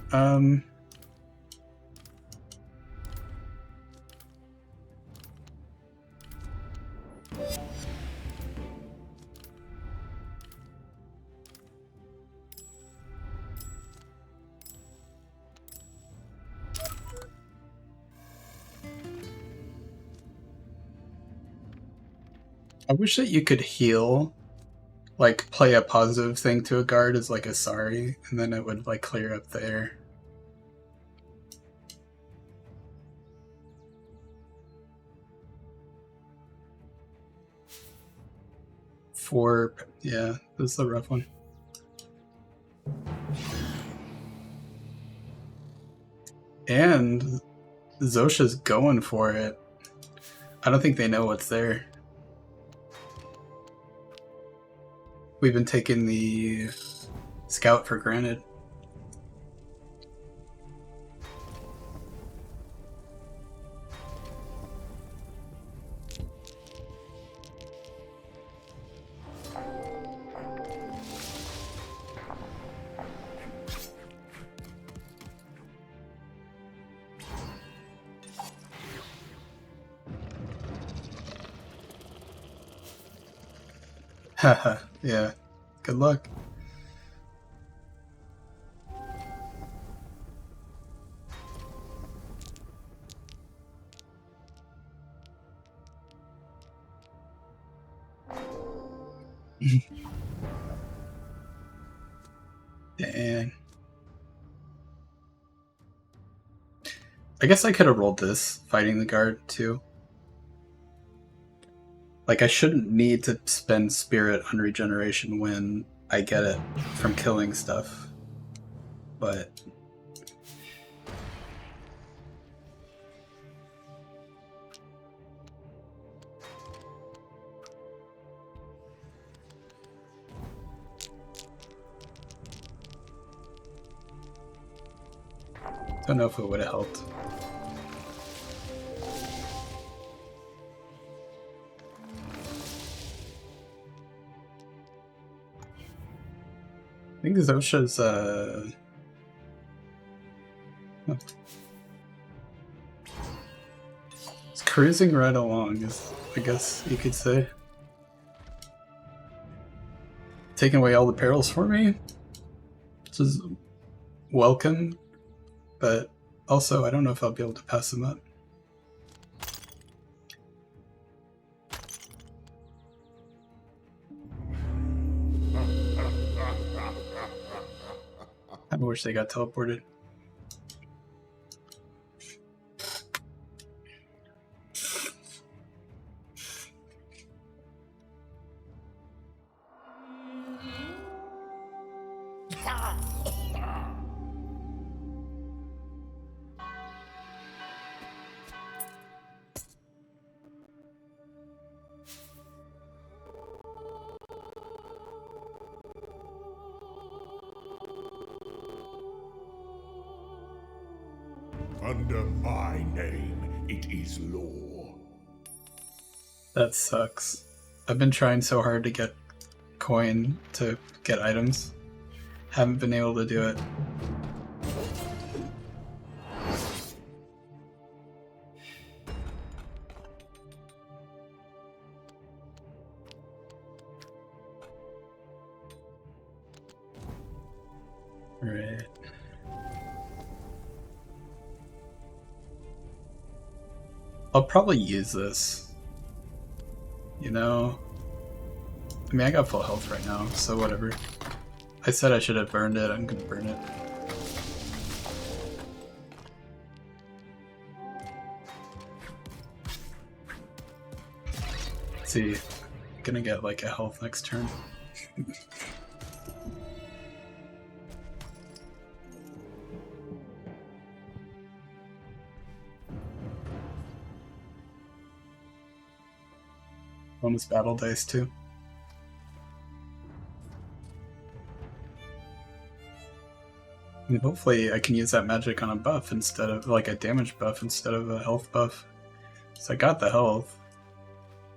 I wish that you could heal, like play a positive thing to a guard as like a sorry, and then it would like clear up the air. Yeah, this is a rough one. And Zosha's going for it. I don't think they know what's there. We've been taking the scout for granted. Haha, yeah. Good luck. Dang. I guess I could have rolled this, fighting the guard, too. Like, I shouldn't need to spend spirit on regeneration when I get it from killing stuff. But... don't know if it would have helped. I think Zosha's, it's cruising right along, I guess you could say. Taking away all the perils for me, which is welcome, but also I don't know if I'll be able to pass them up. I wish they got teleported. Under my name, it is law. That sucks. I've been trying so hard to get coin to get items. Haven't been able to do it. Right. I'll probably use this. You know? I mean, I got full health right now, so whatever. I said I should have burned it, I'm gonna burn it. Let's see, gonna get like a health next turn. Bonus battle dice too. And hopefully I can use that magic on a buff instead of, like, a damage buff instead of a health buff. So I got the health.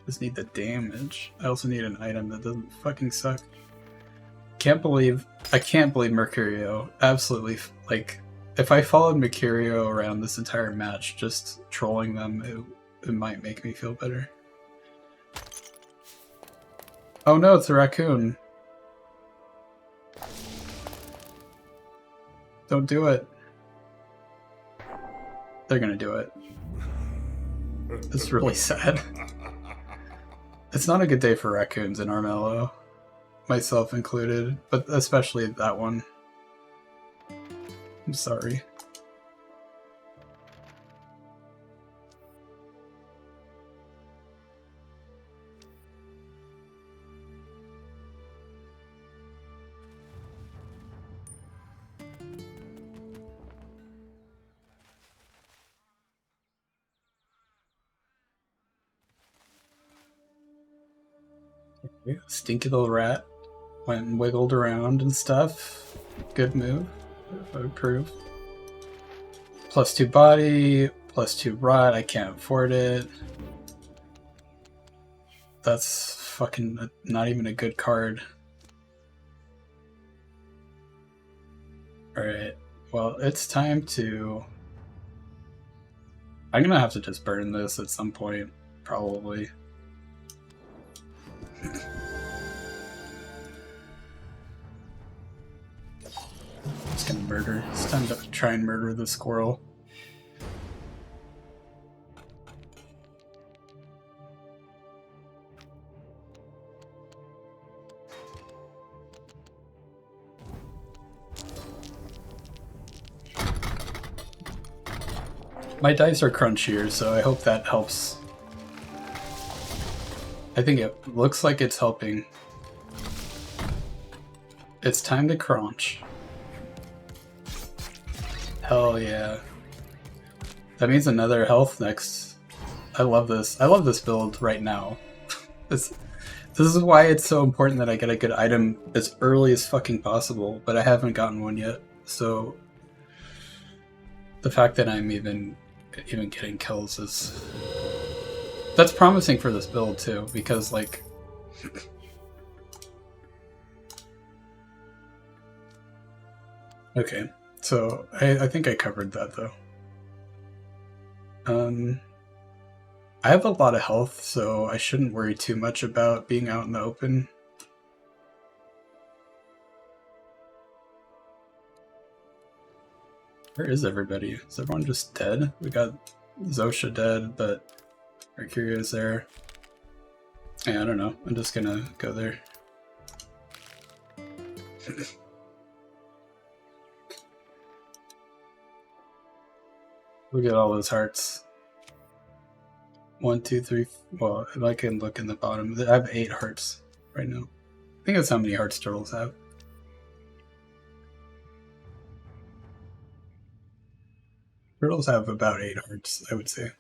Just need the damage. I also need an item that doesn't fucking suck. I can't believe Mercurio. Absolutely, like, if I followed Mercurio around this entire match, just trolling them, it might make me feel better. Oh no, it's a raccoon. Don't do it. They're gonna do it. It's really sad. It's not a good day for raccoons in Rawrmello. Myself included, but especially that one. I'm sorry. Stinky little rat went and wiggled around and stuff. Good move. I would approve. +2 body, +2 rot. I can't afford it. That's fucking not even a good card. Alright, well, it's time to... I'm gonna have to just burn this at some point, probably. Just gonna murder. It's time to try and murder the squirrel. My dice are crunchier, so I hope that helps. I think it looks like it's helping. It's time to crunch. Hell yeah. That means another health next. I love this. I love this build right now. This is why it's so important that I get a good item as early as fucking possible, but I haven't gotten one yet, so the fact that I'm even getting kills is... That's promising for this build too, because like... Okay, so I think I covered that though. I have a lot of health, so I shouldn't worry too much about being out in the open. Where is everybody? Is everyone just dead? We got Zosha dead, but Mercurio's there. Yeah, I don't know. I'm just gonna go there. Look at all those hearts. 1, 2, 3. Well, if I can look in the bottom, I have 8 hearts right now. I think that's how many hearts turtles have. Turtles have about 8 hearts, I would say.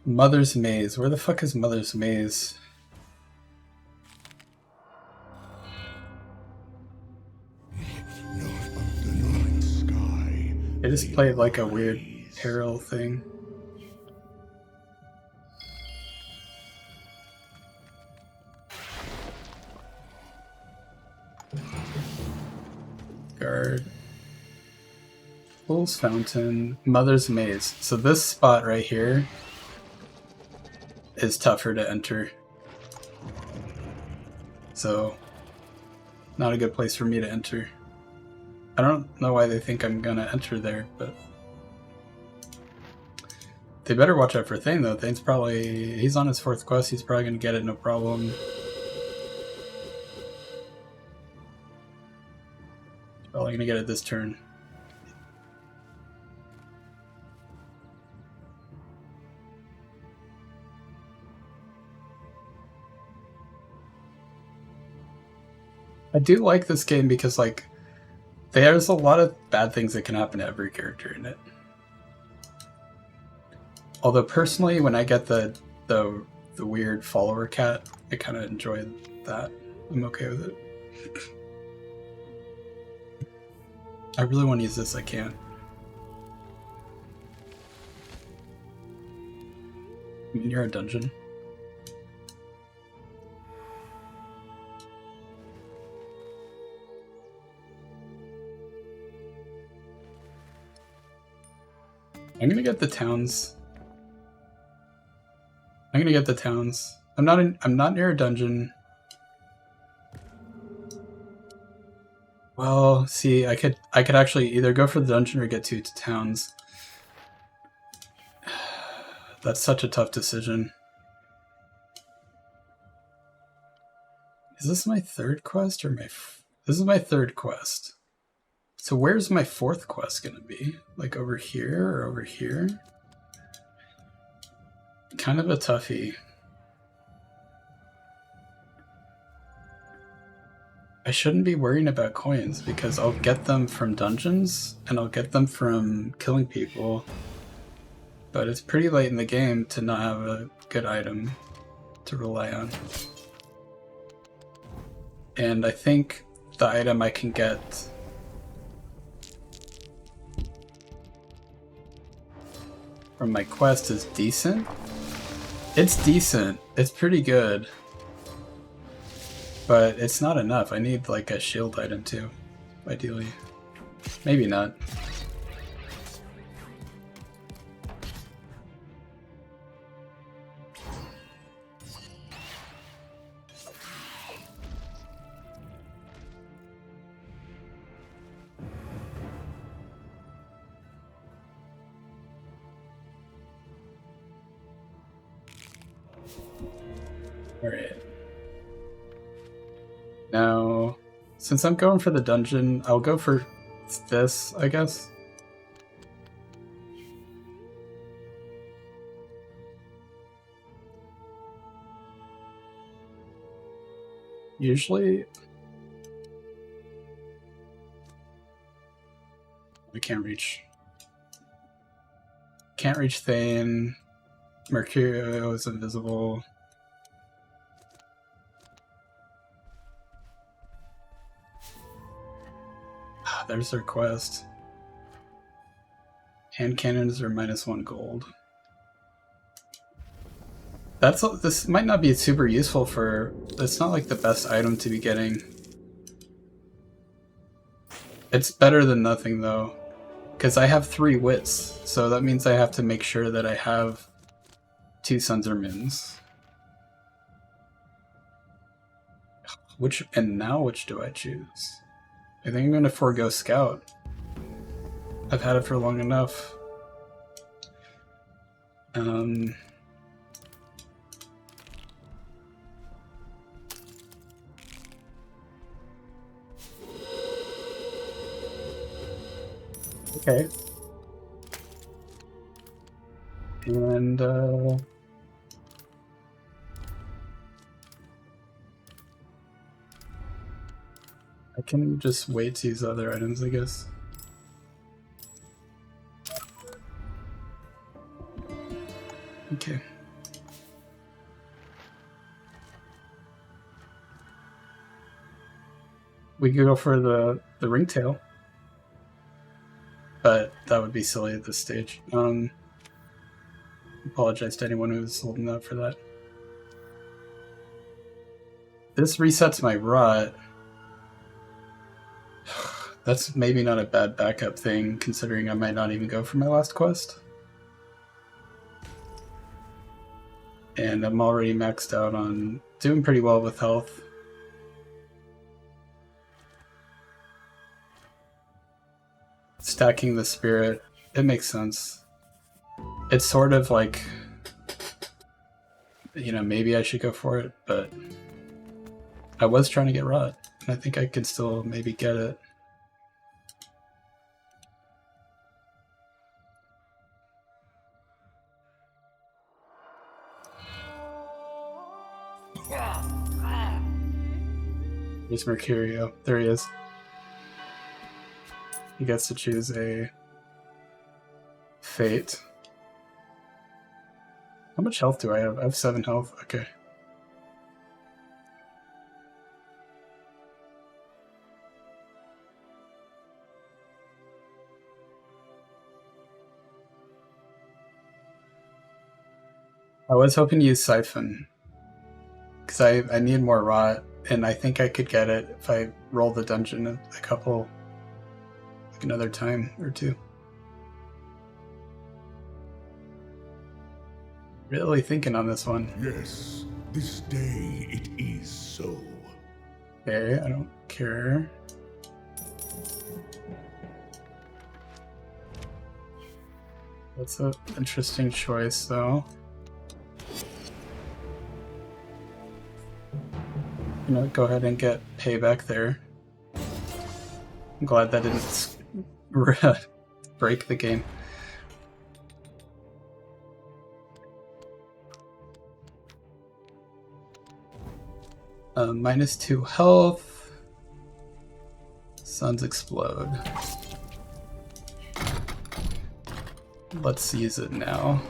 Mother's Maze. Where the fuck is Mother's Maze? Not of the night sky. It just played like a weird peril thing. Guard. Fool's Fountain. Mother's Maze. So this spot right here is tougher to enter. So, not a good place for me to enter. I don't know why they think I'm gonna enter there, but they better watch out for Thane though. Thane's probably, he's on his 4th quest, he's probably gonna get it no problem. He's probably gonna get it this turn. I do like this game because, like, there's a lot of bad things that can happen to every character in it. Although personally, when I get the weird follower cat, I kind of enjoy that. I'm okay with it. I really want to use this, I can't. I mean, you're a dungeon. I'm gonna get the towns. I'm not near a dungeon. Well, see, I could actually either go for the dungeon or get to towns. That's such a tough decision. Is this my 3rd quest or this is my 3rd quest. So where's my 4th quest gonna be? Like over here or over here? Kind of a toughie. I shouldn't be worrying about coins because I'll get them from dungeons and I'll get them from killing people. But it's pretty late in the game to not have a good item to rely on. And I think the item I can get from my quest is decent. It's decent. It's pretty good. But it's not enough. I need like a shield item too, ideally. Maybe not. Alright. Now, since I'm going for the dungeon, I'll go for this, I guess. Usually... I can't reach. Can't reach Thane. Mercurio is invisible. There's their quest. Hand cannons are -1 gold. This might not be super useful for. It's not like the best item to be getting. It's better than nothing though, because I have 3 wits, so that means I have to make sure that I have 2 suns or moons. Which do I choose? I think I'm gonna forego Scout. I've had it for long enough. Okay. And I can just wait to use other items, I guess. Okay. We could go for the ringtail, but that would be silly at this stage. Apologize to anyone who's holding out for that. This resets my rot. That's maybe not a bad backup thing, considering I might not even go for my last quest. And I'm already maxed out on doing pretty well with health. Stacking the spirit, it makes sense. It's sort of like, you know, maybe I should go for it, but I was trying to get rot, and I think I can still maybe get it. Here's Mercurio. There he is. He gets to choose a fate. How much health do I have? I have 7 health. Okay. I was hoping to use Siphon, because I need more rot, and I think I could get it if I roll the dungeon a couple, like another time or 2. Really thinking on this one. Yes, this day it is so. Okay, I don't care. That's an interesting choice, though. You know, go ahead and get payback there. I'm glad that didn't break the game. -2 health. Suns explode. Let's use it now.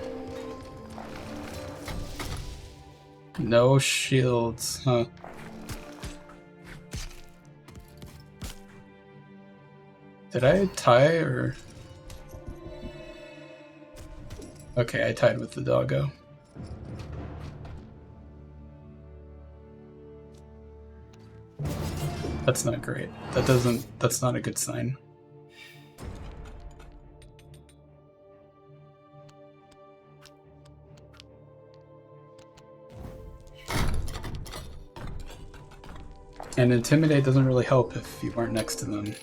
No shields, huh? Did I tie or? Okay, I tied with the doggo. That's not great. That's not a good sign. And Intimidate doesn't really help if you weren't next to them.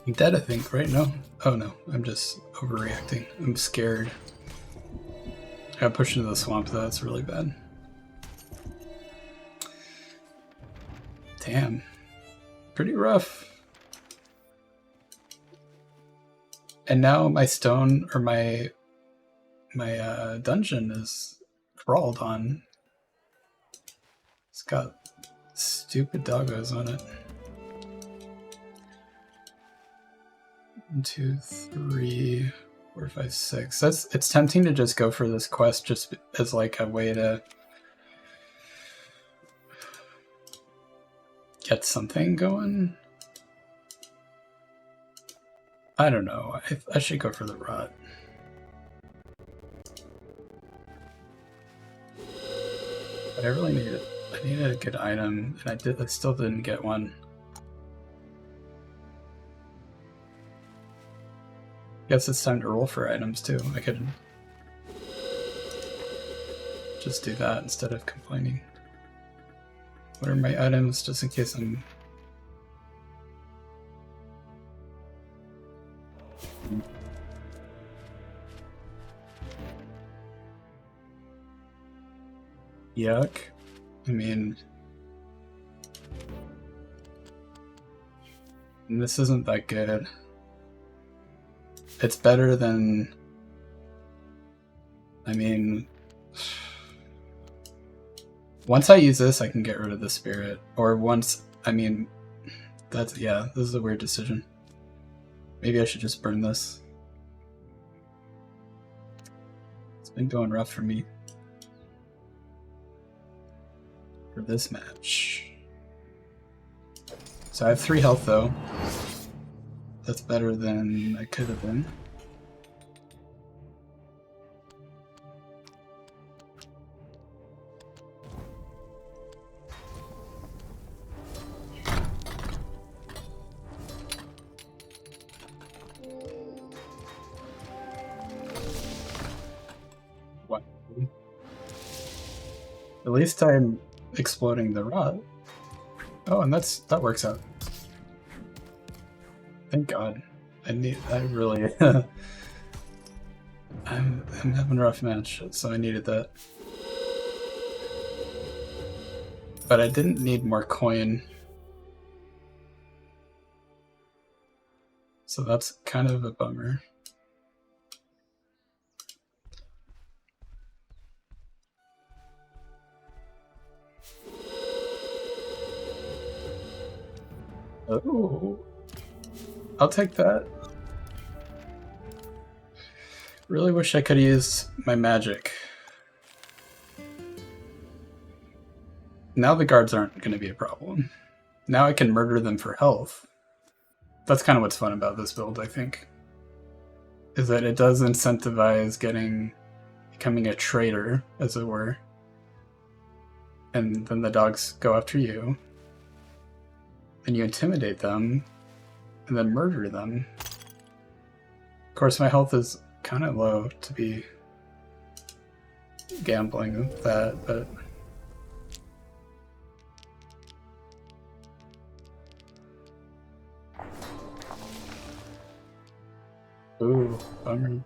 I'm dead, I think, right? No? Oh no, I'm just overreacting. I'm scared. I got pushed into the swamp though, that's really bad. Damn. Pretty rough. And now my stone, or my dungeon is crawled on. It's got stupid doggos on it. 1, 2, 3, 4, 5, 6. It's tempting to just go for this quest just as like a way to get something going. I don't know. I should go for the rot. But I really need it. I needed a good item, and I still didn't get one. Guess it's time to roll for items too. I could just do that instead of complaining. What are my items, just in case I'm... Yuck. I mean... this isn't that good. It's better than... I mean... once I use this, I can get rid of the spirit. Or once... I mean... that's... yeah, this is a weird decision. Maybe I should just burn this. It's been going rough for me. For this match. So I have 3 health though. That's better than I could have been. What? At least I'm exploding the rod. Oh, and that works out. Thank God. I really I'm having a rough match, so I needed that. But I didn't need more coin. So that's kind of a bummer. Oh, I'll take that. Really wish I could use my magic. Now the guards aren't going to be a problem. Now I can murder them for health. That's kind of what's fun about this build, I think. Is that it does incentivize becoming a traitor, as it were. And then the dogs go after you. And you intimidate them, and then murder them. Of course, my health is kind of low to be gambling with that, but... ooh, bummer.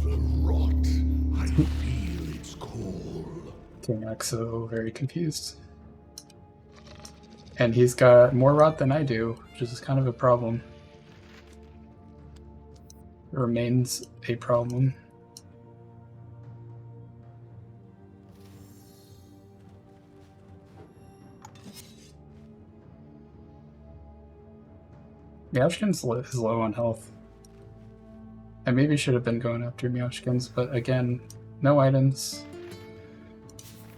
The rot. I feel its call. King Exo very confused. And he's got more rot than I do, which is kind of a problem. It remains a problem. Meowshkin's is low on health. I maybe should have been going after Meowshkins, but again, no items.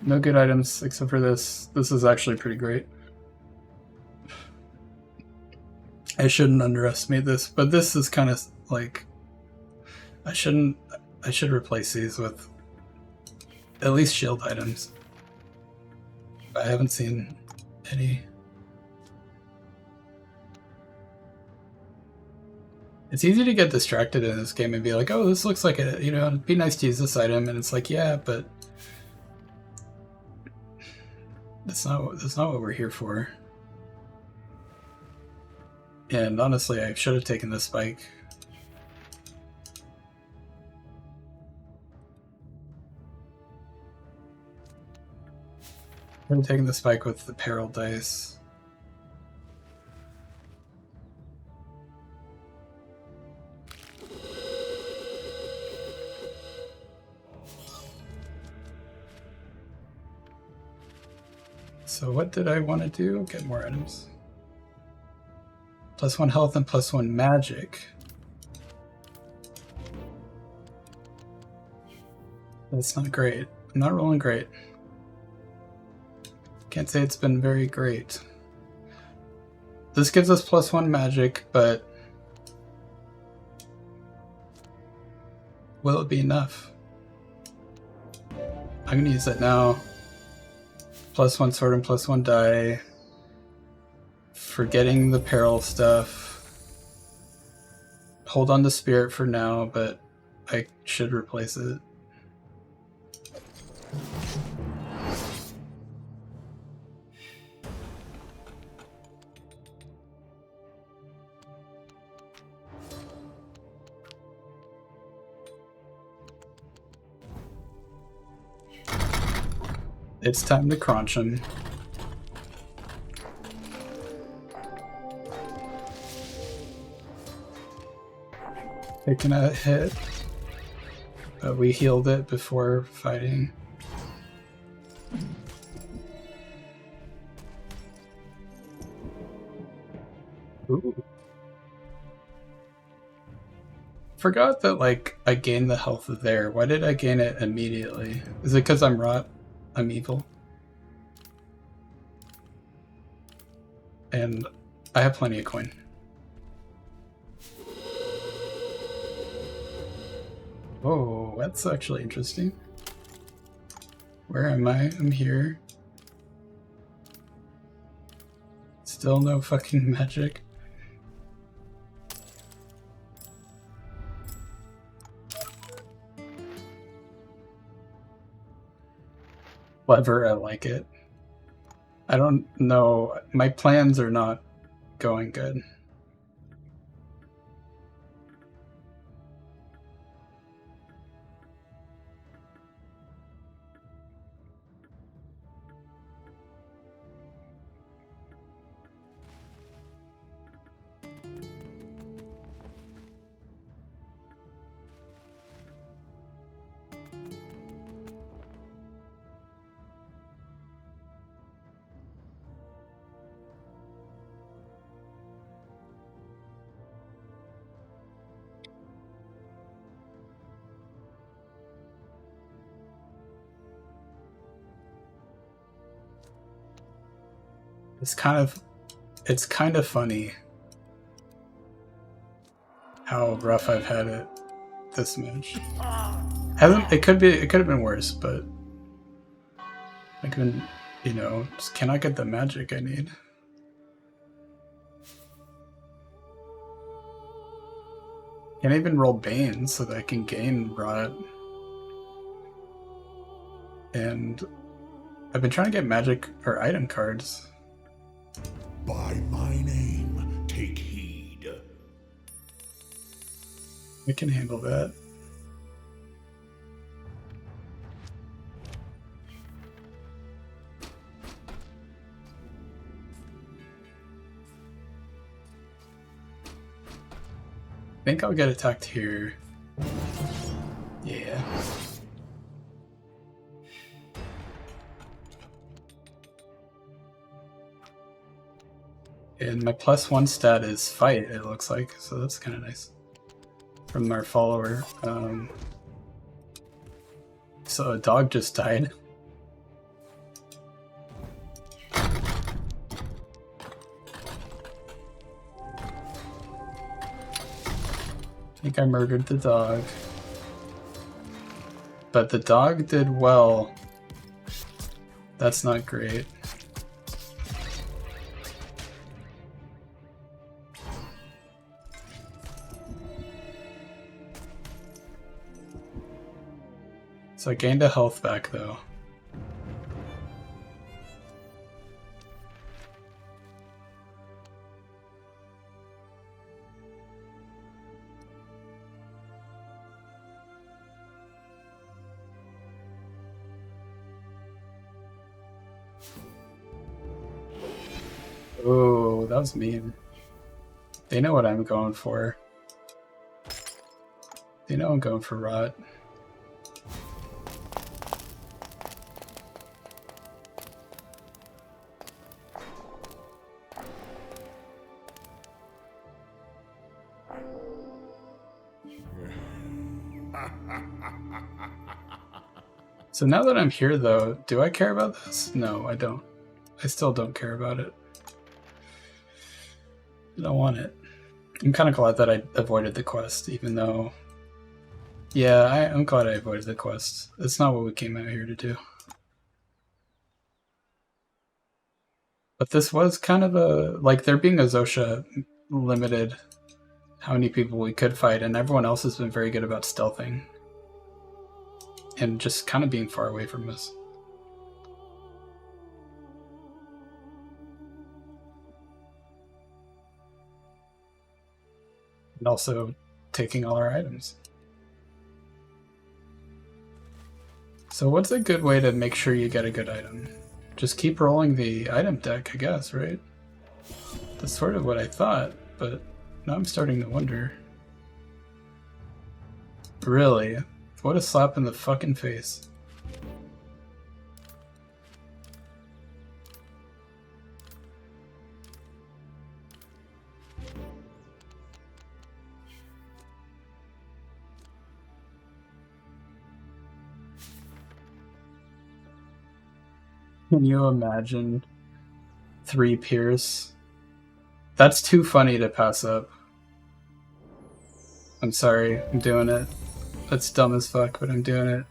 No good items except for this. This is actually pretty great. I shouldn't underestimate this, but this is kind of like... I should replace these with at least shield items. I haven't seen any. It's easy to get distracted in this game and be like, oh, this looks like a, you know, it'd be nice to use this item, and it's like, yeah, but that's not what we're here for. And honestly, I should have taken this spike. I'm taking the spike with the peril dice. So what did I want to do? Get more items. +1 health and +1 magic. That's not great. I'm not rolling great. Can't say it's been very great. This gives us +1 magic, but will it be enough? I'm gonna use it now. +1 sword and +1 die. Forgetting the peril stuff. Hold on to spirit for now, but I should replace it. It's time to crunch him. Taking a hit, but we healed it before fighting. Ooh. Forgot that, like, I gained the health there. Why did I gain it immediately? Is it because I'm rot? I'm evil? And I have plenty of coin. Oh, that's actually interesting. Where am I? I'm here. Still no fucking magic. Clever, I like it. I don't know. My plans are not going good. It's kind of funny how rough I've had it this much. It could have been worse, but I couldn't, just cannot get the magic I need. Can't even roll Bane so that I can gain Rot. And I've been trying to get magic or item cards. By my name, take heed. We can handle that. I think I'll get attacked here. Yeah. And my +1 stat is fight, it looks like, so that's kind of nice. From our follower. So a dog just died. I think I murdered the dog. But the dog did well. That's not great. So I gained a health back though. Oh, that was mean. They know what I'm going for. They know I'm going for Rot. So now that I'm here though, do I care about this? No, I don't. I still don't care about it. I don't want it. I'm kind of glad that I avoided the quest, even though... Yeah, I'm glad I avoided the quest. It's not what we came out here to do. But this was kind of a... Like, there being a Zosha limited how many people we could fight, and everyone else has been very good about stealthing. And just kind of being far away from us. And also taking all our items. So what's a good way to make sure you get a good item? Just keep rolling the item deck, I guess, right? That's sort of what I thought, but now I'm starting to wonder. Really? What a slap in the fucking face. Can you imagine 3 Pierce? That's too funny to pass up. I'm sorry, I'm doing it. That's dumb as fuck, but I'm doing it.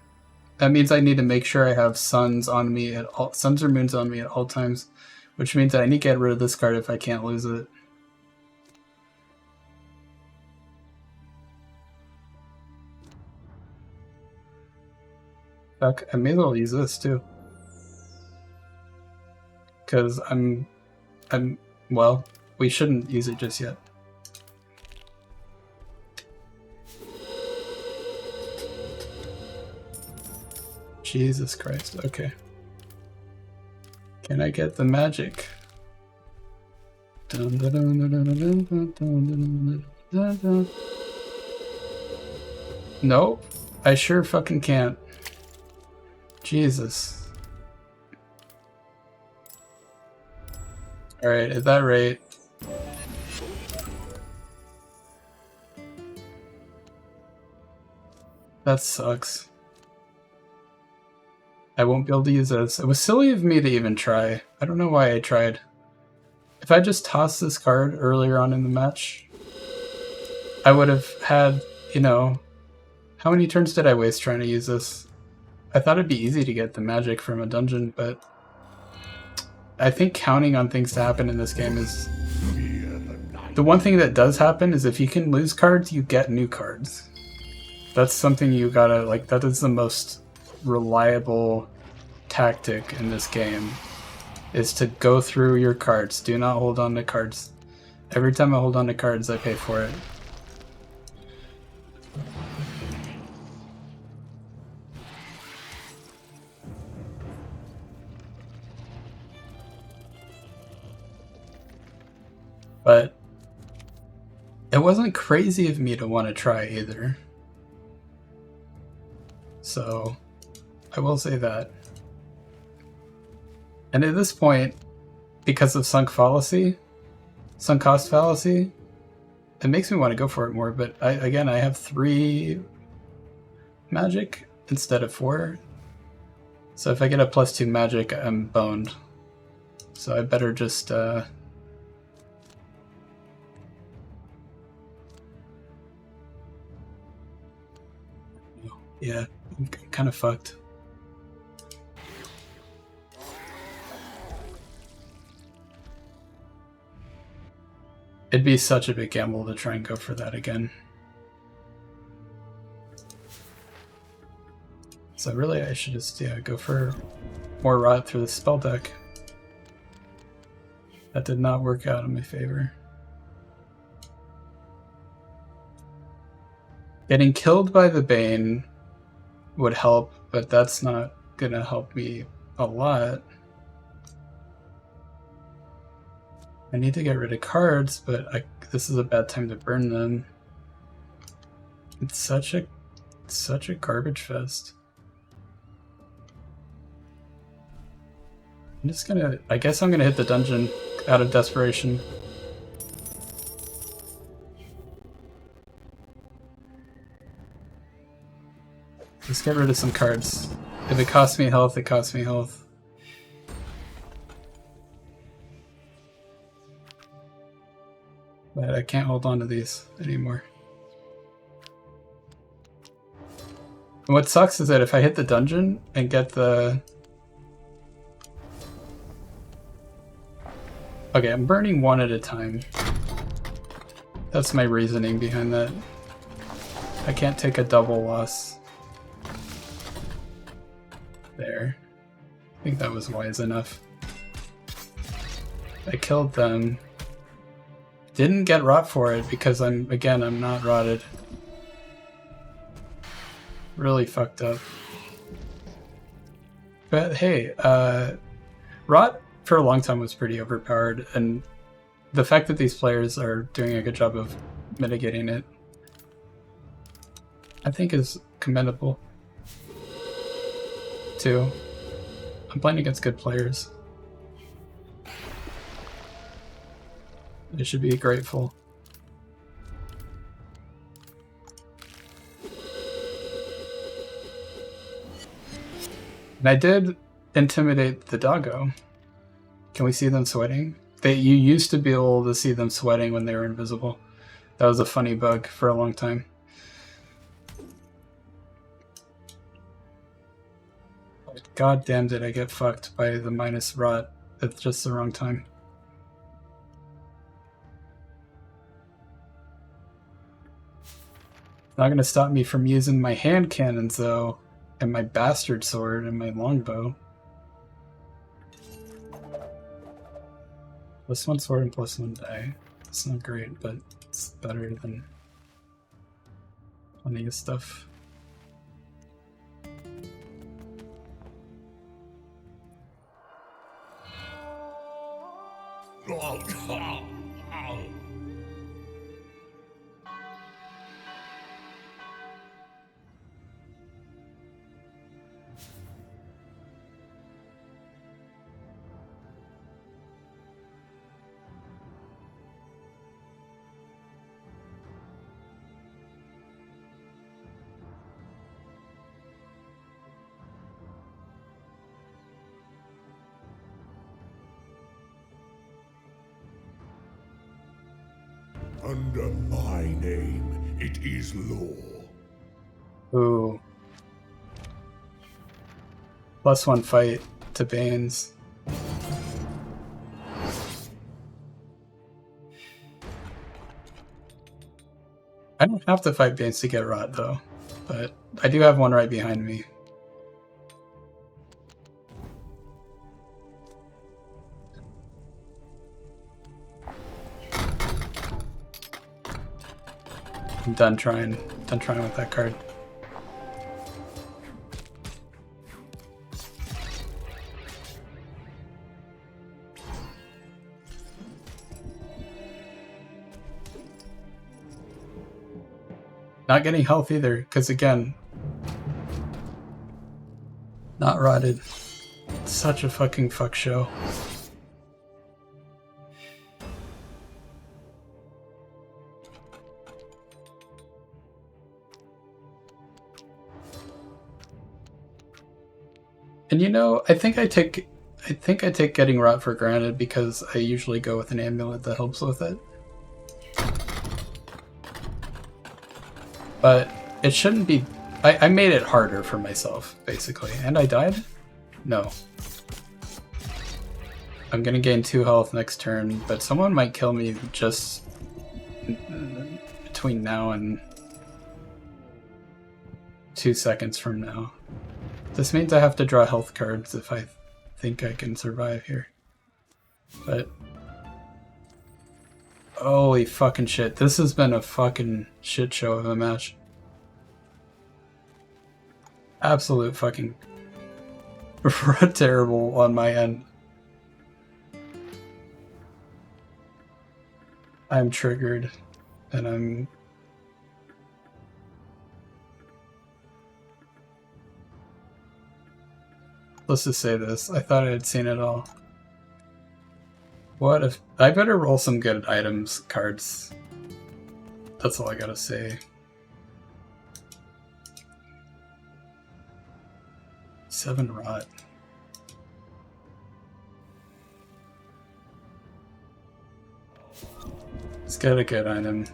That means I need to make sure I have suns on me at all, suns or moons on me at all times, which means that I need to get rid of this card if I can't lose it. Fuck, I may as well use this too. Because well, we shouldn't use it just yet. Jesus Christ, okay. Can I get the magic? Nope, I sure fucking can't. Jesus. Alright, at that rate... That sucks. I won't be able to use this. It was silly of me to even try. I don't know why I tried. If I just tossed this card earlier on in the match, I would have had, you know... How many turns did I waste trying to use this? I thought it'd be easy to get the magic from a dungeon, but... I think counting on things to happen in this game is... The one thing that does happen is if you can lose cards, you get new cards. That's something you gotta, like, that is the most reliable tactic in this game, is to go through your cards. Do not hold on to cards. Every time I hold on to cards, I pay for it. But it wasn't crazy of me to want to try either. So I will say that. And at this point, because of sunk cost fallacy, it makes me want to go for it more, but again, I have 3 magic instead of 4. So if I get a +2 magic, I'm boned. So I better just yeah, I'm kind of fucked. It'd be such a big gamble to try and go for that again. So really I should just, yeah, go for more rot through the spell deck. That did not work out in my favor. Getting killed by the Bane would help, but that's not gonna help me a lot. I need to get rid of cards, but this is a bad time to burn them. It's such a garbage fest. I'm just gonna, I guess I'm gonna hit the dungeon out of desperation. Let's get rid of some cards. If it costs me health, it costs me health. But I can't hold on to these anymore. And what sucks is that if I hit the dungeon and get the... Okay, I'm burning one at a time. That's my reasoning behind that. I can't take a double loss. There. I think that was wise enough. I killed them. Didn't get rot for it because I'm not rotted. Really fucked up. But hey, rot for a long time was pretty overpowered, and the fact that these players are doing a good job of mitigating it, I think is commendable. Too. I'm playing against good players. I should be grateful. And I did intimidate the doggo. Can we see them sweating? You used to be able to see them sweating when they were invisible. That was a funny bug for a long time. God damn, did I get fucked by the minus rot at just the wrong time. Not gonna stop me from using my hand cannons though, and my bastard sword and my longbow. +1 sword and +1 die. It's not great, but it's better than plenty of stuff. Under my name, it is law. Ooh. +1 fight to Banes. I don't have to fight Banes to get rot though, but I do have one right behind me. I'm done trying with that card. Not getting health either, because again, not rotted. Such a fucking fuck show. And you know, I think I take getting rot for granted because I usually go with an amulet that helps with it. But it shouldn't be... I made it harder for myself, basically. And I died? No. I'm gonna gain 2 health next turn, but someone might kill me just between now and 2 seconds from now. This means I have to draw health cards if I think I can survive here. But... holy fucking shit. This has been a fucking shit show of a match. Absolute fucking terrible on my end. I'm triggered and I'm... let's just say this. I thought I had seen it all. What if... I better roll some good items cards. That's all I gotta say. 7 rot. Let's get a good item.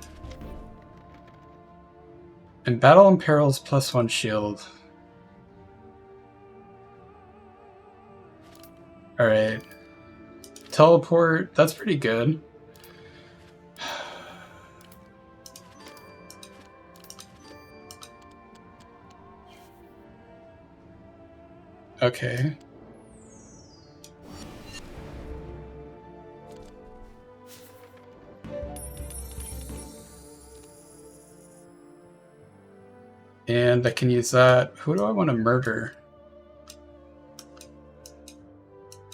In battle and perils, +1 shield. Alright. Teleport, that's pretty good. Okay. And I can use that. Who do I want to murder?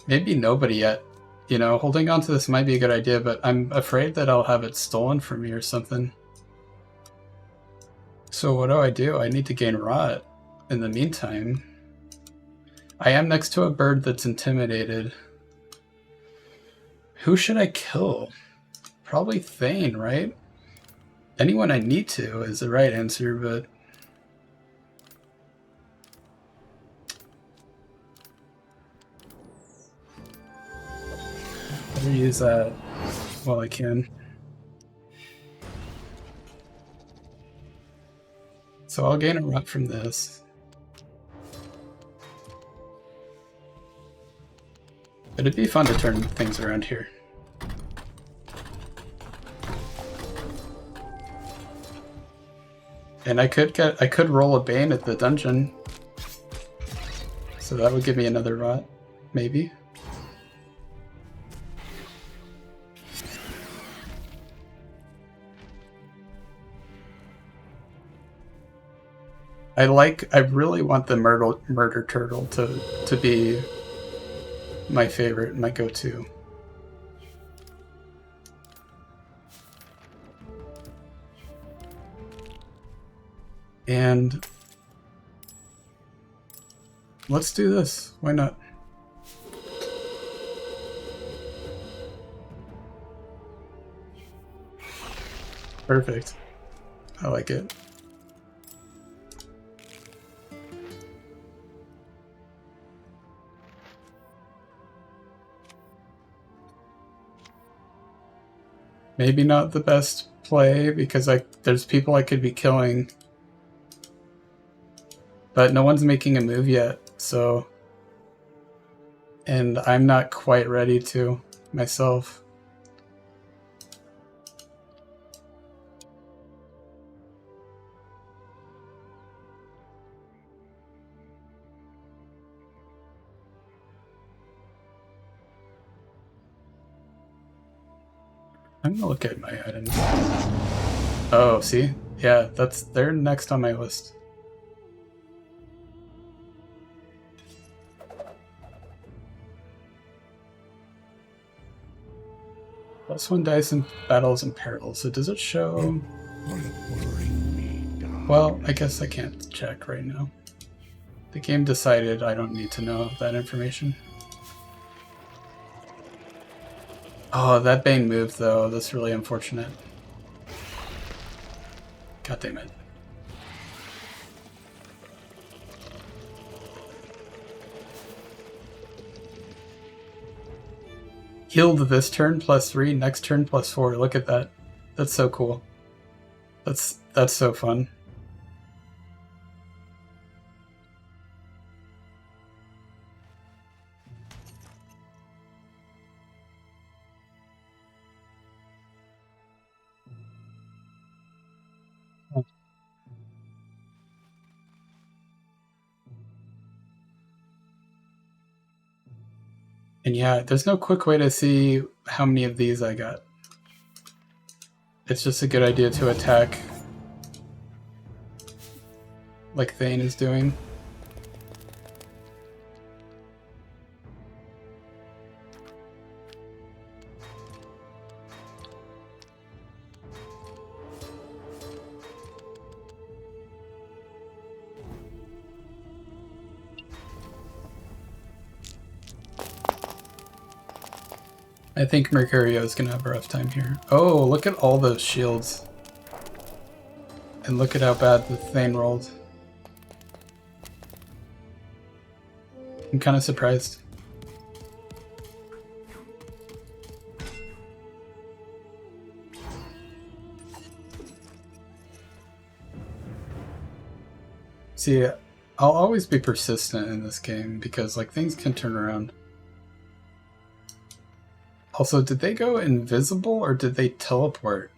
Maybe nobody yet. You know, holding on to this might be a good idea, but I'm afraid that I'll have it stolen from me or something. So what do? I need to gain rot. In the meantime, I am next to a bird that's intimidated. Who should I kill? Probably Thane, right? Anyone I need to is the right answer, but... I'll use that while I can. So I'll gain a rot from this. It'd be fun to turn things around here. And I could roll a Bane at the dungeon. So that would give me another rot, maybe. I really want the murder turtle to be my favorite, my go-to. And let's do this. Why not? Perfect. I like it. Maybe not the best play because there's people I could be killing. But no one's making a move yet, so... And I'm not quite ready to myself. I'm gonna look at my items. Oh, see? Yeah, they're next on my list. +1 dice in battles and perils. So does it show? Well, I guess I can't check right now. The game decided I don't need to know that information. Oh, that Bane moved though. That's really unfortunate. God damn it. Healed this turn +3, next turn +4. Look at that. That's so cool. That's so fun. And yeah, there's no quick way to see how many of these I got. It's just a good idea to attack like Thane is doing. I think Mercurio is gonna have a rough time here. Oh, look at all those shields. And look at how bad the Thane rolled. I'm kind of surprised. See, I'll always be persistent in this game because like things can turn around. Also, did they go invisible or did they teleport?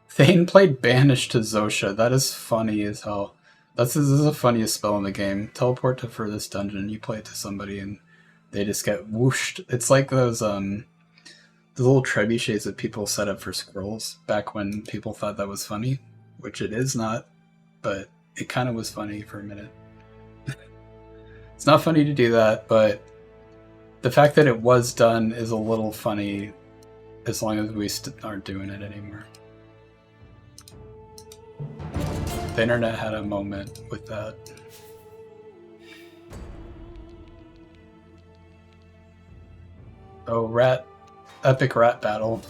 Thane played Banish to Zosha. That is funny as hell. This is the funniest spell in the game. Teleport to furthest dungeon. You play it to somebody and they just get whooshed. It's like those the little trebuchets that people set up for scrolls back when people thought that was funny, which it is not, but it kind of was funny for a minute. It's not funny to do that, but the fact that it was done is a little funny as long as we aren't doing it anymore. The internet had a moment with that. Oh, epic rat battle.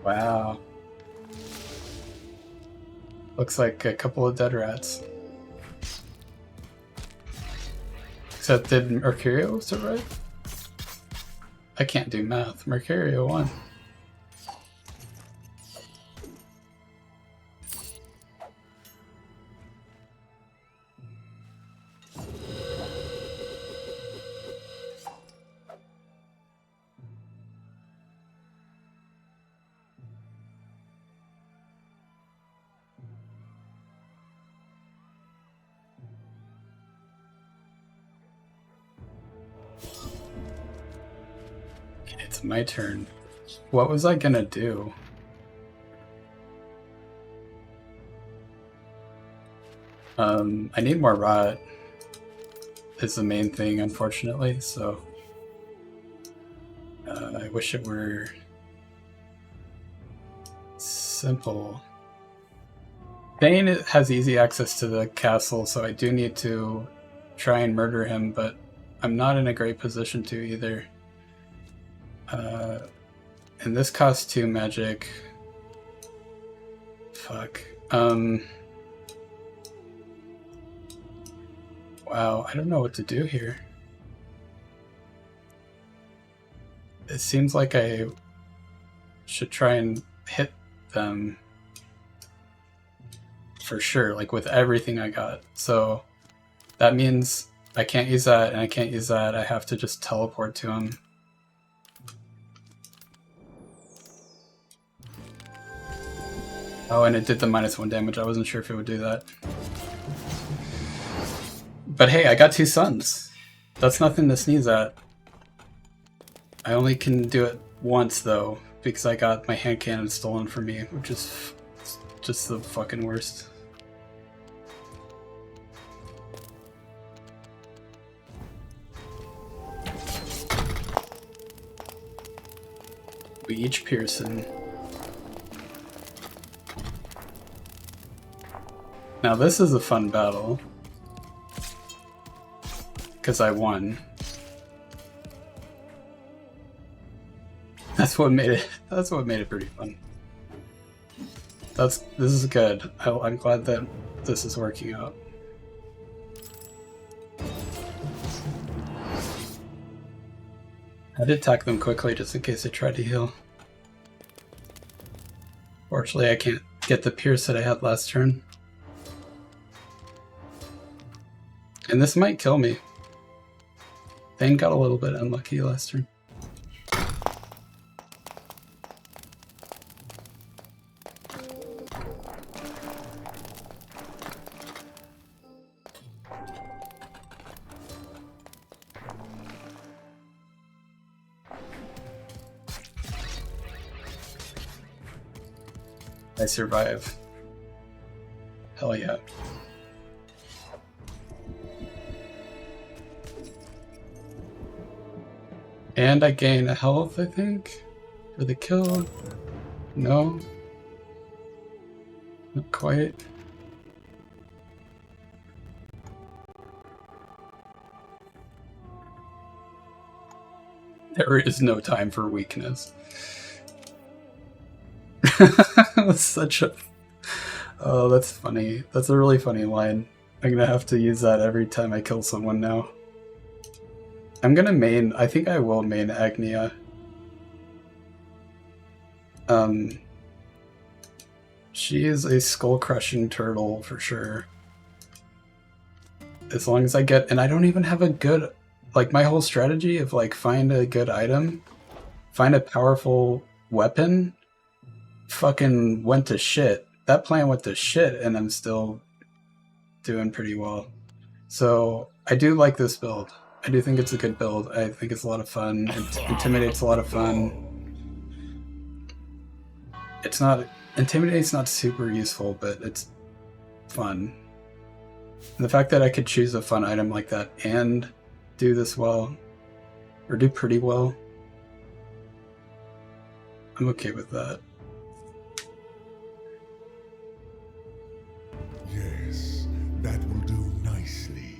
Wow. Looks like a couple of dead rats. Except did Mercurio survive? I can't do math. Mercurio won. It's my turn. What was I gonna do? I need more rot. Is the main thing, unfortunately, so I wish it were simple. Thane has easy access to the castle, so I do need to try and murder him, but I'm not in a great position to either. And this costs 2 magic. Fuck. Wow, I don't know what to do here. It seems like I should try and hit them for sure, like with everything I got. So that means I can't use that and I can't use that. I have to just teleport to him. Oh, and it did the -1 damage. I wasn't sure if it would do that. But hey, I got 2 suns. That's nothing to sneeze at. I only can do it once, though, because I got my hand cannon stolen from me, which is just the fucking worst. We each Pearson. Now this is a fun battle, because I won. That's what made it pretty fun. This is good. I'm glad that this is working out. I did attack them quickly just in case they tried to heal. Fortunately, I can't get the pierce that I had last turn. And this might kill me. Thane got a little bit unlucky last turn. I survive. Hell yeah. And I gain a health, I think, for the kill. No. Not quite. There is no time for weakness. That's such a... Oh, that's funny. That's a really funny line. I'm gonna have to use that every time I kill someone now. I'm gonna main... I think I will main Agnia. She is a skull-crushing turtle for sure. As long as I get... And I don't even have a good... Like, my whole strategy of, like, find a good item, find a powerful weapon, fucking went to shit. That plan went to shit, and I'm still doing pretty well. So, I do like this build. I do think it's a good build. I think it's a lot of fun. Intimidate's a lot of fun. It's not... Intimidate's not super useful, but it's fun. And the fact that I could choose a fun item like that and do this well, or do pretty well, I'm okay with that. Yes, that will do nicely.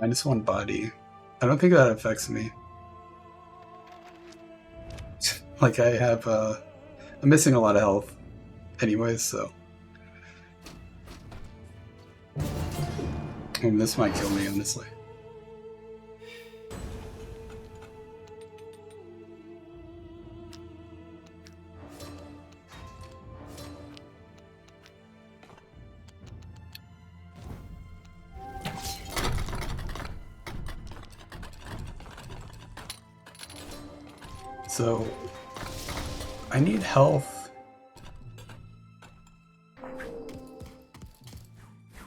-1 body. I don't think that affects me. Like, I have, I'm missing a lot of health anyways, so. And this might kill me, honestly. So, I need health.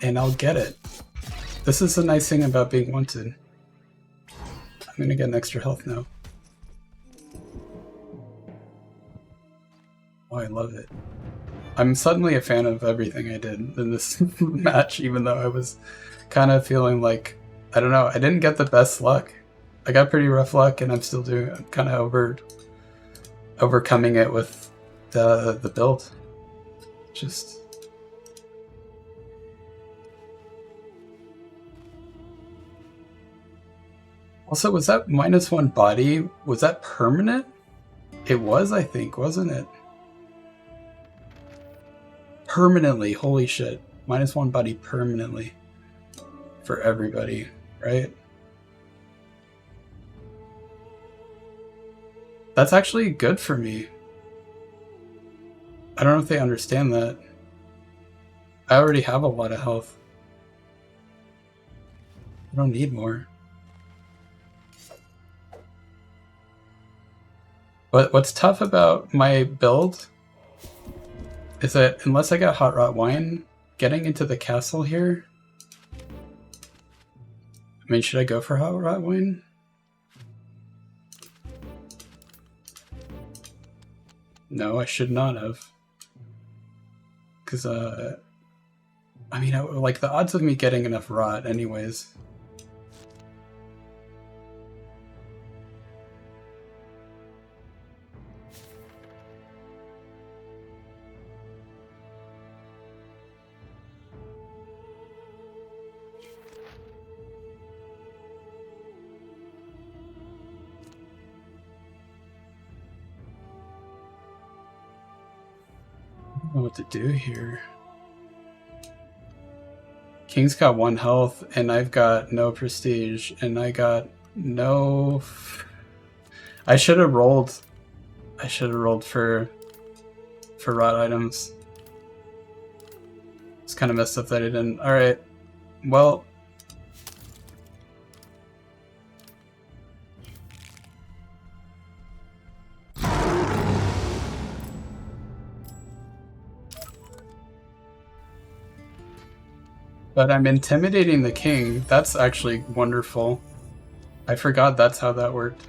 And I'll get it. This is the nice thing about being wanted. I'm gonna get an extra health now. Oh, I love it. I'm suddenly a fan of everything I did in this match, even though I was kind of feeling like, I don't know, I didn't get the best luck. I got pretty rough luck, and I'm still kind of overcoming it with the build. Just... Also, was that -1 body? Was that permanent? It was, I think, wasn't it? Permanently, holy shit. -1 body permanently. For everybody, right? That's actually good for me. I don't know if they understand that. I already have a lot of health. I don't need more. But what's tough about my build is that unless I got Hot Rot Wine, getting into the castle here... I mean, should I go for Hot Rot Wine? No, I should not have. Because, I mean, like, the odds of me getting enough rot anyways. I don't know what to do here. King's got 1 health, and I've got no prestige, and I got no... I should have rolled. I should have rolled for rot items. It's kind of messed up that I didn't. Alright. Well... But I'm intimidating the king. That's actually wonderful. I forgot that's how that worked.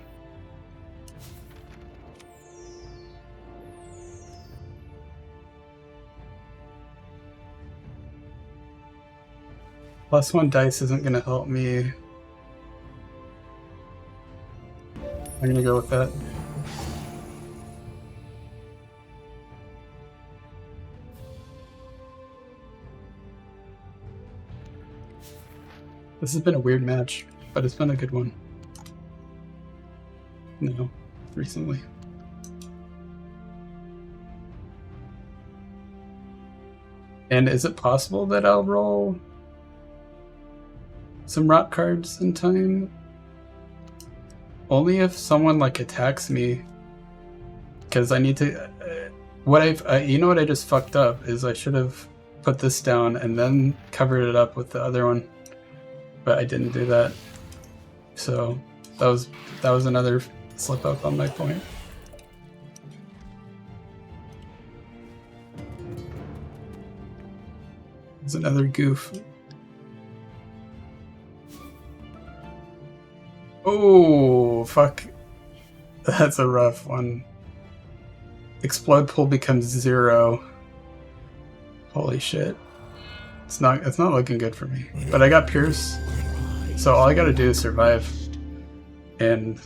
+1 dice isn't going to help me. I'm going to go with that. This has been a weird match, but it's been a good one. No, recently. And is it possible that I'll roll some rock cards in time? Only if someone like attacks me, because I need to. You know what I just fucked up is I should have put this down and then covered it up with the other one, but I didn't do that. So that was another slip up on my point. It's another goof. Oh, fuck. That's a rough one. Explode pool becomes 0. Holy shit. It's not looking good for me. But I got Pierce, so all I gotta do is survive. And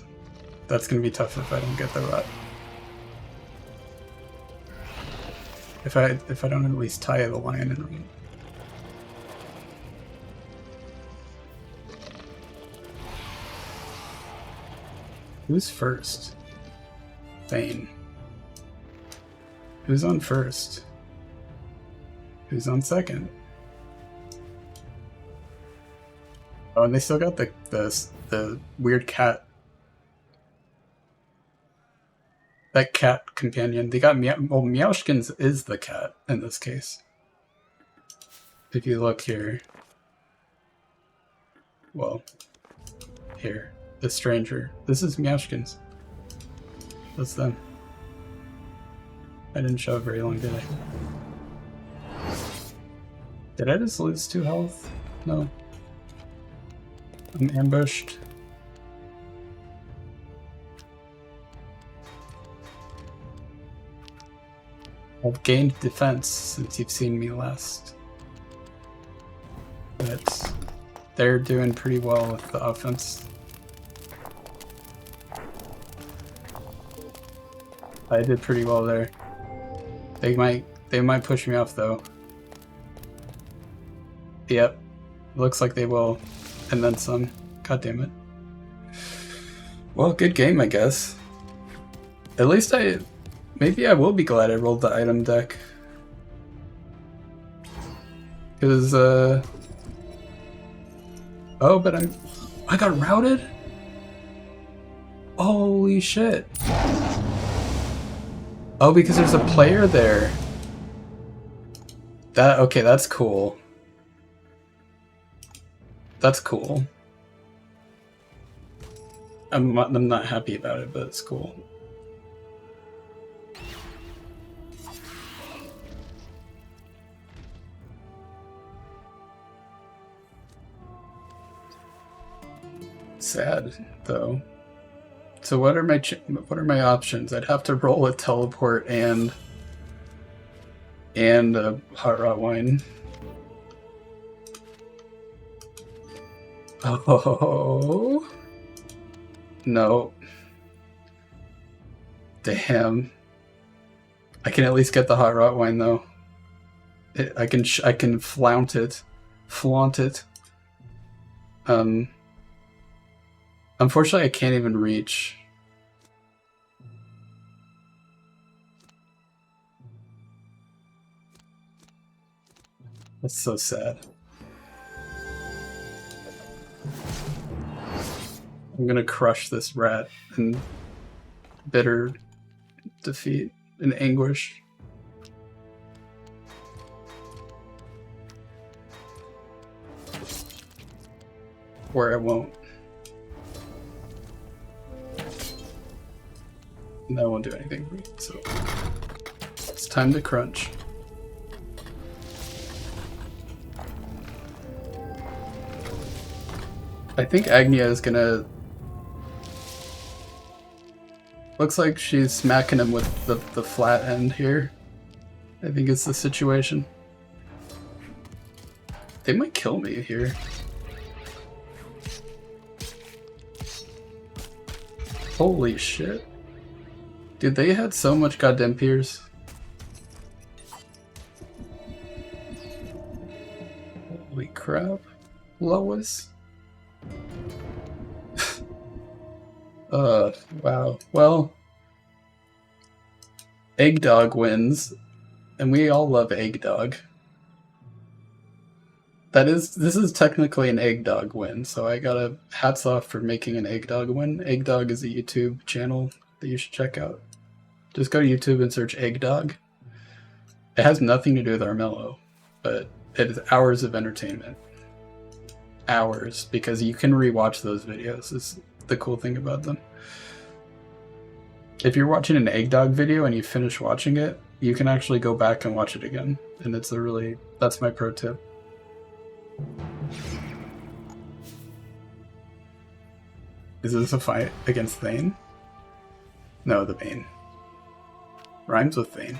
that's gonna be tough if I don't get the rot. If I don't at least tie the lion in rot. Who's first? Thane. Who's on first? Who's on second? Oh, and they still got the weird cat. That cat companion. They got well, Meowshkins is the cat in this case. If you look here. Well, here. The stranger. This is Meowshkins. That's them. I didn't show it very long, did I? Did I just lose 2 health? No. I'm ambushed. I've gained defense since you've seen me last. But they're doing pretty well with the offense. I did pretty well there. They might push me off though. Yep. Looks like they will. And then some. God damn it. Well, good game, I guess. At least maybe I will be glad I rolled the item deck. Because, oh, but I got routed? Holy shit. Oh, because there's a player there. Okay, that's cool. That's cool. I'm not happy about it, but it's cool. Sad though. So what are my options? I'd have to roll a teleport and a hot rot wine. Oh no! Damn! I can at least get the hot rot wine though. I can flaunt it. Unfortunately, I can't even reach. That's so sad. I'm gonna crush this rat in bitter defeat and anguish. Or I won't. And that won't do anything for me, so it's time to crunch. I think Agnia is gonna... Looks like she's smacking him with the flat end here. I think it's the situation. They might kill me here. Holy shit. Dude, they had so much goddamn Piers. Holy crap. Lois. Wow. Well, Egg Dog wins, and we all love Egg Dog. This is technically an Egg Dog win, so I gotta hats off for making an Egg Dog win. Egg Dog is a YouTube channel that you should check out. Just go to YouTube and search Egg Dog. It has nothing to do with Rawrmello, but it is hours of entertainment. Hours, because you can rewatch those videos, is the cool thing about them. If you're watching an Egg Dog video and you finish watching it, you can actually go back and watch it again. And that's my pro tip. Is this a fight against Thane? No, the Bane. Rhymes with Thane.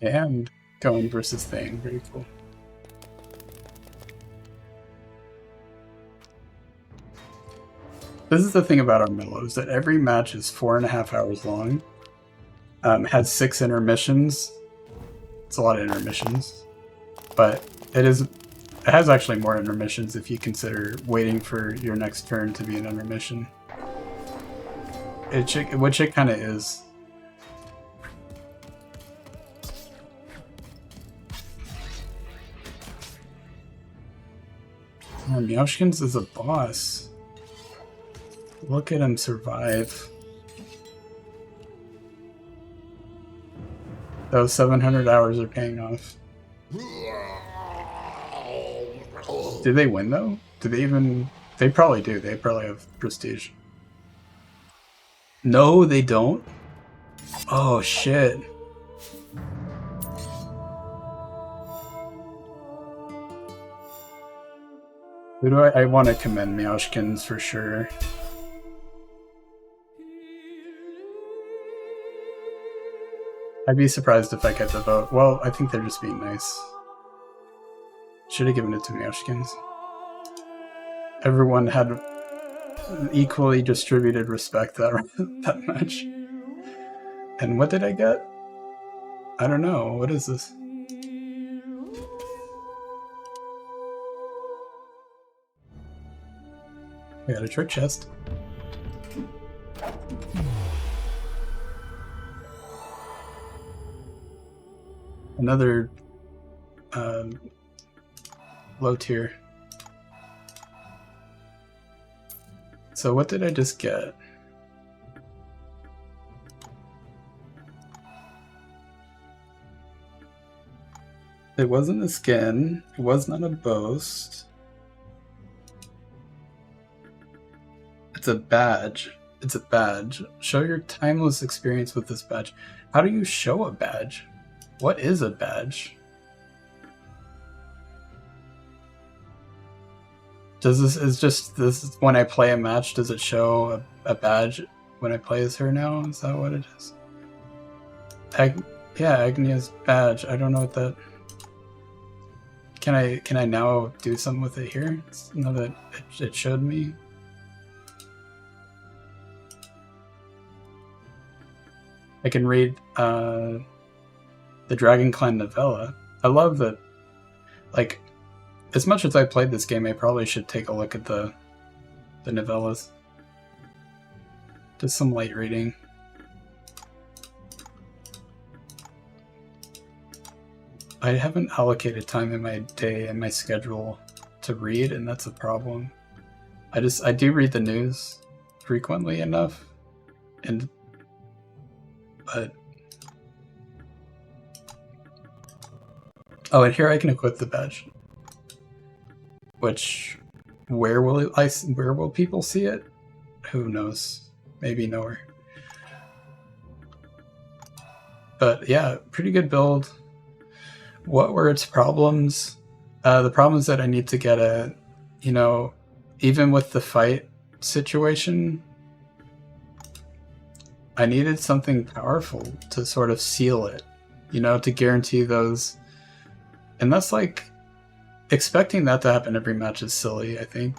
And going versus Thane, very cool. This is the thing about Rawrmello, is that every match is 4.5 hours long. Has 6 intermissions. It's a lot of intermissions, but it has actually more intermissions if you consider waiting for your next turn to be an intermission. Which it kind of is. Oh, Meowshkins is a boss. Look at him survive. Those 700 hours are paying off. Did they win though? Do they even... They probably do. They probably have prestige. No, they don't? Oh, shit. Who do I want to commend Meowshkins for sure. I'd be surprised if I get the vote. Well, I think they're just being nice. Should have given it to Meowshkins. Everyone had equally distributed respect that much. And what did I get? I don't know. What is this? I got a trick chest. Another low tier. So what did I just get? It wasn't a skin. It was not a boast. It's a badge. It's a badge. Show your timeless experience with this badge. How do you show a badge? What is a badge? Does this when I play a match, does it show a badge when I play as her now? Is that what it is? Yeah, Agnia's badge. I don't know what that... Can I now do something with it here? Now that it showed me? I can read the Dragon Clan novella. I love that, like, as much as I played this game, I probably should take a look at the novellas. Just some light reading. I haven't allocated time in my day and my schedule to read, and that's a problem. I do read the news frequently enough, but oh, and here I can equip the badge. which where will people see it? Who knows? Maybe nowhere. But yeah, pretty good build. What were its problems? The problems that I need to get a, even with the fight situation, I needed something powerful to sort of seal it, to guarantee those. And that's like, expecting that to happen every match is silly, I think,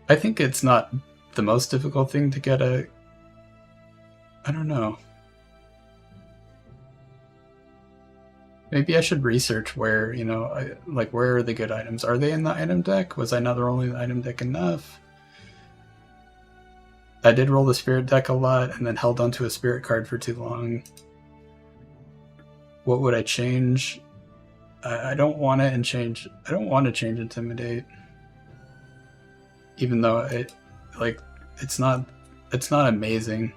I think it's not the most difficult thing to get I don't know. Maybe I should research where, where are the good items? Are they in the item deck? Was I not rolling the item deck enough? I did roll the spirit deck a lot and then held onto a spirit card for too long. What would I change? I don't want to change Intimidate. Even though it's not amazing.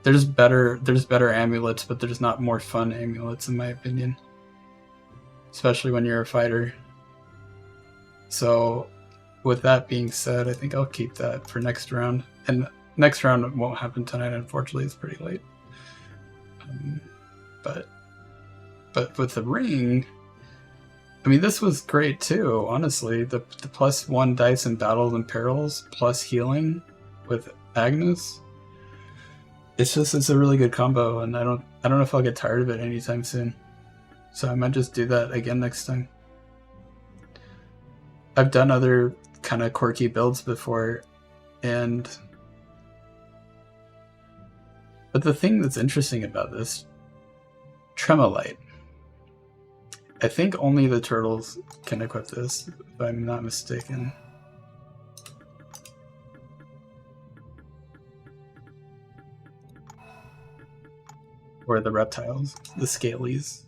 There's better amulets, but there's not more fun amulets in my opinion. Especially when you're a fighter. So with that being said, I think I'll keep that for next round. And next round won't happen tonight, unfortunately. It's pretty late. But with the ring, I mean, this was great too, honestly. The +1 dice in battles and perils plus healing with Agnes. It's a really good combo, and I don't know if I'll get tired of it anytime soon. So I might just do that again next time. I've done other kind of quirky builds before, but the thing that's interesting about this, Tremolite. I think only the turtles can equip this, if I'm not mistaken. Or the reptiles, the scalies.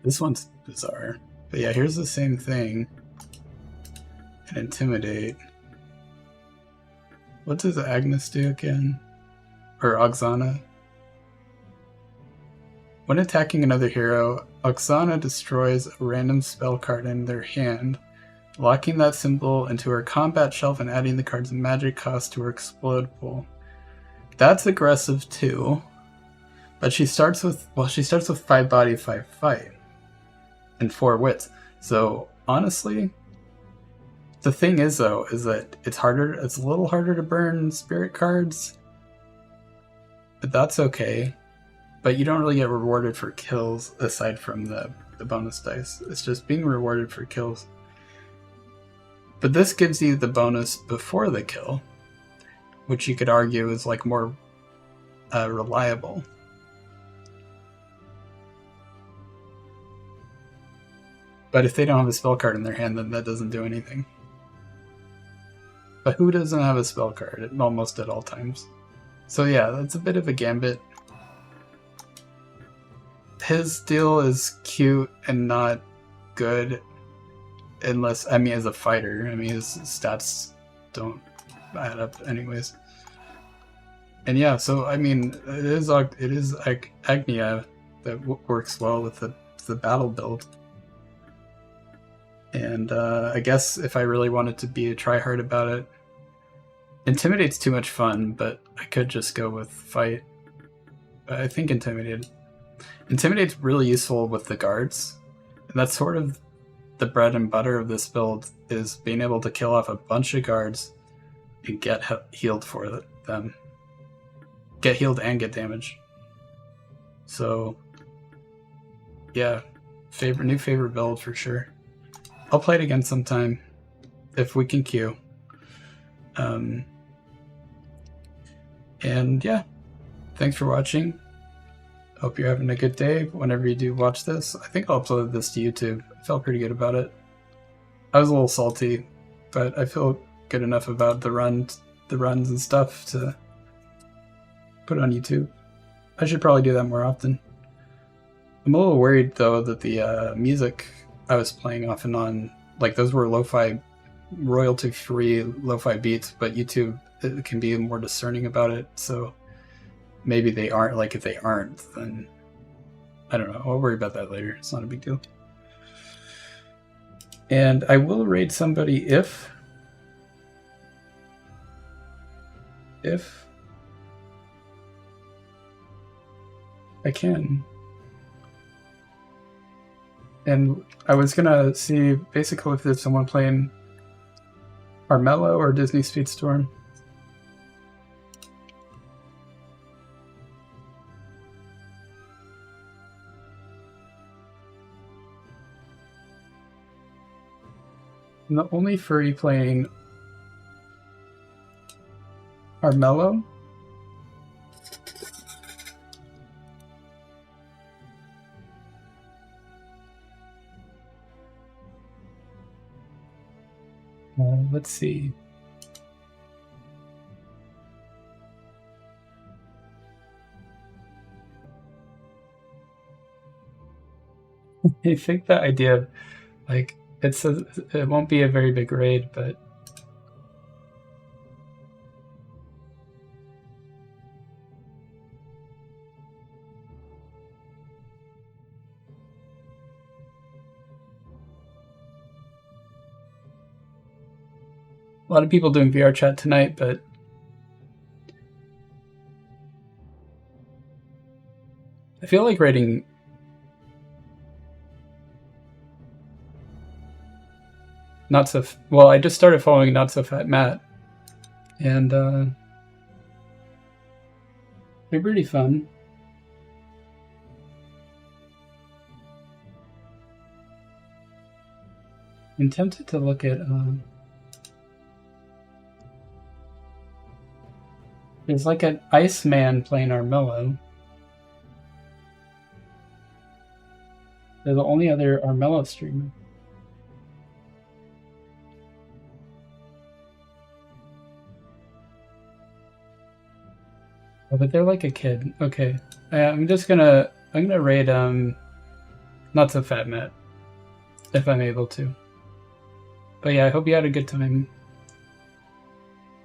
This one's bizarre. But yeah, here's the same thing. And Intimidate. What does Agnes do again? Or Oksana? When attacking another hero, Oksana destroys a random spell card in their hand, locking that symbol into her combat shelf and adding the card's magic cost to her explode pool. That's aggressive too. But she starts with 5 body, 5 fight. And 4 wits. So honestly, the thing is though, is that it's a little harder to burn spirit cards. But that's okay. But you don't really get rewarded for kills aside from the bonus dice. It's just being rewarded for kills. But this gives you the bonus before the kill, which you could argue is like more reliable. But if they don't have a spell card in their hand, then that doesn't do anything. But who doesn't have a spell card almost at all times? So yeah, that's a bit of a gambit. His deal is cute and not good unless, as a fighter. His stats don't add up anyways. And yeah, so it is like Agnia that works well with the battle build. And I guess if I really wanted to be a tryhard about it, Intimidate's too much fun, but I could just go with Fight. But I think Intimidate's really useful with the guards. And that's sort of the bread and butter of this build, is being able to kill off a bunch of guards and get healed for them. Get healed and get damage. So, yeah, new favorite build for sure. I'll play it again sometime, if we can queue. And yeah, thanks for watching. Hope you're having a good day whenever you do watch this. I think I'll upload this to YouTube. I felt pretty good about it. I was a little salty, but I feel good enough about the runs and stuff to put it on YouTube. I should probably do that more often. I'm a little worried though that the music I was playing off and on, like those were lo-fi royalty-free lo-fi beats, but YouTube can be more discerning about it. So maybe they aren't. Like if they aren't, then I don't know. I'll worry about that later. It's not a big deal. And I will raid somebody if I can. And I was gonna see basically if there's someone playing Rawrmello or Disney Speedstorm. I'm the only furry playing Rawrmello. Let's see. I think the idea of, like, it won't be a very big raid, but a lot of people doing VR chat tonight, but I feel like raiding Not So well. I just started following Not So Fat Matt, and they're pretty fun. I'm tempted to look at. There's like an Iceman playing Rawrmello. They're the only other Rawrmello streamer. Oh, but they're like a kid. Okay, I'm gonna raid Not So Fat Matt if I'm able to. But yeah, I hope you had a good time.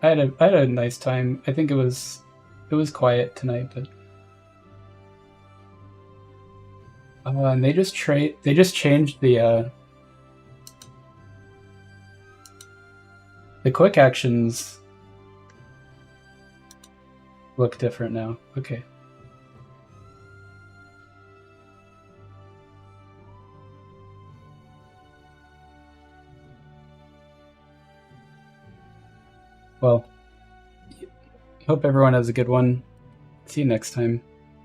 I had a nice time. I think it was quiet tonight, but and they just changed the quick actions look different now. Okay. Well, hope everyone has a good one. See you next time.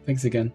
Thanks again.